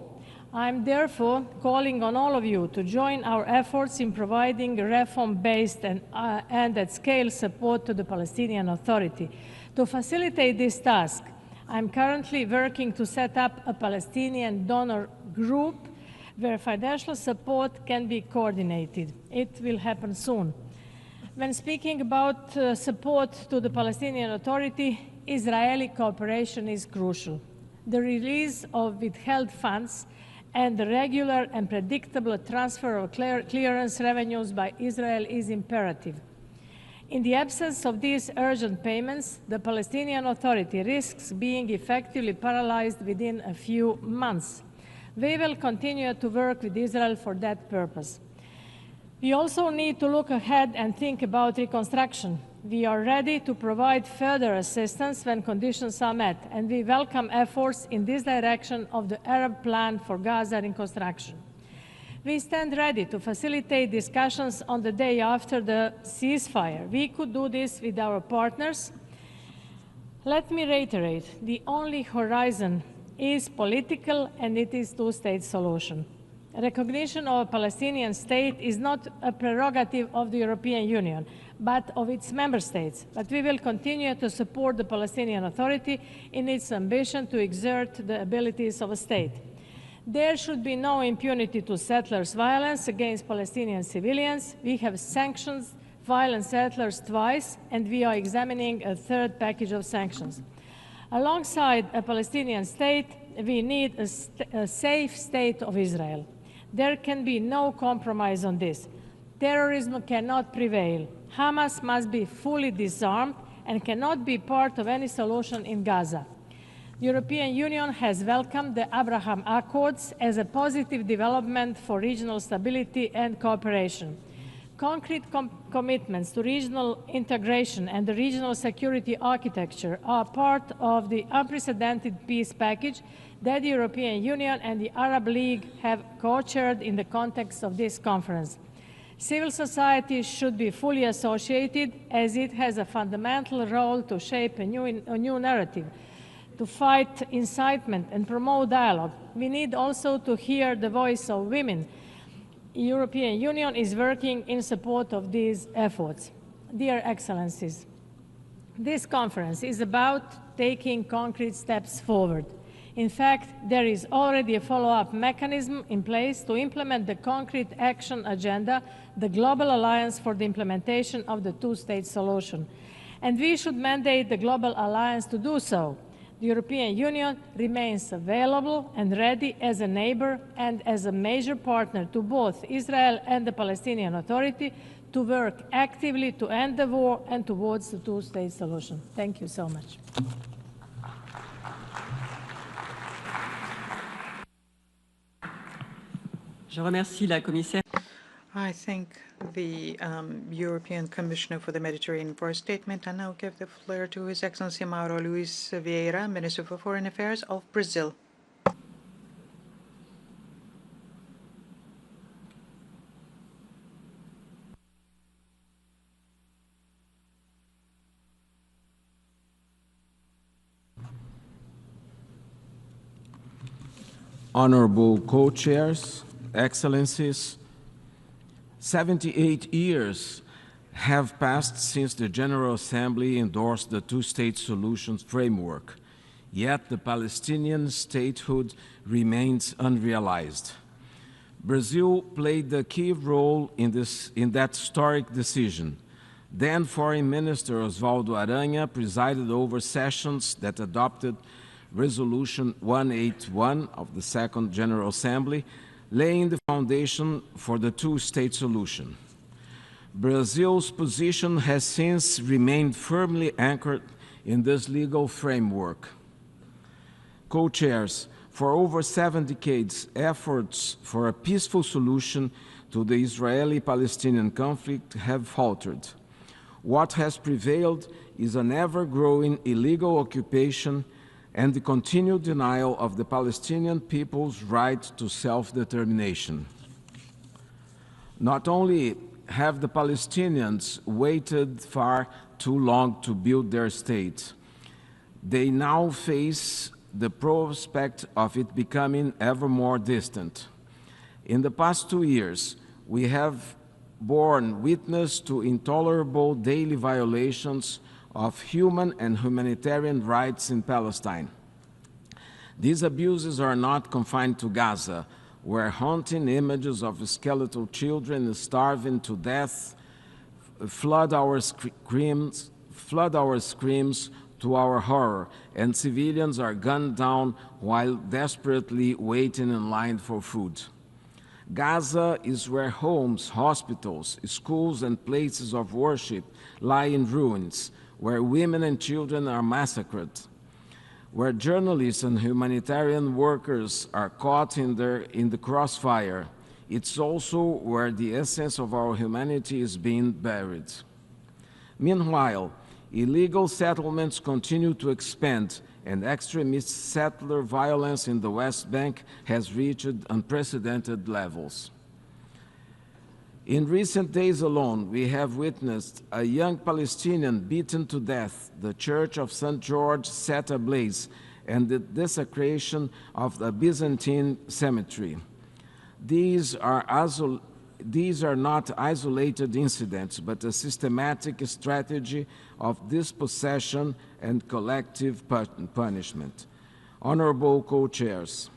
I'm therefore calling on all of you to join our efforts in providing reform-based and at-scale support to the Palestinian Authority. To facilitate this task, I'm currently working to set up a Palestinian donor group where financial support can be coordinated. It will happen soon. When speaking about support to the Palestinian Authority, Israeli cooperation is crucial. The release of withheld funds and the regular and predictable transfer of clearance revenues by Israel is imperative. In the absence of these urgent payments, the Palestinian Authority risks being effectively paralyzed within a few months. We will continue to work with Israel for that purpose. We also need to look ahead and think about reconstruction. We are ready to provide further assistance when conditions are met, and we welcome efforts in this direction of the Arab Plan for Gaza reconstruction. We stand ready to facilitate discussions on the day after the ceasefire. We could do this with our partners. Let me reiterate, the only horizon is political, and it is two-state solution. Recognition of a Palestinian state is not a prerogative of the European Union, but of its member states. But we will continue to support the Palestinian Authority in its ambition to exert the abilities of a state. There should be no impunity to settlers' violence against Palestinian civilians. We have sanctioned violent settlers twice, and we are examining a third package of sanctions. Alongside a Palestinian state, we need a safe state of Israel. There can be no compromise on this. Terrorism cannot prevail. Hamas must be fully disarmed and cannot be part of any solution in Gaza. The European Union has welcomed the Abraham Accords as a positive development for regional stability and cooperation. Concrete commitments to regional integration and the regional security architecture are part of the unprecedented peace package that the European Union and the Arab League have co-chaired in the context of this conference. Civil society should be fully associated, as it has a fundamental role to shape a new narrative, to fight incitement and promote dialogue. We need also to hear the voice of women. The European Union is working in support of these efforts. Dear Excellencies, this conference is about taking concrete steps forward. In fact, there is already a follow-up mechanism in place to implement the concrete action agenda, the Global Alliance for the Implementation of the Two-State Solution. And we should mandate the Global Alliance to do so. The European Union remains available and ready as a neighbor and as a major partner to both Israel and the Palestinian Authority to work actively to end the war and towards the two-state solution. Thank you so much. Je remercie la commissaire. I thank the European Commissioner for the Mediterranean for a statement. I now give the floor to His Excellency Mauro Luis Vieira, Minister for Foreign Affairs of Brazil. Honorable co-chairs, Excellencies, 78 years have passed since the General Assembly endorsed the two-state solutions framework, yet the Palestinian statehood remains unrealized. Brazil played a key role in that historic decision. Then Foreign Minister Osvaldo Aranha presided over sessions that adopted Resolution 181 of the Second General Assembly, laying the foundation for the two-state solution. Brazil's position has since remained firmly anchored in this legal framework. Co-chairs, for over 7 decades, efforts for a peaceful solution to the Israeli-Palestinian conflict have faltered. What has prevailed is an ever-growing illegal occupation and the continued denial of the Palestinian people's right to self-determination. Not only have the Palestinians waited far too long to build their state, they now face the prospect of it becoming ever more distant. In the past 2 years, we have borne witness to intolerable daily violations of human and humanitarian rights in Palestine. These abuses are not confined to Gaza, where haunting images of skeletal children starving to death flood our screams to our horror, and civilians are gunned down while desperately waiting in line for food. Gaza is where homes, hospitals, schools, and places of worship lie in ruins, where women and children are massacred, where journalists and humanitarian workers are caught in the crossfire. It's also where the essence of our humanity is being buried. Meanwhile, illegal settlements continue to expand, and extremist settler violence in the West Bank has reached unprecedented levels. In recent days alone, we have witnessed a young Palestinian beaten to death, the Church of St. George set ablaze, and the desecration of the Byzantine cemetery. These are not isolated incidents, but a systematic strategy of dispossession and collective punishment. Honorable co-chairs,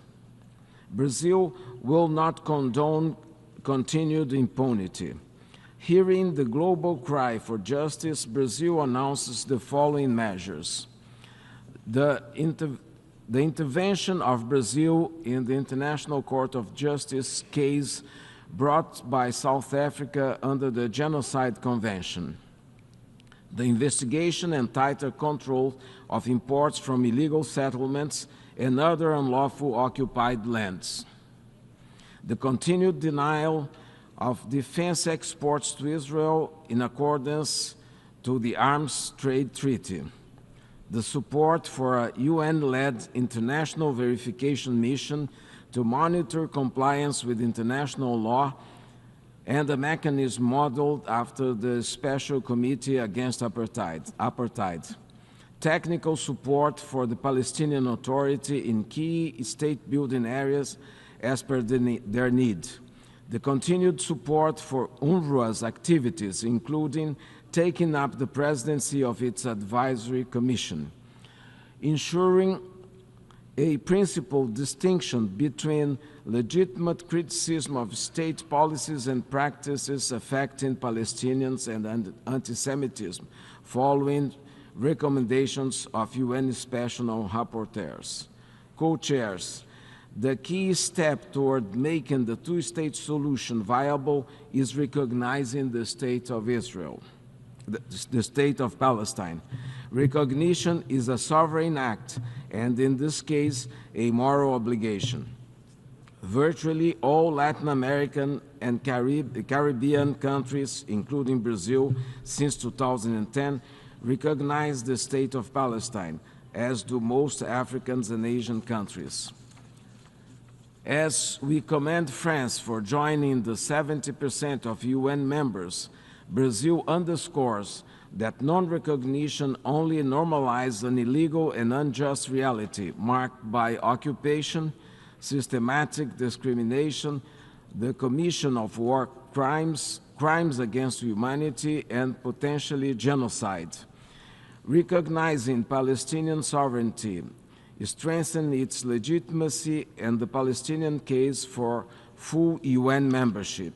Brazil will not condone continued impunity. Hearing the global cry for justice, Brazil announces the following measures. The intervention of Brazil in the International Court of Justice case brought by South Africa under the Genocide Convention. The investigation and tighter control of imports from illegal settlements and other unlawful occupied lands. The continued denial of defense exports to Israel in accordance to the Arms Trade Treaty. The support for a UN-led international verification mission to monitor compliance with international law and a mechanism modeled after the Special Committee Against Apartheid. Technical support for the Palestinian Authority in key state-building areas as per their need. The continued support for UNRWA's activities, including taking up the presidency of its advisory commission. Ensuring a principled distinction between legitimate criticism of state policies and practices affecting Palestinians and anti-Semitism, following recommendations of UN Special Rapporteurs. Co-chairs, the key step toward making the two-state solution viable is recognizing the state of Israel, the state of Palestine. Recognition is a sovereign act, and in this case, a moral obligation. Virtually all Latin American and Caribbean countries, including Brazil, since 2010, recognize the state of Palestine, as do most African and Asian countries. As we commend France for joining the 70% of UN members, Brazil underscores that non-recognition only normalizes an illegal and unjust reality marked by occupation, systematic discrimination, the commission of war crimes, crimes against humanity, and potentially genocide. Recognizing Palestinian sovereignty strengthen its legitimacy and the Palestinian case for full UN membership.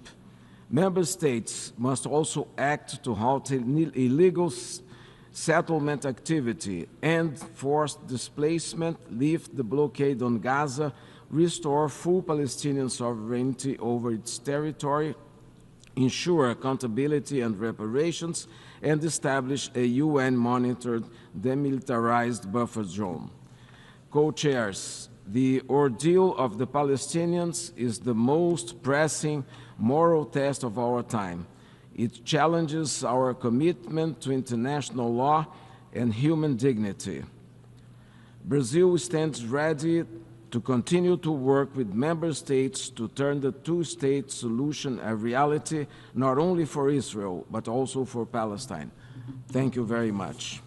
Member states must also act to halt illegal settlement activity, end forced displacement, lift the blockade on Gaza, restore full Palestinian sovereignty over its territory, ensure accountability and reparations, and establish a UN-monitored demilitarized buffer zone. Co-chairs, the ordeal of the Palestinians is the most pressing moral test of our time. It challenges our commitment to international law and human dignity. Brazil stands ready to continue to work with member states to turn the two-state solution a reality, not only for Israel, but also for Palestine. Thank you very much.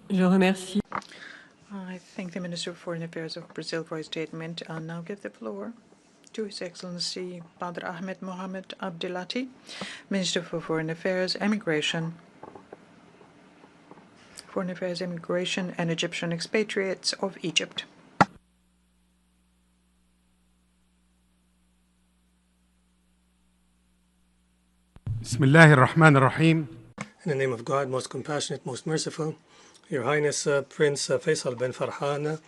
Je remercie. I thank the Minister of Foreign Affairs of Brazil for his statement. I'll now give the floor to His Excellency Badr Ahmed Mohammed Abdelati, Minister for Foreign Affairs, Immigration, and Egyptian expatriates of Egypt. Bismillah ar-Rahman ar-Rahim. In the name of God, most compassionate, most merciful, Your Highness Prince Faisal bin Farhan,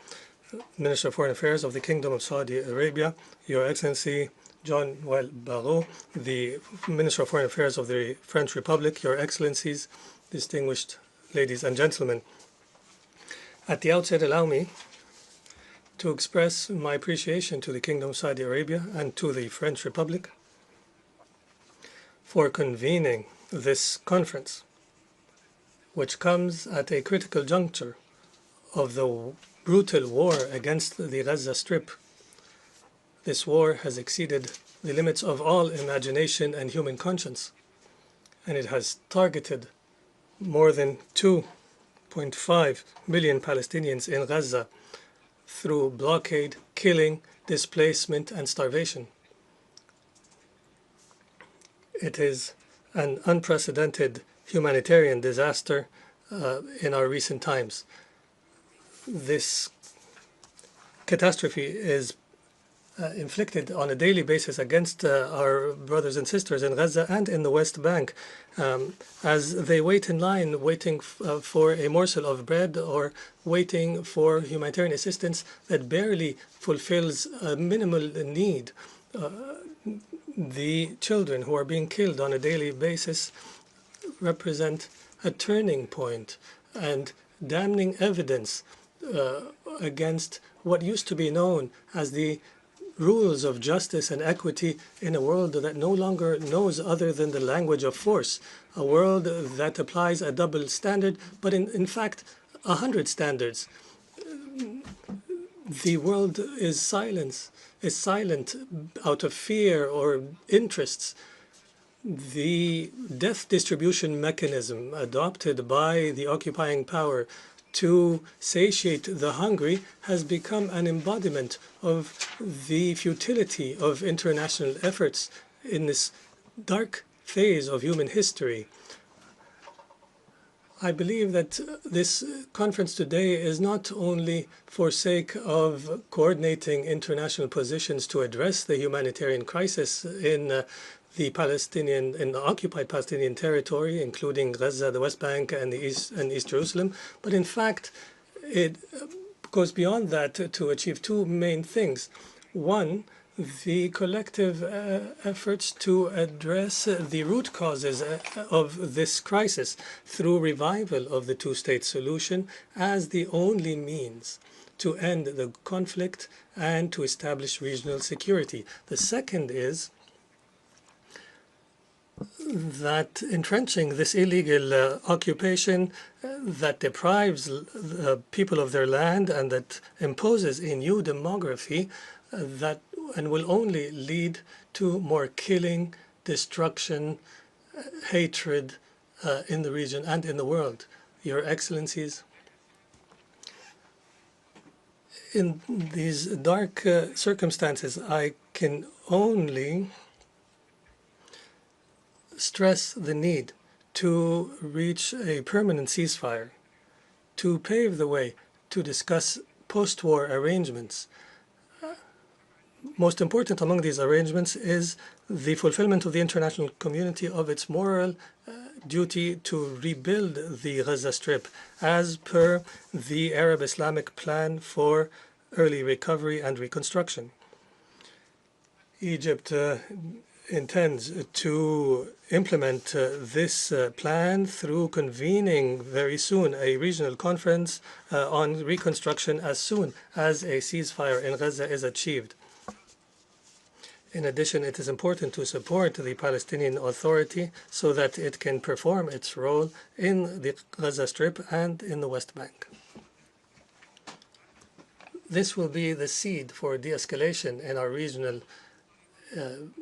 Minister of Foreign Affairs of the Kingdom of Saudi Arabia, Your Excellency Jean-Noël Barrot, the Minister of Foreign Affairs of the French Republic, Your Excellencies, distinguished ladies and gentlemen. At the outset, allow me to express my appreciation to the Kingdom of Saudi Arabia and to the French Republic for convening this conference, which comes at a critical juncture of the brutal war against the Gaza Strip. This war has exceeded the limits of all imagination and human conscience, and it has targeted more than 2.5 million Palestinians in Gaza through blockade, killing, displacement, and starvation. It is an unprecedented humanitarian disaster in our recent times. This catastrophe is inflicted on a daily basis against our brothers and sisters in Gaza and in the West Bank as they wait in line, waiting for a morsel of bread or waiting for humanitarian assistance that barely fulfills a minimal need. The children who are being killed on a daily basis represent a turning point and damning evidence against what used to be known as the rules of justice and equity in a world that no longer knows other than the language of force, a world that applies a double standard, but in fact 100 standards. The world is silent out of fear or interests. The death distribution mechanism adopted by the occupying power to satiate the hungry has become an embodiment of the futility of international efforts in this dark phase of human history. I believe that this conference today is not only for sake of coordinating international positions to address the humanitarian crisis in the occupied Palestinian territory, including Gaza, the West Bank, and East Jerusalem, but in fact, it goes beyond that to achieve two main things. One, the collective efforts to address the root causes of this crisis through revival of the two-state solution as the only means to end the conflict and to establish regional security. The second is that entrenching this illegal occupation that deprives people of their land and that imposes a new demography and will only lead to more killing, destruction, hatred in the region and in the world. Your Excellencies, in these dark circumstances, I can only stress the need to reach a permanent ceasefire, to pave the way to discuss post-war arrangements. Most important among these arrangements is the fulfillment of the international community of its moral duty to rebuild the Gaza Strip as per the Arab Islamic plan for early recovery and reconstruction. Egypt intends to implement this plan through convening very soon a regional conference on reconstruction as soon as a ceasefire in Gaza is achieved. In addition, it is important to support the Palestinian Authority so that it can perform its role in the Gaza Strip and in the West Bank. This will be the seed for de-escalation in our regional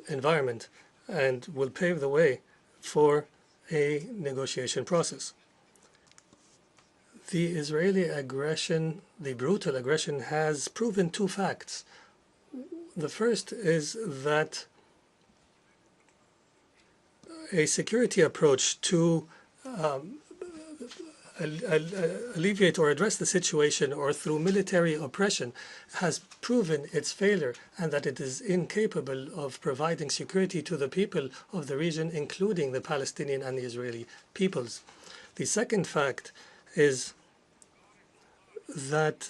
environment and will pave the way for a negotiation process. The Israeli aggression, the brutal aggression, has proven two facts. The first is that a security approach to alleviate or address the situation or through military oppression has proven its failure and that it is incapable of providing security to the people of the region, including the Palestinian and the Israeli peoples. The second fact is that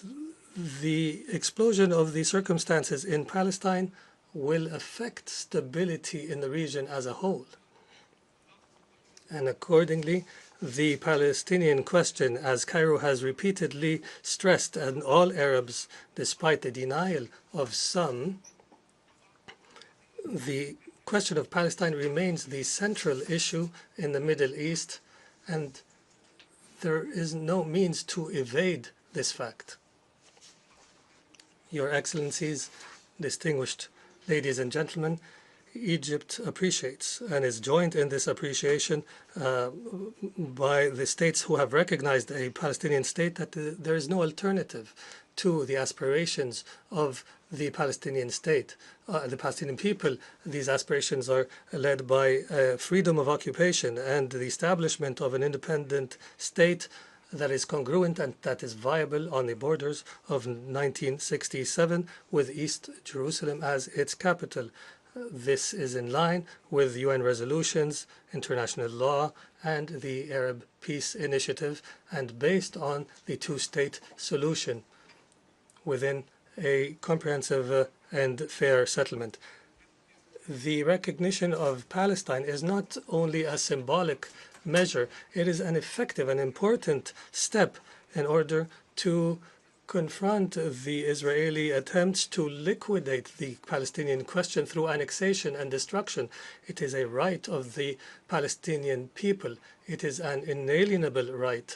the explosion of the circumstances in Palestine will affect stability in the region as a whole. And accordingly, the Palestinian question, as Cairo has repeatedly stressed, and all Arabs, despite the denial of some, the question of Palestine remains the central issue in the Middle East, and there is no means to evade this fact. Your Excellencies, distinguished ladies and gentlemen, Egypt appreciates and is joined in this appreciation by the states who have recognized a Palestinian state that there is no alternative to the aspirations of the Palestinian state, the Palestinian people. These aspirations are led by freedom of occupation and the establishment of an independent state that is congruent and that is viable on the borders of 1967 with East Jerusalem as its capital. This is in line with UN resolutions, international law, and the Arab Peace Initiative, and based on the two-state solution within a comprehensive and fair settlement. The recognition of Palestine is not only a symbolic measure, it is an effective and important step in order to confront the Israeli attempts to liquidate the Palestinian question through annexation and destruction. It is a right of the Palestinian people. It is an inalienable right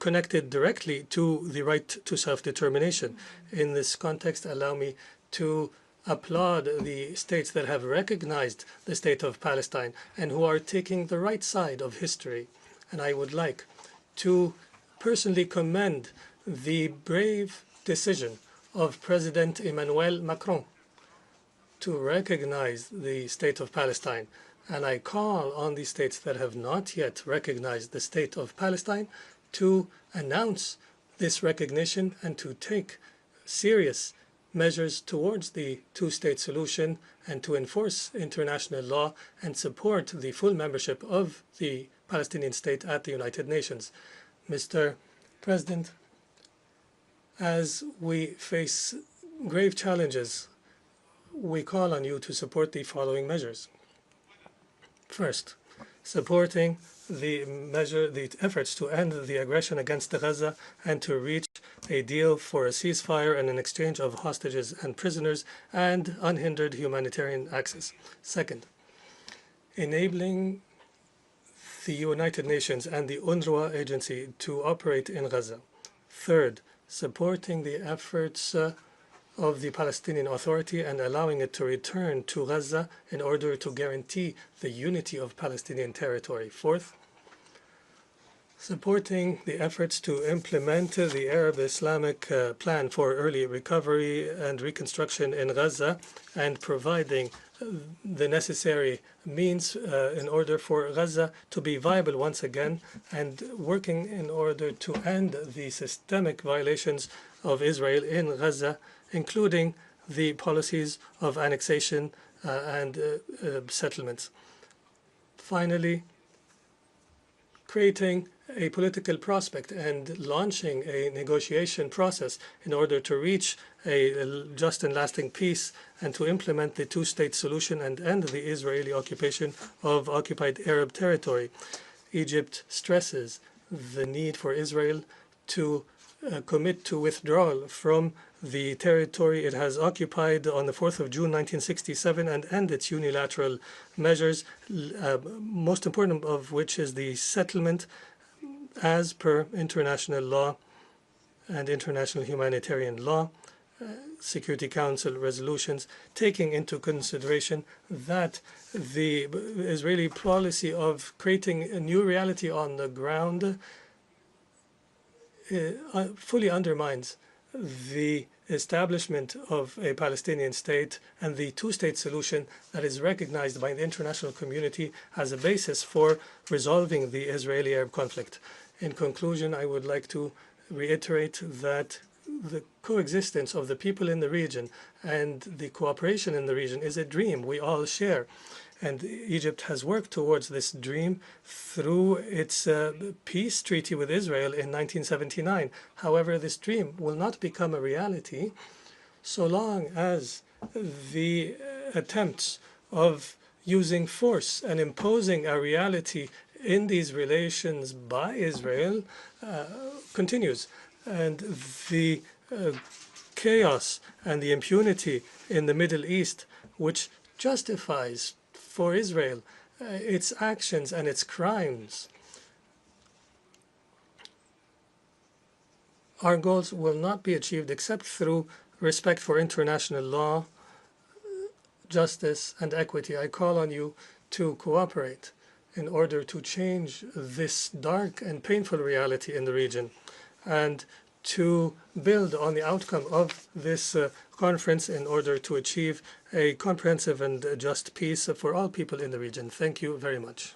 connected directly to the right to self-determination. In this context, allow me to applaud the states that have recognized the state of Palestine and who are taking the right side of history. And I would like to personally commend the brave decision of President Emmanuel Macron to recognize the state of Palestine. And I call on the states that have not yet recognized the state of Palestine to announce this recognition and to take serious measures towards the two-state solution and to enforce international law and support the full membership of the Palestinian state at the United Nations. Mr. President, as we face grave challenges, we call on you to support the following measures. First, supporting the efforts to end the aggression against Gaza and to reach a deal for a ceasefire and an exchange of hostages and prisoners and unhindered humanitarian access. Second, enabling the United Nations and the UNRWA agency to operate in Gaza. Third, supporting the efforts of the Palestinian Authority and allowing it to return to Gaza in order to guarantee the unity of Palestinian territory. Fourth, supporting the efforts to implement the Arab Islamic plan for early recovery and reconstruction in Gaza and providing the necessary means in order for Gaza to be viable once again, and working in order to end the systemic violations of Israel in Gaza, including the policies of annexation and settlements. Finally, creating a political prospect and launching a negotiation process in order to reach a just and lasting peace and to implement the two-state solution and end the Israeli occupation of occupied Arab territory. Egypt stresses the need for Israel to commit to withdrawal from the territory it has occupied on the 4th of June 1967 and end its unilateral measures, most important of which is the settlement as per international law and international humanitarian law, Security Council resolutions, taking into consideration that the Israeli policy of creating a new reality on the ground fully undermines the establishment of a Palestinian state and the two-state solution that is recognized by the international community as a basis for resolving the Israeli-Arab conflict. In conclusion, I would like to reiterate that the coexistence of the people in the region and the cooperation in the region is a dream we all share. And Egypt has worked towards this dream through its peace treaty with Israel in 1979. However, this dream will not become a reality so long as the attempts of using force and imposing a reality in these relations by Israel continues. And the chaos and the impunity in the Middle East, which justifies for Israel its actions and its crimes, our goals will not be achieved except through respect for international law, justice, and equity. I call on you to cooperate in order to change this dark and painful reality in the region and to build on the outcome of this conference in order to achieve a comprehensive and just peace for all people in the region. Thank you very much.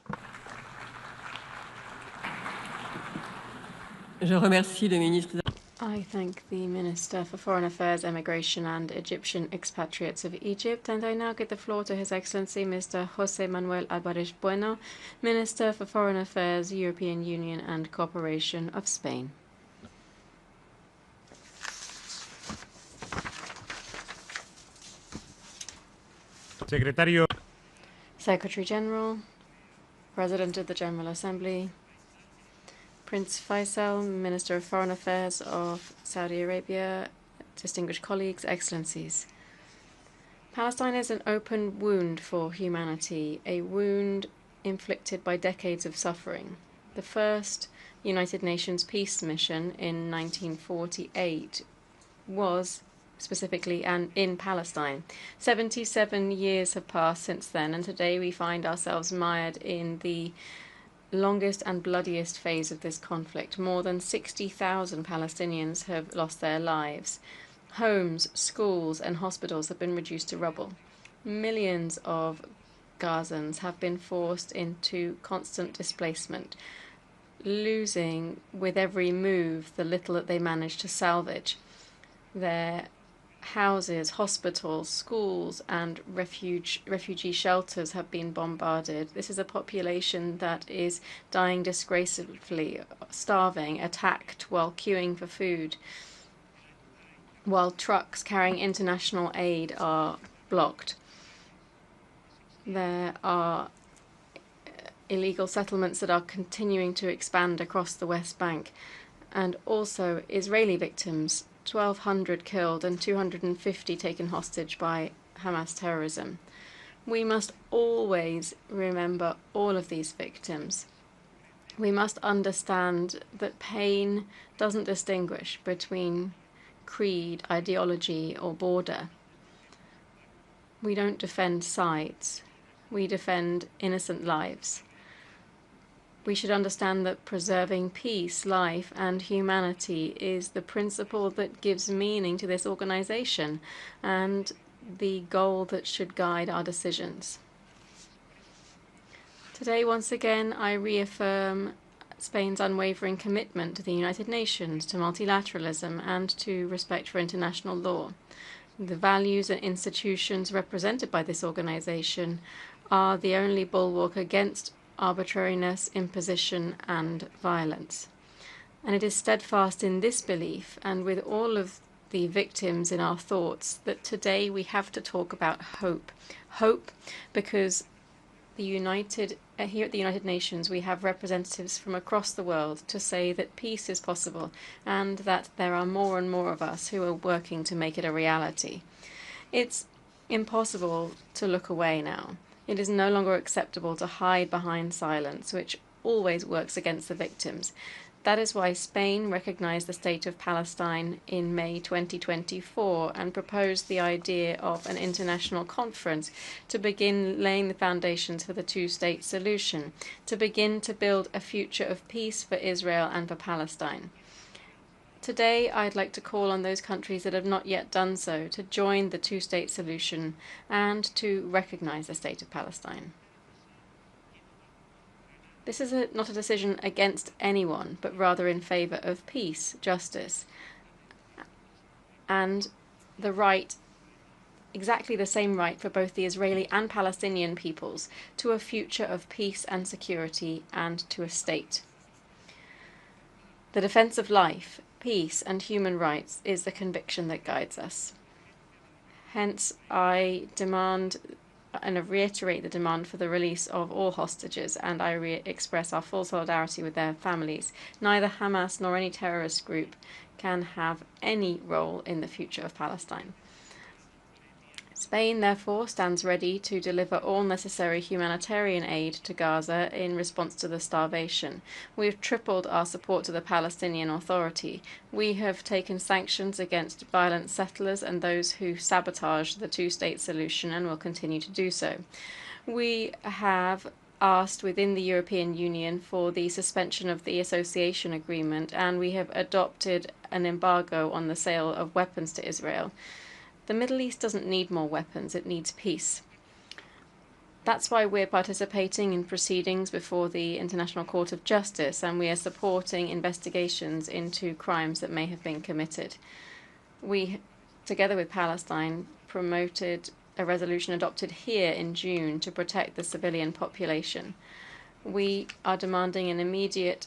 I thank the Minister for Foreign Affairs, Immigration and Egyptian Expatriates of Egypt, and I now give the floor to His Excellency Mr. José Manuel Álvarez Bueno, Minister for Foreign Affairs, European Union and Cooperation of Spain. Secretary General, President of the General Assembly, Prince Faisal, Minister of Foreign Affairs of Saudi Arabia, distinguished colleagues, excellencies. Palestine is an open wound for humanity, a wound inflicted by decades of suffering. The first United Nations peace mission in 1948 was specifically and in Palestine. 77 years have passed since then, and today we find ourselves mired in the longest and bloodiest phase of this conflict. More than 60,000 Palestinians have lost their lives. Homes, schools, and hospitals have been reduced to rubble. Millions of Gazans have been forced into constant displacement, losing with every move the little that they managed to salvage. Their houses, hospitals, schools, and refugee shelters have been bombarded. This is a population that is dying disgracefully, starving, attacked while queuing for food, while trucks carrying international aid are blocked. There are illegal settlements that are continuing to expand across the West Bank, and also Israeli victims, 1,200 killed and 250 taken hostage by Hamas terrorism. We must always remember all of these victims. We must understand that pain doesn't distinguish between creed, ideology, or border. We don't defend sides. We defend innocent lives. We should understand that preserving peace, life, and humanity is the principle that gives meaning to this organization, and the goal that should guide our decisions. Today, once again, I reaffirm Spain's unwavering commitment to the United Nations, to multilateralism, and to respect for international law. The values and institutions represented by this organization are the only bulwark against arbitrariness, imposition, and violence. And it is steadfast in this belief, and with all of the victims in our thoughts, that today we have to talk about hope. Hope because here at the United Nations, we have representatives from across the world to say that peace is possible and that there are more and more of us who are working to make it a reality. It's impossible to look away now. It is no longer acceptable to hide behind silence, which always works against the victims. That is why Spain recognized the State of Palestine in May 2024 and proposed the idea of an international conference to begin laying the foundations for the two-state solution, to begin to build a future of peace for Israel and for Palestine. Today, I'd like to call on those countries that have not yet done so to join the two-state solution and to recognize the State of Palestine. This is not a decision against anyone, but rather in favor of peace, justice, and the right, exactly the same right for both the Israeli and Palestinian peoples, to a future of peace and security and to a state. The defense of life, peace, and human rights is the conviction that guides us. Hence, I demand and reiterate the demand for the release of all hostages, and I express our full solidarity with their families. Neither Hamas nor any terrorist group can have any role in the future of Palestine. Spain, therefore, stands ready to deliver all necessary humanitarian aid to Gaza in response to the starvation. We have tripled our support to the Palestinian Authority. We have taken sanctions against violent settlers and those who sabotage the two-state solution and will continue to do so. We have asked within the European Union for the suspension of the association agreement, and we have adopted an embargo on the sale of weapons to Israel. The Middle East doesn't need more weapons, it needs peace. That's why we're participating in proceedings before the International Court of Justice, and we are supporting investigations into crimes that may have been committed. We, together with Palestine, promoted a resolution adopted here in June to protect the civilian population. We are demanding an immediate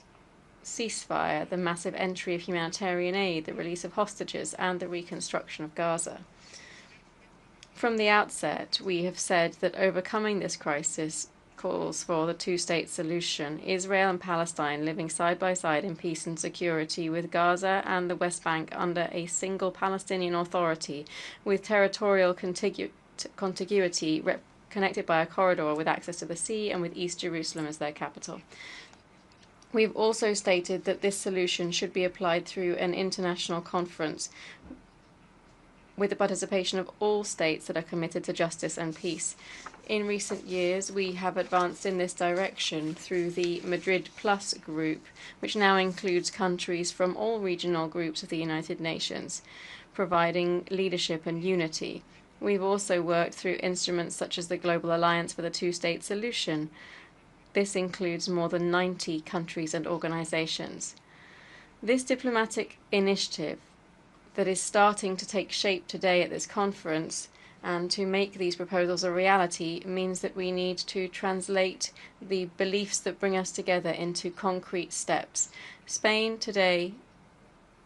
ceasefire, the massive entry of humanitarian aid, the release of hostages, and the reconstruction of Gaza. From the outset, we have said that overcoming this crisis calls for the two-state solution, Israel and Palestine living side by side in peace and security, with Gaza and the West Bank under a single Palestinian Authority, with territorial contiguity connected by a corridor with access to the sea and with East Jerusalem as their capital. We've also stated that this solution should be applied through an international conference with the participation of all states that are committed to justice and peace. In recent years, we have advanced in this direction through the Madrid Plus group, which now includes countries from all regional groups of the United Nations, providing leadership and unity. We've also worked through instruments such as the Global Alliance for the Two-State Solution. This includes more than 90 countries and organizations. This diplomatic initiative that is starting to take shape today at this conference and to make these proposals a reality means that we need to translate the beliefs that bring us together into concrete steps. Spain today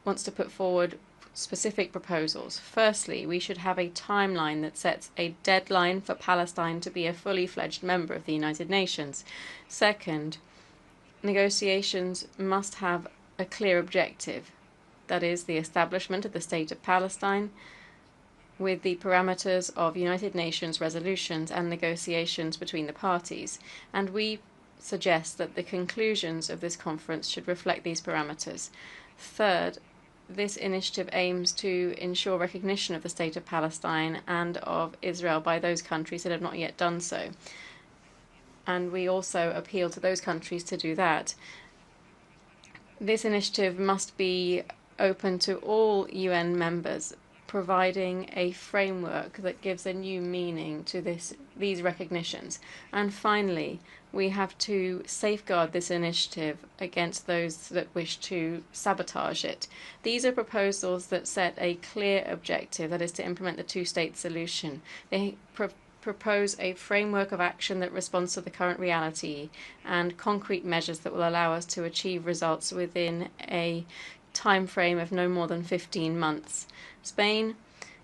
wants to put forward specific proposals. Firstly, we should have a timeline that sets a deadline for Palestine to be a fully fledged member of the United Nations. Second, negotiations must have a clear objective. That is the establishment of the State of Palestine with the parameters of United Nations resolutions and negotiations between the parties. And we suggest that the conclusions of this conference should reflect these parameters. Third, this initiative aims to ensure recognition of the State of Palestine and of Israel by those countries that have not yet done so. And we also appeal to those countries to do that. This initiative must be open to all UN members providing a framework that gives a new meaning to these recognitions. And finally, we have to safeguard this initiative against those that wish to sabotage it. These are proposals that set a clear objective, that is to implement the two-state solution. They propose a framework of action that responds to the current reality and concrete measures that will allow us to achieve results within a time frame of no more than 15 months. Spain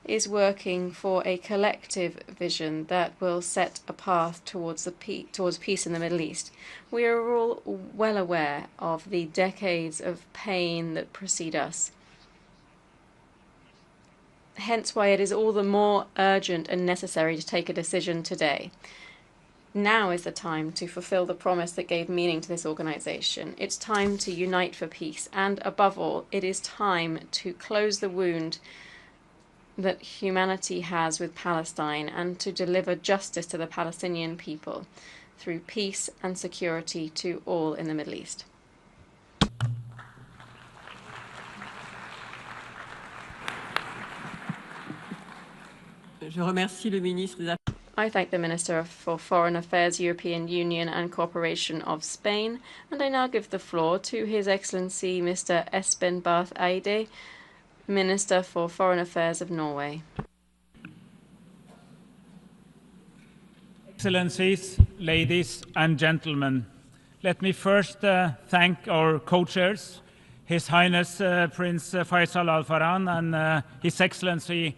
is working for a collective vision that will set a path towards peace in the Middle East. We are all well aware of the decades of pain that precede us. Hence why it is all the more urgent and necessary to take a decision today. Now is the time to fulfill the promise that gave meaning to this organization. It's time to unite for peace, and above all, it is time to close the wound that humanity has with Palestine and to deliver justice to the Palestinian people through peace and security to all in the Middle East. Je remercie le ministre des Affaires. I thank the Minister for Foreign Affairs, European Union and Cooperation of Spain, and I now give the floor to His Excellency Mr. Espen Barth Eide, Minister for Foreign Affairs of Norway. Excellencies, ladies and gentlemen, let me first thank our co-chairs, His Highness Prince Faisal bin Farhan and His Excellency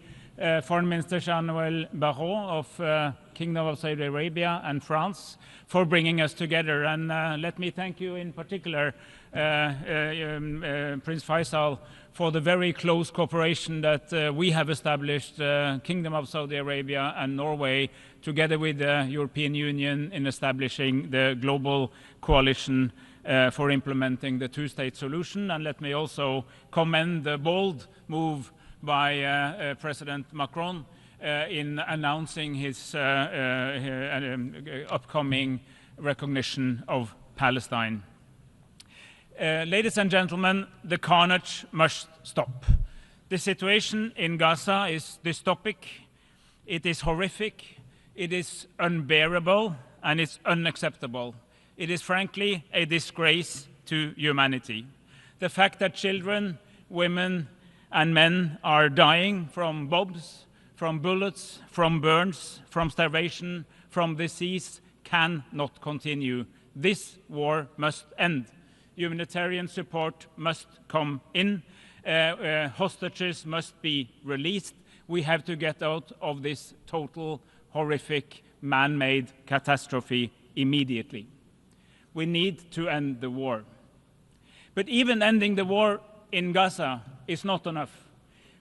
Foreign Minister Jean-Noël Barrot of Kingdom of Saudi Arabia and France for bringing us together. And let me thank you in particular, Prince Faisal, for the very close cooperation that we have established, Kingdom of Saudi Arabia and Norway, together with the European Union in establishing the global coalition for implementing the two-state solution. And let me also commend the bold move by President Macron in announcing his upcoming recognition of Palestine. Ladies and gentlemen, the carnage must stop. The situation in Gaza is dystopic, it is horrific, it is unbearable, and it's unacceptable. It is frankly a disgrace to humanity. The fact that children, women, and men are dying from bombs, from bullets, from burns, from starvation, from disease cannot continue. This war must end. Humanitarian support must come in. Hostages must be released. We have to get out of this total, horrific, man-made catastrophe immediately. We need to end the war. But even ending the war in Gaza is not enough,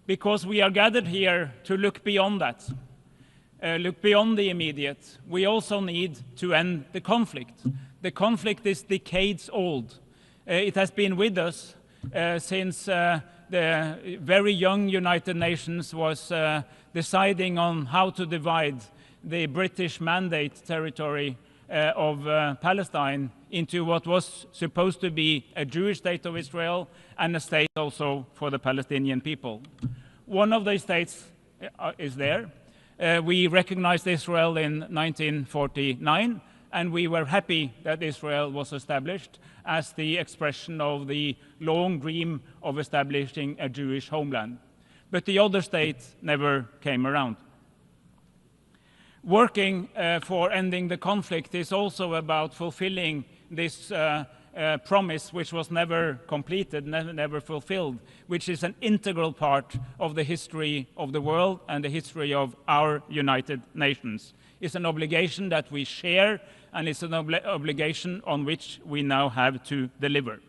because we are gathered here to look beyond that, look beyond the immediate. We also need to end the conflict. The conflict is decades old. It has been with us since the very young United Nations was deciding on how to divide the British Mandate territory of Palestine into what was supposed to be a Jewish state of Israel and a state also for the Palestinian people. One of the states is there. We recognized Israel in 1949, and we were happy that Israel was established as the expression of the long dream of establishing a Jewish homeland. But the other states never came around. Working for ending the conflict is also about fulfilling this promise, which was never completed, never fulfilled, which is an integral part of the history of the world and the history of our United Nations. It's an obligation that we share, and it's an obligation on which we now have to deliver.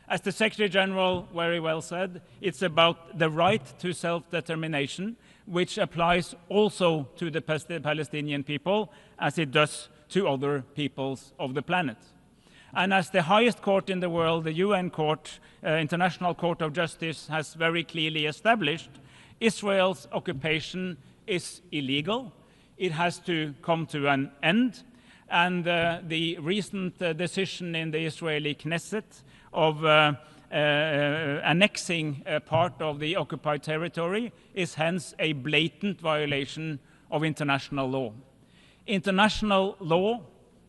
As the Secretary General very well said, it's about the right to self-determination, which applies also to the Palestinian people, as it does to other peoples of the planet. And as the highest court in the world, the UN Court, International Court of Justice, has very clearly established, Israel's occupation is illegal. It has to come to an end. And the recent decision in the Israeli Knesset of annexing a part of the occupied territory is hence a blatant violation of international law. International law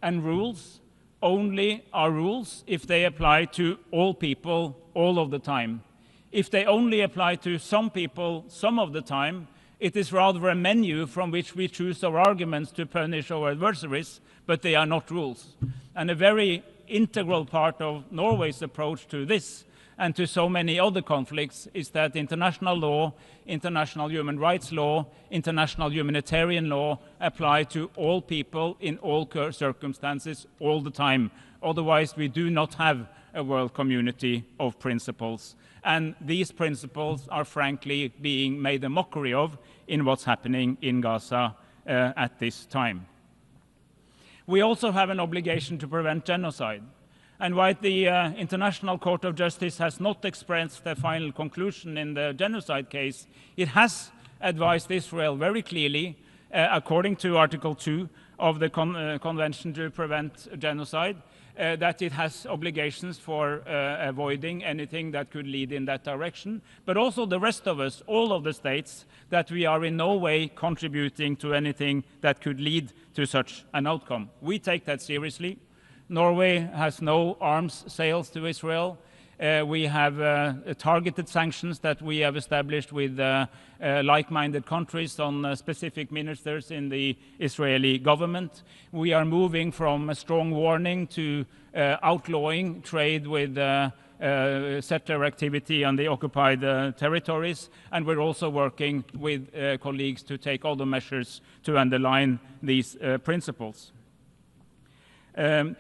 and rules only are rules if they apply to all people all of the time. If they only apply to some people some of the time, it is rather a menu from which we choose our arguments to punish our adversaries, but they are not rules. And a very integral part of Norway's approach to this and to so many other conflicts is that international law, international human rights law, international humanitarian law apply to all people in all circumstances all the time. Otherwise, we do not have a world community of principles. And these principles are frankly being made a mockery of in what's happening in Gaza at this time. We also have an obligation to prevent genocide. And while the International Court of Justice has not expressed a final conclusion in the genocide case, it has advised Israel very clearly, according to Article 2 of the Convention to Prevent Genocide, that it has obligations for avoiding anything that could lead in that direction, but also the rest of us, all of the states, that we are in no way contributing to anything that could lead to such an outcome. We take that seriously. Norway has no arms sales to Israel. We have targeted sanctions that we have established with like-minded countries on specific ministers in the Israeli government. We are moving from a strong warning to outlawing trade with settler activity on the occupied territories, and we're also working with colleagues to take other measures to underline these principles.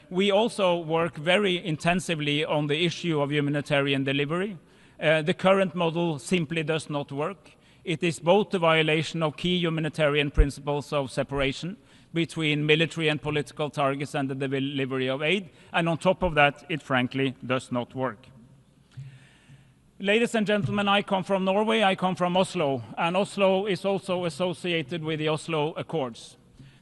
We also work very intensively on the issue of humanitarian delivery. The current model simply does not work. It is both a violation of key humanitarian principles of separation between military and political targets and the delivery of aid, and on top of that, it frankly does not work. Ladies and gentlemen, I come from Norway, I come from Oslo, and Oslo is also associated with the Oslo Accords.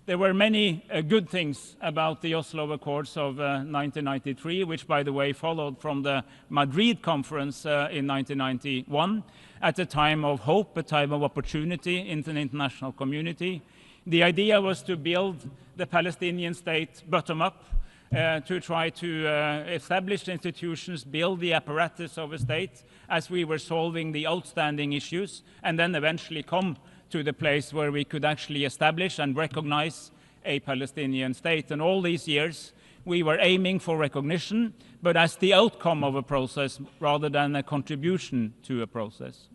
There were many good things about the Oslo Accords of 1993, which, by the way, followed from the Madrid conference in 1991, at a time of hope, a time of opportunity in the international community. The idea was to build the Palestinian state bottom up, to try to establish institutions, build the apparatus of a state as we were solving the outstanding issues, and then eventually come to the place where we could actually establish and recognize a Palestinian state. And all these years, we were aiming for recognition, but as the outcome of a process rather than a contribution to a process.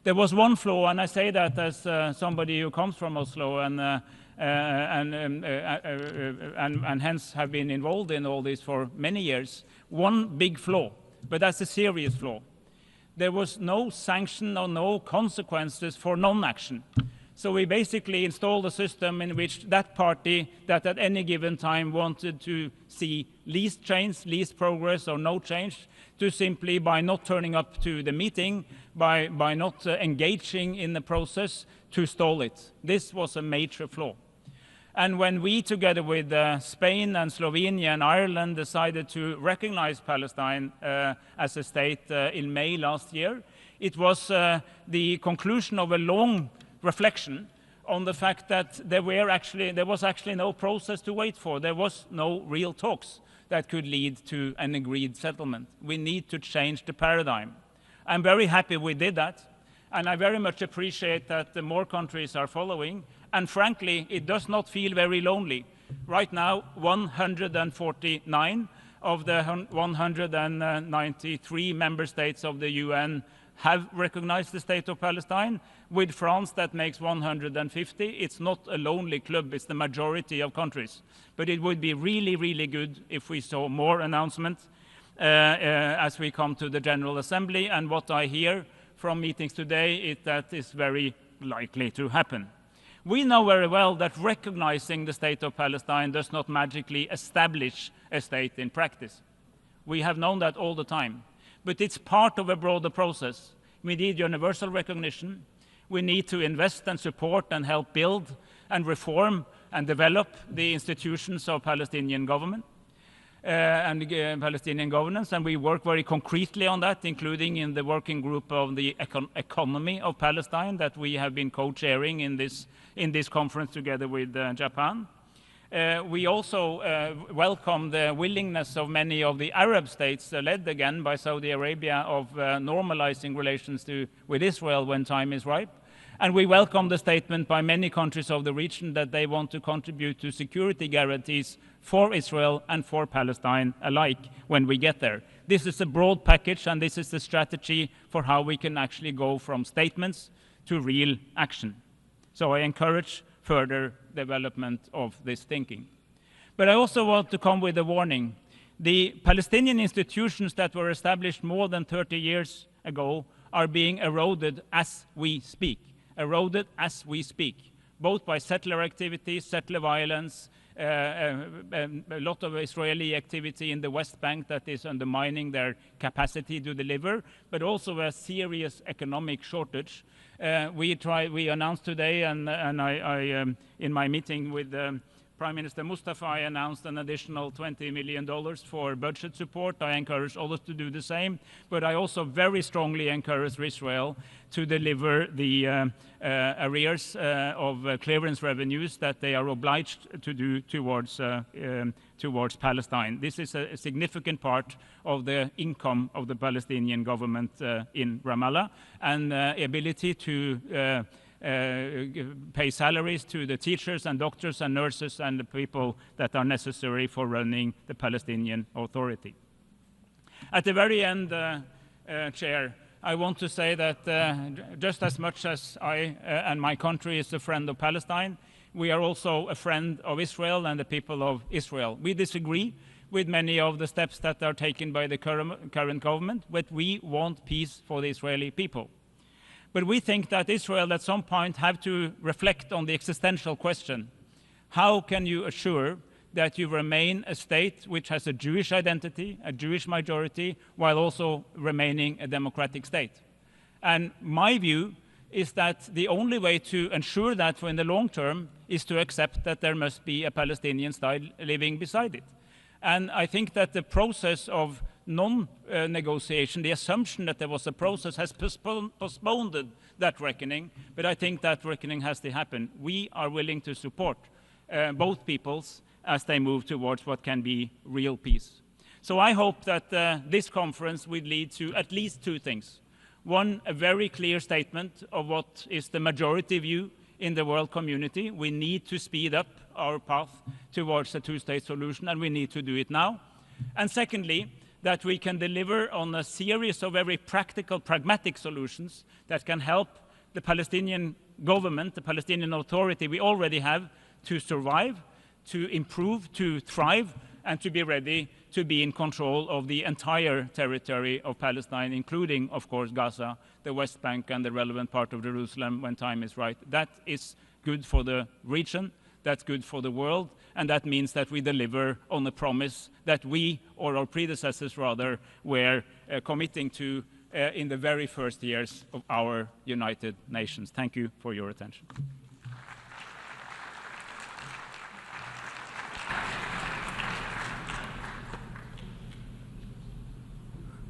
There was one flaw, and I say that as somebody who comes from Oslo and hence have been involved in all this for many years. One big flaw, but that's a serious flaw. There was no sanction or no consequences for non-action. So we basically installed a system in which that party that at any given time wanted to see least change, least progress or no change, to simply by not turning up to the meeting, by not engaging in the process, to stall it. This was a major flaw. And when we, together with Spain and Slovenia and Ireland, decided to recognize Palestine as a state in May last year, it was the conclusion of a long reflection on the fact that there was actually no process to wait for. There was no real talks that could lead to an agreed settlement. We need to change the paradigm. I'm very happy we did that, and I very much appreciate that more countries are following. And frankly, it does not feel very lonely. Right now, 149 of the 193 member states of the UN have recognized the state of Palestine. With France, that makes 150. It's not a lonely club, it's the majority of countries. But it would be really, really good if we saw more announcements as we come to the General Assembly. And what I hear from meetings today is that is very likely to happen. We know very well that recognizing the state of Palestine does not magically establish a state in practice. We have known that all the time. But it's part of a broader process. We need universal recognition. We need to invest and support and help build and reform and develop the institutions of Palestinian government. and Palestinian governance, and we work very concretely on that, including in the working group of the economy of Palestine that we have been co-chairing in this conference together with Japan. We also welcome the willingness of many of the Arab states, led again by Saudi Arabia, of normalizing relations with Israel when time is ripe. And we welcome the statement by many countries of the region that they want to contribute to security guarantees for Israel and for Palestine alike when we get there. This is a broad package, and this is the strategy for how we can actually go from statements to real action. So I encourage further development of this thinking. But I also want to come with a warning. The Palestinian institutions that were established more than 30 years ago are being eroded as we speak. Both by settler activities, settler violence, a lot of Israeli activity in the West Bank that is undermining their capacity to deliver, but also a serious economic shortage. We announced today, and I in my meeting with Prime Minister Mustafa, I announced an additional $20 million for budget support. I encourage others to do the same, but I also very strongly encourage Israel to deliver the arrears of clearance revenues that they are obliged to do towards Palestine. This is a significant part of the income of the Palestinian government in Ramallah, and ability to pay salaries to the teachers and doctors and nurses and the people that are necessary for running the Palestinian Authority. At the very end, Chair, I want to say that just as much as I and my country is a friend of Palestine, we are also a friend of Israel and the people of Israel. We disagree with many of the steps that are taken by the current government, but we want peace for the Israeli people. But we think that Israel at some point have to reflect on the existential question: how can you assure that you remain a state which has a Jewish identity, a Jewish majority, while also remaining a democratic state? And my view is that the only way to ensure that for in the long term is to accept that there must be a Palestinian state living beside it. And I think that the process of non-negotiation, the assumption that there was a process, has postponed that reckoning, but I think that reckoning has to happen. We are willing to support both peoples as they move towards what can be real peace. So I hope that this conference will lead to at least two things. One, a very clear statement of what is the majority view in the world community. We need to speed up our path towards a two-state solution, and we need to do it now. And secondly, that we can deliver on a series of very practical, pragmatic solutions that can help the Palestinian government, the Palestinian Authority we already have, to survive, to improve, to thrive, and to be ready to be in control of the entire territory of Palestine, including, of course, Gaza, the West Bank, and the relevant part of Jerusalem when time is right. That is good for the region, that's good for the world, and that means that we deliver on the promise that we, or our predecessors rather, were committing to in the very first years of our United Nations. Thank you for your attention.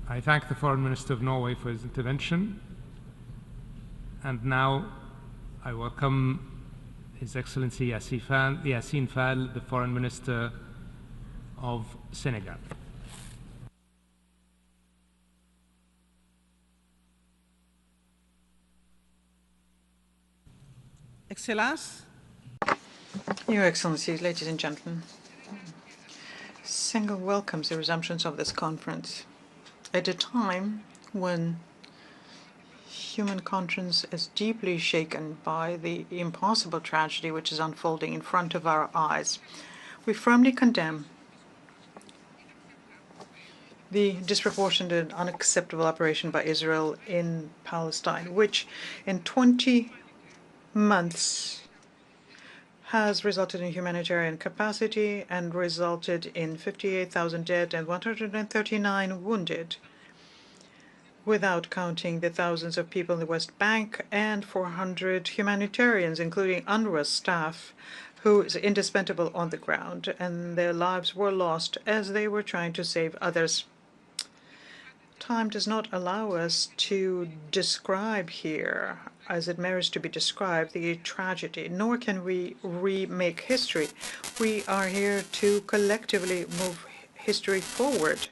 I thank the Foreign Minister of Norway for his intervention. And now I welcome His Excellency Yassine Fall, the Foreign Minister of Senegal. Excellence. Your Excellencies, ladies and gentlemen, Senegal welcomes the resumption of this conference at a time when human conscience is deeply shaken by the impossible tragedy which is unfolding in front of our eyes. We firmly condemn the disproportionate and unacceptable operation by Israel in Palestine, which in 20 months has resulted in humanitarian capacity and resulted in 58,000 dead and 139 wounded, without counting the thousands of people in the West Bank and 400 humanitarians, including UNRWA staff, who is indispensable on the ground, and their lives were lost as they were trying to save others. Time does not allow us to describe here, as it merits to be described, the tragedy, nor can we remake history. We are here to collectively move history forward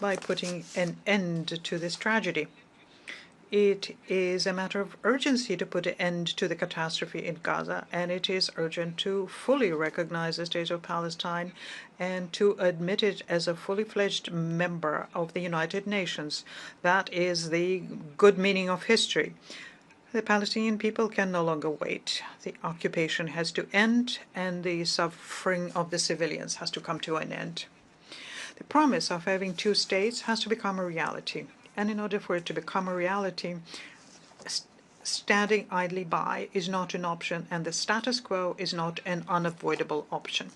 by putting an end to this tragedy. It is a matter of urgency to put an end to the catastrophe in Gaza, and it is urgent to fully recognize the State of Palestine and to admit it as a fully fledged member of the United Nations. That is the good meaning of history. The Palestinian people can no longer wait. The occupation has to end, and the suffering of the civilians has to come to an end. The promise of having two states has to become a reality. And in order for it to become a reality, standing idly by is not an option, and the status quo is not an unavoidable option.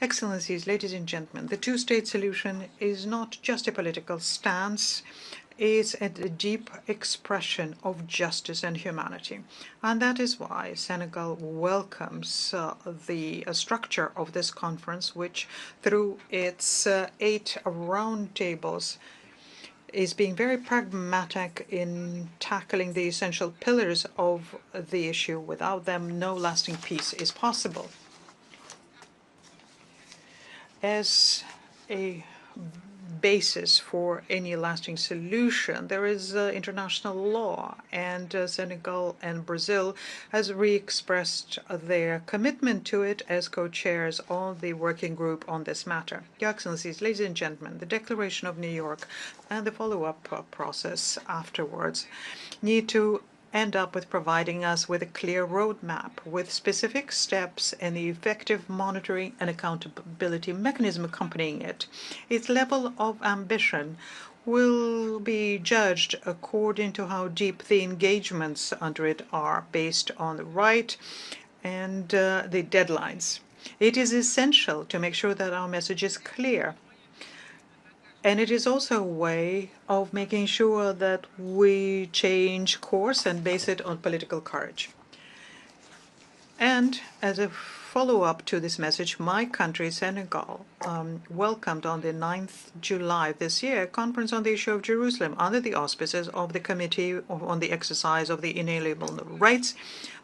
Excellencies, ladies and gentlemen, the two-state solution is not just a political stance. It's a deep expression of justice and humanity. And that is why Senegal welcomes the structure of this conference, which through its 8 roundtables is being very pragmatic in tackling the essential pillars of the issue. Without them, no lasting peace is possible. As a basis for any lasting solution, there is international law, and Senegal and Brazil has re-expressed their commitment to it as co-chairs of the working group on this matter. Your Excellencies, ladies and gentlemen, the Declaration of New York and the follow-up process afterwards need to end up with providing us with a clear roadmap with specific steps and the effective monitoring and accountability mechanism accompanying it. Its level of ambition will be judged according to how deep the engagements under it are, based on the right and the deadlines. It is essential to make sure that our message is clear. And it is also a way of making sure that we change course and base it on political courage. And as a follow-up to this message, my country, Senegal, welcomed on the 9th July this year a conference on the issue of Jerusalem under the auspices of the Committee on the Exercise of the Inalienable Rights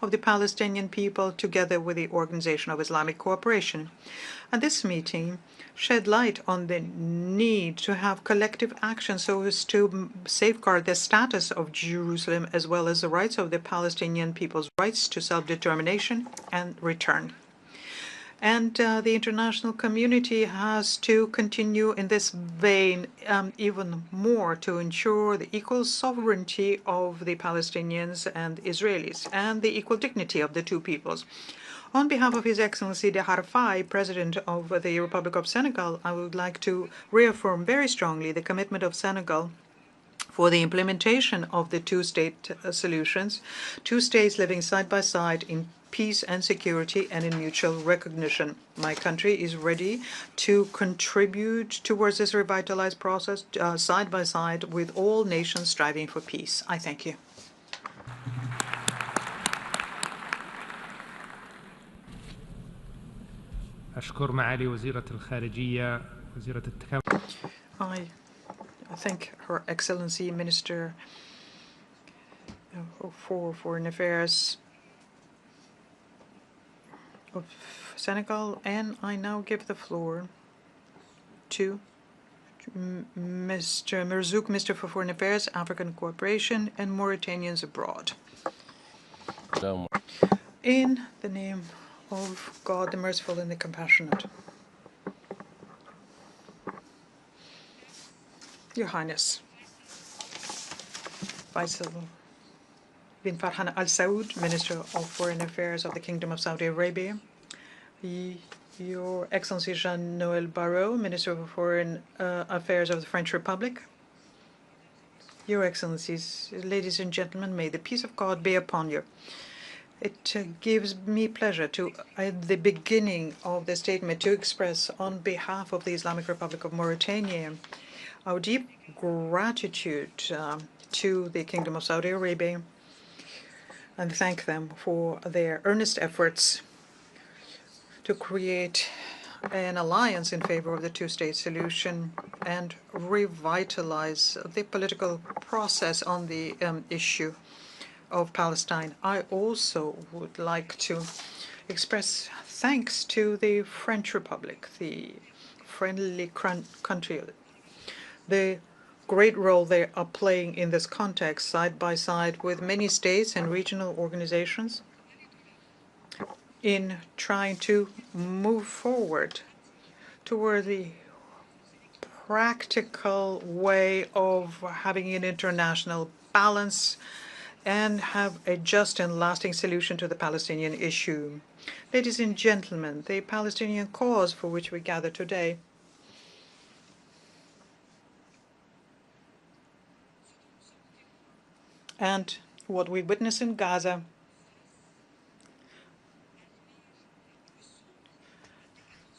of the Palestinian People, together with the Organization of Islamic Cooperation. And this meeting shed light on the need to have collective action so as to safeguard the status of Jerusalem as well as the rights of the Palestinian people's rights to self-determination and return. And the international community has to continue in this vein even more to ensure the equal sovereignty of the Palestinians and Israelis and the equal dignity of the two peoples. On behalf of His Excellency De Harfai, President of the Republic of Senegal, I would like to reaffirm very strongly the commitment of Senegal for the implementation of the two-state solutions, two states living side by side in peace and security and in mutual recognition. My country is ready to contribute towards this revitalized process side by side with all nations striving for peace. I thank you. أشكر معالي وزيرة الخارجية وزيرة التكامل. I thank Her Excellency Minister for Foreign Affairs of Senegal, and I now give the floor to Mr. Merzouk, Minister for Foreign Affairs, African Cooperation, and Mauritanians abroad. In the name of God, the merciful and the compassionate. Your Highness, Faisal bin Farhan Al Saud, Minister of Foreign Affairs of the Kingdom of Saudi Arabia, Your Excellency Jean-Noël Barrot, Minister of Foreign Affairs of the French Republic, Your Excellencies, ladies and gentlemen, may the peace of God be upon you. It gives me pleasure to, at the beginning of the statement, to express on behalf of the Islamic Republic of Mauritania our deep gratitude to the Kingdom of Saudi Arabia and thank them for their earnest efforts to create an alliance in favor of the two-state solution and revitalize the political process on the issue of Palestine. I also would like to express thanks to the French Republic, the friendly country, the great role they are playing in this context, side by side with many states and regional organizations, in trying to move forward toward the practical way of having an international balance and have a just and lasting solution to the Palestinian issue. Ladies and gentlemen, the Palestinian cause for which we gather today and what we witness in Gaza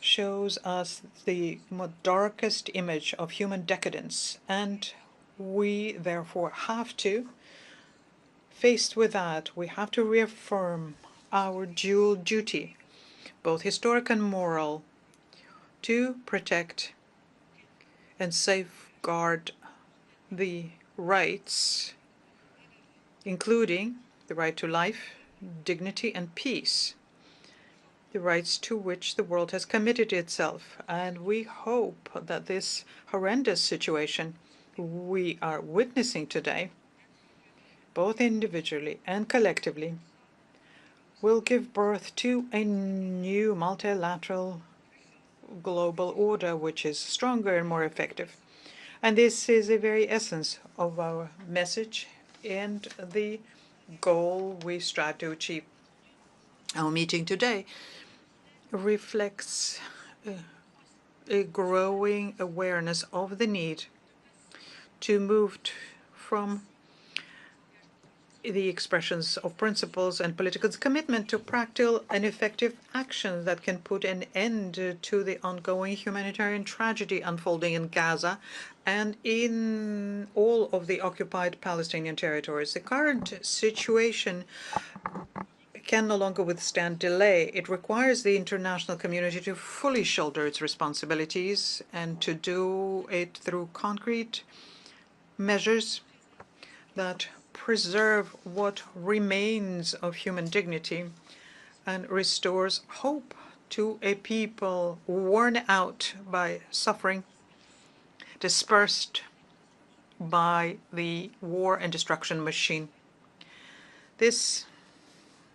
shows us the darkest image of human decadence, and we therefore have to, faced with that, we have to reaffirm our dual duty, both historic and moral, to protect and safeguard the rights, including the right to life, dignity, and peace, the rights to which the world has committed itself. And we hope that this horrendous situation we are witnessing today, both individually and collectively, will give birth to a new multilateral global order which is stronger and more effective. And this is the very essence of our message and the goal we strive to achieve. Our meeting today reflects a growing awareness of the need to move from the expressions of principles and political commitment to practical and effective action that can put an end to the ongoing humanitarian tragedy unfolding in Gaza and in all of the occupied Palestinian territories. The current situation can no longer withstand delay. It requires the international community to fully shoulder its responsibilities and to do it through concrete measures that preserve what remains of human dignity and restores hope to a people worn out by suffering, dispersed by the war and destruction machine. This,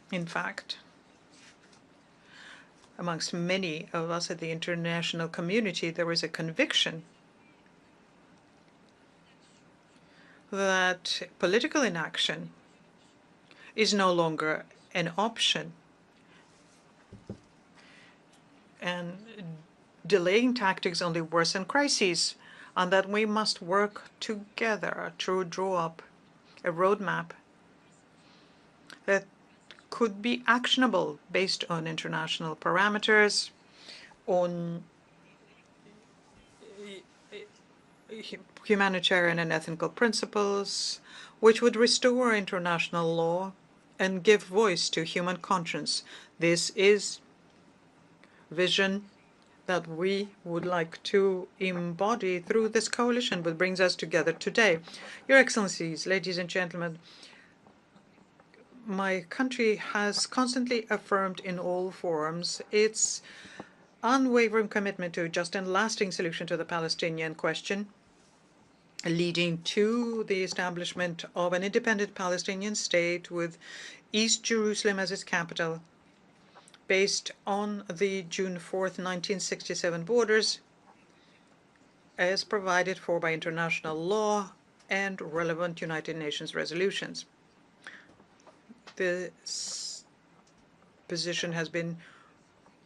in fact, amongst many of us at the international community, there is a conviction that political inaction is no longer an option, and delaying tactics only worsen crises, and that we must work together to draw up a roadmap that could be actionable based on international parameters, on humanitarian and ethical principles, which would restore international law and give voice to human conscience. This is vision that we would like to embody through this coalition that brings us together today. Your Excellencies, ladies and gentlemen, my country has constantly affirmed in all forums its unwavering commitment to a just and lasting solution to the Palestinian question, leading to the establishment of an independent Palestinian state with East Jerusalem as its capital, based on the June 4th, 1967 borders, as provided for by international law and relevant United Nations resolutions. This position has been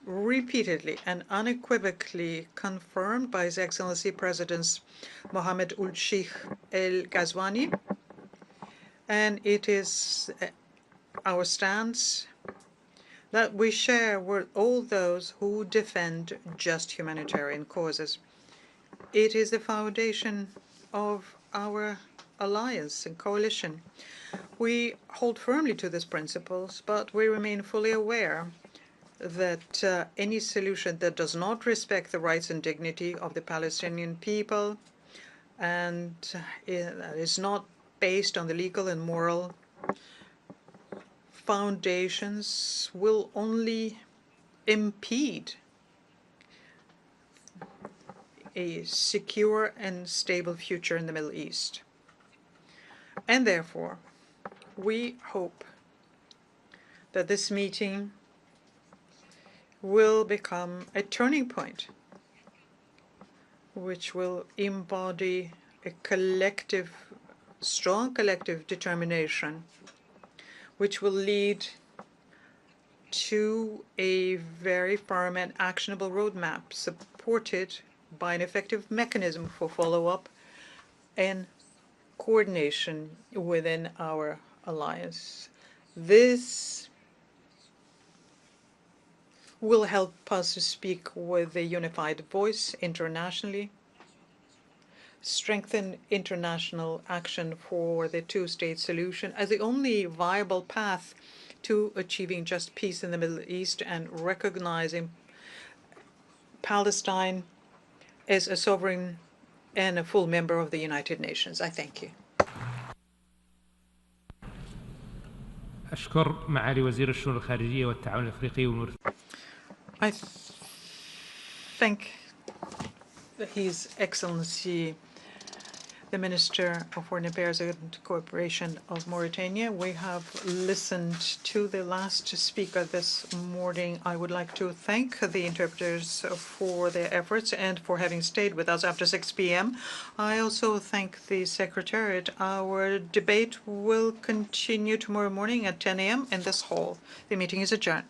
repeatedly and unequivocally confirmed by His Excellency Presidents Mohammed Sheikh El Ghazwani, and it is our stance that we share with all those who defend just humanitarian causes. It is the foundation of our alliance and coalition. We hold firmly to these principles, but we remain fully aware that any solution that does not respect the rights and dignity of the Palestinian people and is not based on the legal and moral foundations will only impede a secure and stable future in the Middle East. And therefore, we hope that this meeting will become a turning point which will embody a strong collective determination, which will lead to a very firm and actionable roadmap supported by an effective mechanism for follow-up and coordination within our alliance. This will help us to speak with a unified voice internationally, strengthen international action for the two-state solution as the only viable path to achieving just peace in the Middle East and recognizing Palestine as a sovereign and a full member of the United Nations. I thank you. أشكر معالي وزير الشؤون الخارجية والتعاون الأفريقي والموريتاني. I thank His Excellency the Minister of Foreign Affairs and Cooperation of Mauritania. We have listened to the last speaker this morning. I would like to thank the interpreters for their efforts and for having stayed with us after 6 p.m. I also thank the Secretariat. Our debate will continue tomorrow morning at 10 a.m. in this hall. The meeting is adjourned.